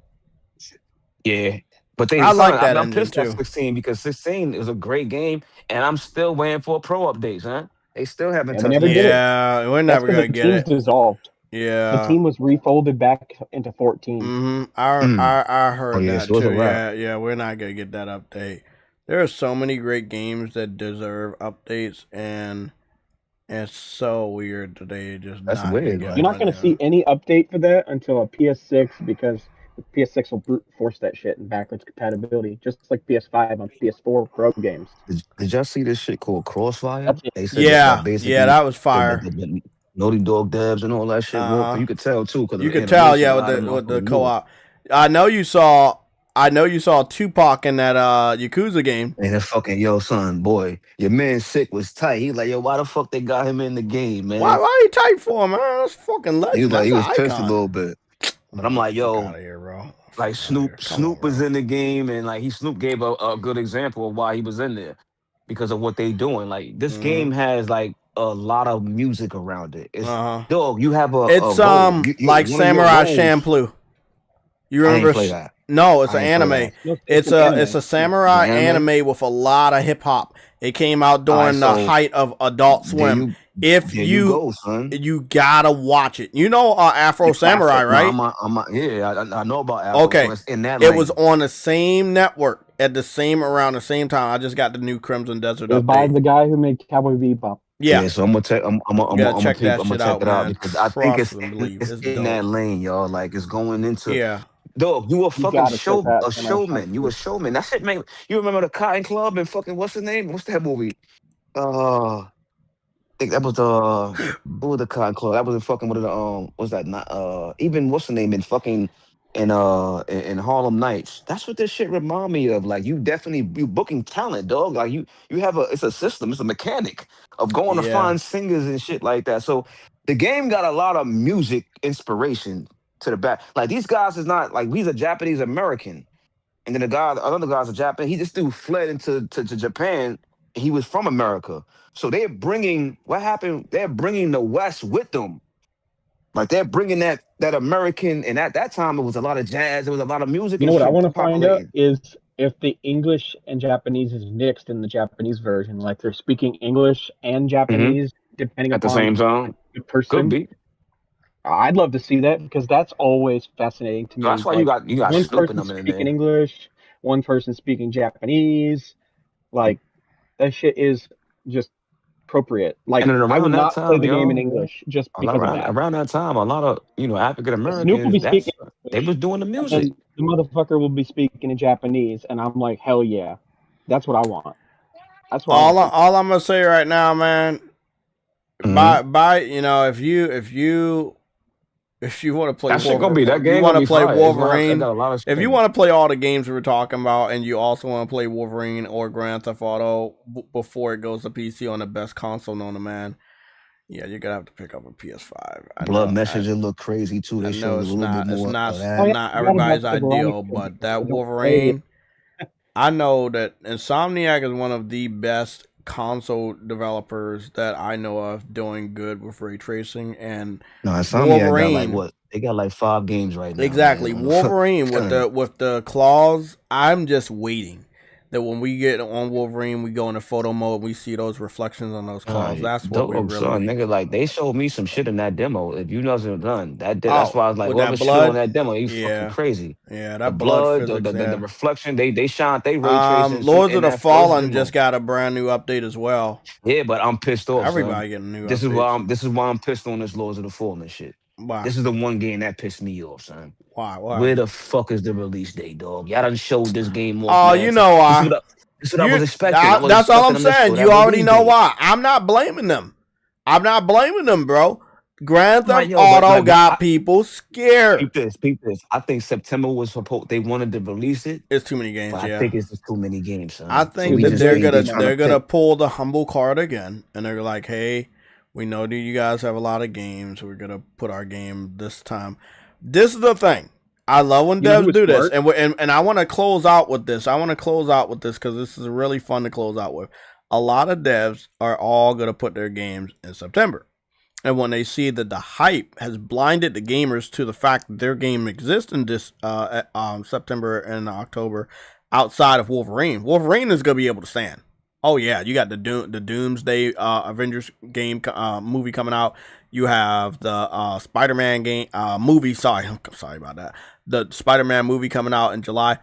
Yeah. But I like son, that I'm engine pissed at too. 16 because 16 is a great game, and I'm still waiting for a pro update, son. They still haven't Yeah, they touched never that did it. shit. Yeah, we're That's never because gonna the get team's it. dissolved. The Yeah. team was refolded back into 14. I Oh heard yeah, that so it's a too. wrap. Yeah, we're not gonna get that update. There are so many great games that deserve updates, and it's so weird today just That's not to weird. get You're Like not one. going to see any update for that until a PS6 because the PS6 will brute force that shit in backwards compatibility, just like PS5 on PS4 Pro games. did y'all see this shit called Crossfire? That's it. They said that Yeah, basically that was fire. the Naughty Dog devs and all that shit worked, but Uh huh. you could tell too because of You the could tell, animation. yeah, A lot of with the motherfuckers knew it. co-op. I know you saw. I know you saw Tupac in that Yakuza game. And then fucking yo, son, boy, your man sick was tight. He like, yo, why the fuck they got him in the game, man? Why you type for him, man? That's fucking He was legend. like, That's he an was pissed a icon. little bit. But I'm Man, like, fuck out yo, of here, bro. like Fuck out of here. Come on, Snoop was bro. in the game, and like Snoop gave a good example of why he was in there because of what they doing. Like this game has like a lot of music around it. It's Uh huh. dog, you have a It's role. You like one of your Samurai roles. Champloo. You I ain't remember? play that. No, it's I an ain't play anime. that. No, it's an anime. It's a Yeah. It's an samurai anime. anime with a lot of hip hop. It came out All right, during the so height of Adult there Swim. you If there you go, son. you gotta watch it. You know Afro The Samurai, classic. No, right? yeah, I know about Afro, so Okay. it's in that It was lane. on the same network around the same time. I just got the new Crimson Desert It was by update. the guy who made Cowboy Bebop. Yeah. Yeah, so I'm gonna check. You gotta check that I'm gonna shit check out, it out man. because I think Trust and believe. it's It's in dope. that lane, y'all. Like it's going into Yeah. dog. You a You fucking gotta check that a Samurai showman. You a Champloo. showman. That shit, man. You remember the Cotton Club and fucking what's the name? What's that movie? I think that was what was the Cotton Club? That was in fucking one of the what's that not even what's the name in fucking in Harlem Nights. That's what this shit remind me of. Like you booking talent, dog. Like you have it's a system, it's a mechanic of going to Yeah. find singers and shit like that. So the game got a lot of music inspiration to the back. Like these guys is not like he's a Japanese American. And then another guy's a Japanese. He just fled to Japan. He was from America. So they're bringing what happened. They're bringing the West with them. Like they're bringing that American, and at that time it was a lot of jazz, there was a lot of music You know and what I shit want to find out populating. is if the English and Japanese is mixed in the Japanese version, like they're speaking English and Japanese depending At the upon same time, the could person. be. I'd love to see that because that's always fascinating to So that's me. why Like you got one Snoop and person them in speaking there. English, one person speaking Japanese. Like that shit is just appropriate. And Like then I will around that not play time, the game in yo, English just because of that. around that time, a lot of African Snoop will be Americans speaking they English, was doing the and music. then the motherfucker will be speaking in Japanese, and I'm like, hell yeah, that's what I want. That's what I want to see. All I'm gonna say right now, man. By if you want to play That shit gonna be that if you game want gonna to be play fire. It's gonna have, I Wolverine, got a lot of if you skins. want to play all the games we were talking about, and you also want to play Wolverine or Grand Theft Auto before it goes to PC on the best console known to man, yeah, you're gonna have to pick up a PS5. Blood Messenger look crazy too. I They know showed a little bit more of Oh that. yeah, not I forgot about everybody's the ideal, Veronica but game. that I don't play it. Wolverine, I know that Insomniac is one of the best console developers that I know of doing good with ray tracing, and No, Insomniac got like Wolverine. what? They got like 5 games right now, Exactly, man. Wolverine with Telling you. the claws. I'm just waiting that when we get on Wolverine, we go into photo mode, we see those reflections on those claws. That's what we Dope, really son, waiting nigga. Like for. they showed me some shit in that demo. If you wasn't done, that's Oh, why I was like, with that whoever shit on blood, that demo, he's fucking yeah, crazy. yeah, The that blood blood, physics, the yeah. reflection, they shine, they ray tracing shit Lords in of the that first Fallen just demo. got a brand new update as well. Yeah, but I'm pissed off, son. Everybody getting new updates. This is why I'm pissed on this Lords of the Fallen shit. Why? This is the one game that pissed me off, son. Why? Where the fuck is the release date, dog? Y'all done showed this game off, Oh, man. you know why? This is what I was expecting. I was That's all I'm expecting them to saying. show You that already release know date. why. I'm not blaming them. I'm not blaming them, bro. Grand Like, Theft yo, but Auto like, got people scared. peep this. I think September was supposed. They wanted to release it. It's too many games, But I yeah. think it's just too many games, son. I So think we that just they're trying to gonna pick. pull the humble card again, and they're like, hey, we know that you guys have a lot of games. We're gonna put our game this time. This is the thing. I love when devs do this, and I want to close out with this. I want to close out with this because this is really fun to close out with. A lot of devs are all gonna put their games in September. And when they see that the hype has blinded the gamers to the fact that their game exists in this September and October outside of Wolverine, Wolverine is going to be able to stand. Oh, yeah, you got the Doomsday Avengers game movie coming out. You have the Spider-Man game movie. Sorry about that. The Spider-Man movie coming out in July.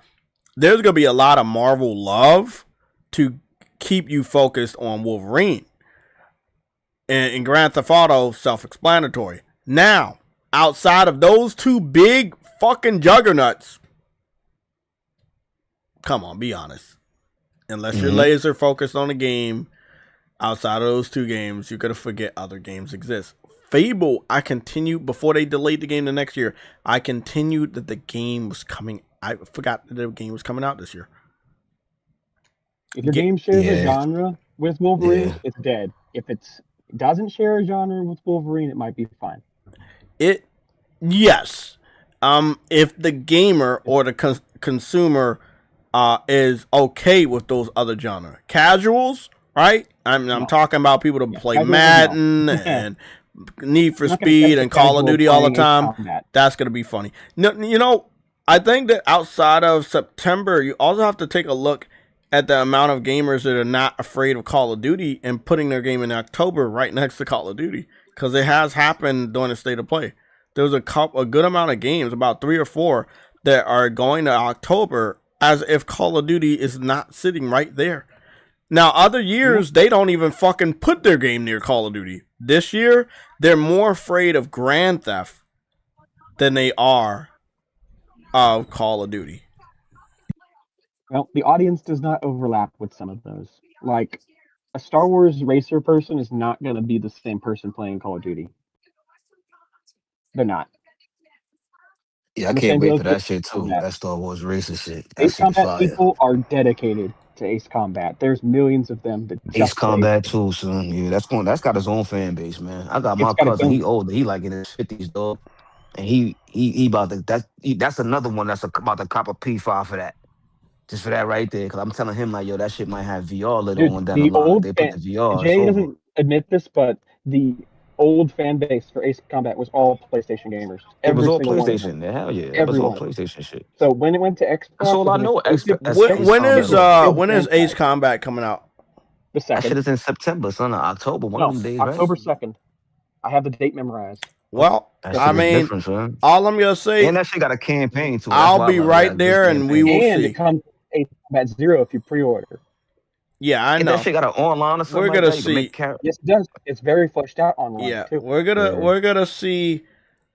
There's going to be a lot of Marvel love to keep you focused on Wolverine. And Grand Theft Auto, self-explanatory. Now, outside of those two big fucking juggernauts, come on, be honest. Unless you're laser focused on a game, outside of those two games, you're gonna forget other games exist. Fable, I continued before they delayed the game the next year. I continued that the game was coming. I forgot that the game was coming out this year. If your game shares a genre with Wolverine, it's dead. If it doesn't share a genre with Wolverine, it might be fine. Yes. If the gamer or the consumer is okay with those other genres. Casuals, right? I'm talking about people that play Madden and Need for Speed and Call of Duty all the time. That's going to be funny. No, you know, I think that outside of September, you also have to take a look at the amount of gamers that are not afraid of Call of Duty and putting their game in October right next to Call of Duty, because it has happened during the state of play. There's a good amount of games, about 3 or 4, that are going to October as if Call of Duty is not sitting right there. Now, other years, they don't even fucking put their game near Call of Duty. This year, they're more afraid of Grand Theft than they are of Call of Duty. Well, the audience does not overlap with some of those. Like, a Star Wars racer person is not going to be the same person playing Call of Duty. They're not. Yeah, I can't wait for that shit too. That Star Wars racing shit. That Ace shit is Combat fire. people are dedicated to Ace Combat. There's millions of them that just Ace Combat too, son. Yeah, that's got his own fan base, man. I got my cousin. He older. He like in his 50s, dog. And he about to that's another one that's about to cop a P5 for that. Just for that right there, because I'm telling him like, yo, that shit might have VR later on down the line. If they put the VR, it's Jay over. doesn't admit this, but the old fan base for Ace Combat was all PlayStation gamers. It was Every all single one of them. PlayStation. Hell yeah, it was all Everyone. PlayStation shit. So when it went to That's Xbox all as I an know. exclusive, Ace When is Ace Combat coming out? The That second. shit is in September, son, or October, one of No, them days, right? October 2nd. I have the date memorized. Well, That I shit is mean, different, son. all I'm gonna say, And that shit got a campaign too. That's I'll why I be love it. It right got a good there, and we will And see. it comes Ace Combat 0 if you pre-order. Yeah, I If know. that shit got an online or something We're like gonna that, you can see. make characters. Yes, it does. It's very fleshed out online Yeah, too. we're gonna see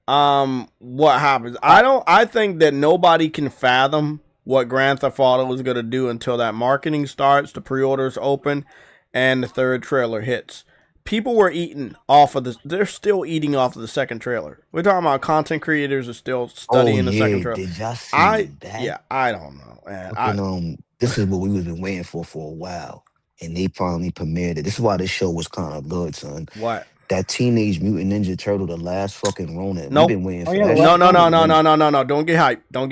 what happens. I think that nobody can fathom what Grand Theft Auto is gonna do until that marketing starts, the pre-orders open, and the third trailer hits. People were eating off of they're still eating off of the second trailer. We're talking about content creators are still studying the second trailer. Did y'all see that? I don't know, man. Fucking, this is what we was been waiting for a while, and they finally premiered it. This is why this show was kind of good, son. What? That Teenage Mutant Ninja Turtle, the last fucking Ronin. Nope. We've been waiting for yeah, that. No. Don't get hyped. Don't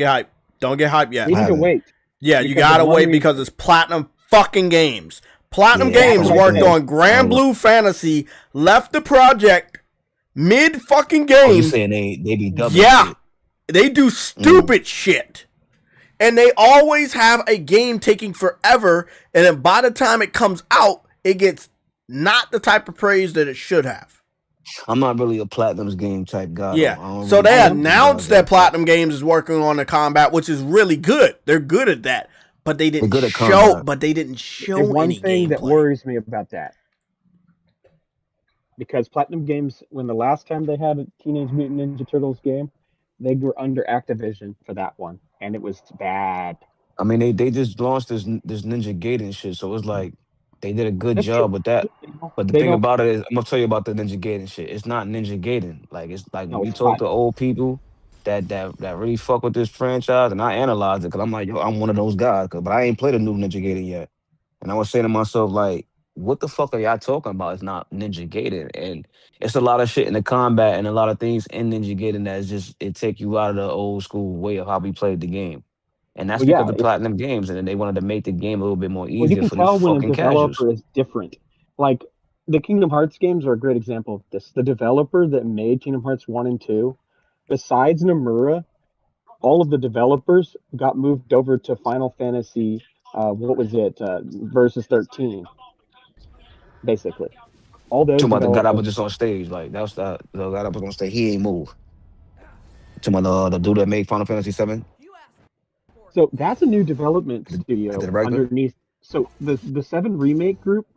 get hyped yet. We need to wait. Yeah, you gotta wait because it's Platinum fucking Games. Platinum Games worked on Grand Blue Fantasy, left the project mid fucking game. Oh, you saying they be dubbing? Yeah, shit. they do stupid shit, and they always have a game taking forever. And then by the time it comes out, it gets not the type of praise that it should have. I'm not really a Platinum's game type guy. Yeah, so they announced that Platinum Games is working on the combat, which is really good. They're good at that. But they didn't show. But they didn't show There's one any thing that gameplay. worries me about that, because Platinum Games, when the last time they had a Teenage Mutant Ninja Turtles game, they were under Activision for that one, and it was bad. I mean, they just launched this Ninja Gaiden shit, so it's like they did a good job with that. But the thing about it is, I'm gonna tell you about the Ninja Gaiden shit. It's not Ninja Gaiden. Like it's like when you talk to old people that really fuck with this franchise, and I analyze it because I'm like, yo, I'm one of those guys. But I ain't played a new Ninja Gaiden yet, and I was saying to myself like, what the fuck are y'all talking about? It's not Ninja Gaiden, and it's a lot of shit in the combat and a lot of things in Ninja Gaiden that's just it take you out of the old school way of how we played the game. And that's because of Platinum Games, and then they wanted to make the game a little bit more easier you for can tell the when a fucking casuals. developer is different. Like the Kingdom Hearts games are a great example of this. The developer that made Kingdom Hearts 1 and 2, besides Nomura, all of the developers got moved over to Final Fantasy, Versus 13, basically. All those Talking about the guy that was developers. just on stage, like that was the guy that was on stage. He ain't move. Talking about the dude that made Final Fantasy 7. So that's a new development studio underneath. So the 7 remake group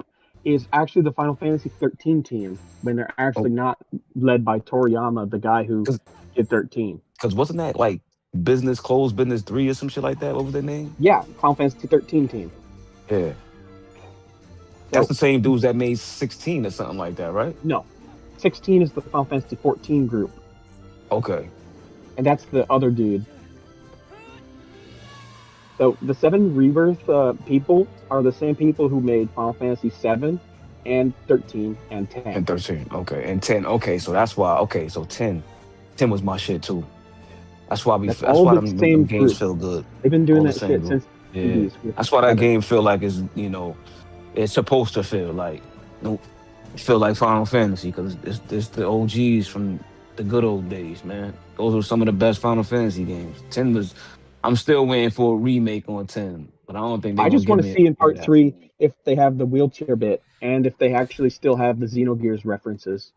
is actually the Final Fantasy 13 team, when they're actually not led by Toriyama, the guy who did 13. Because wasn't that like Closed Business 3 or some shit like that? What was their name? Yeah, Final Fantasy 13 team. Yeah. That's the same dudes that made 16 or something like that, right? No. 16 is the Final Fantasy 14 group. Okay. And that's the other dude. So the 7 Rebirth people are the same people who made Final Fantasy 7 and 13 and 10. And 13, okay. And 10, okay. So that's why, okay. So 10 was my shit too. That's why that's why them games group. feel good. They've been doing that shit since yeah. the That's why that game feel like it's, it's supposed to feel like, feel like Final Fantasy, because it's the OGs from the good old days, man. Those were some of the best Final Fantasy games. 10 was, I'm still waiting for a remake on 10, but I don't think I just want to see in part 3 if they have the wheelchair bit and if they actually still have the Xenogears references.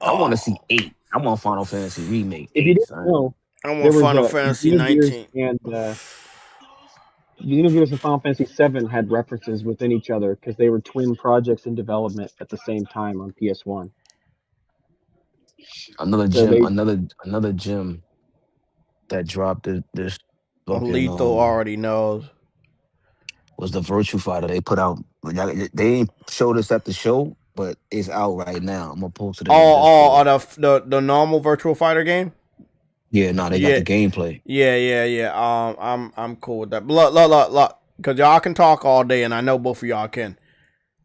I want to see 8. I want Final Fantasy remake. If you didn't know, I want Final Fantasy 19. And Xenogears and Final Fantasy 7 had references within each other because they were twin projects in development at the same time on PS1. Another gem that dropped this. Lethal already knows. Was the Virtua Fighter they put out? They ain't showed us at the show, but it's out right now. I'm gonna post it. The normal Virtua Fighter game. Yeah, no, they got the gameplay. Yeah. I'm cool with that. Look, because y'all can talk all day, and I know both of y'all can.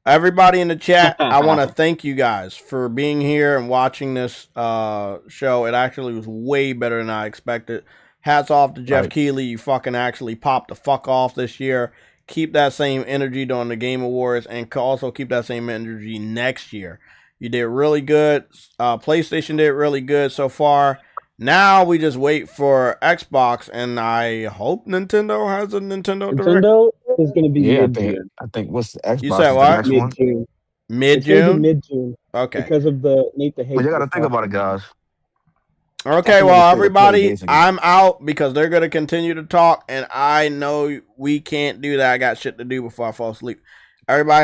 Everybody in the chat, I want to thank you guys for being here and watching this show. It actually was way better than I expected. Hats off to Jeff Keighley. You fucking actually popped the fuck off this year. Keep that same energy during the Game Awards, and also keep that same energy next year. You did really good. PlayStation did really good so far. Now we just wait for Xbox, and I hope Nintendo has a Nintendo Direct. Nintendo is going to be Yeah, mid-June. I think what's the Xbox You said is the what? next one. Mid-June. Mid-June? It's going to be mid-June. Okay. Because of the Nate the Hate. Well, you got to think about it, guys. Okay, well, everybody, I'm out because they're going to continue to talk, and I know we can't do that. I got shit to do before I fall asleep. Everybody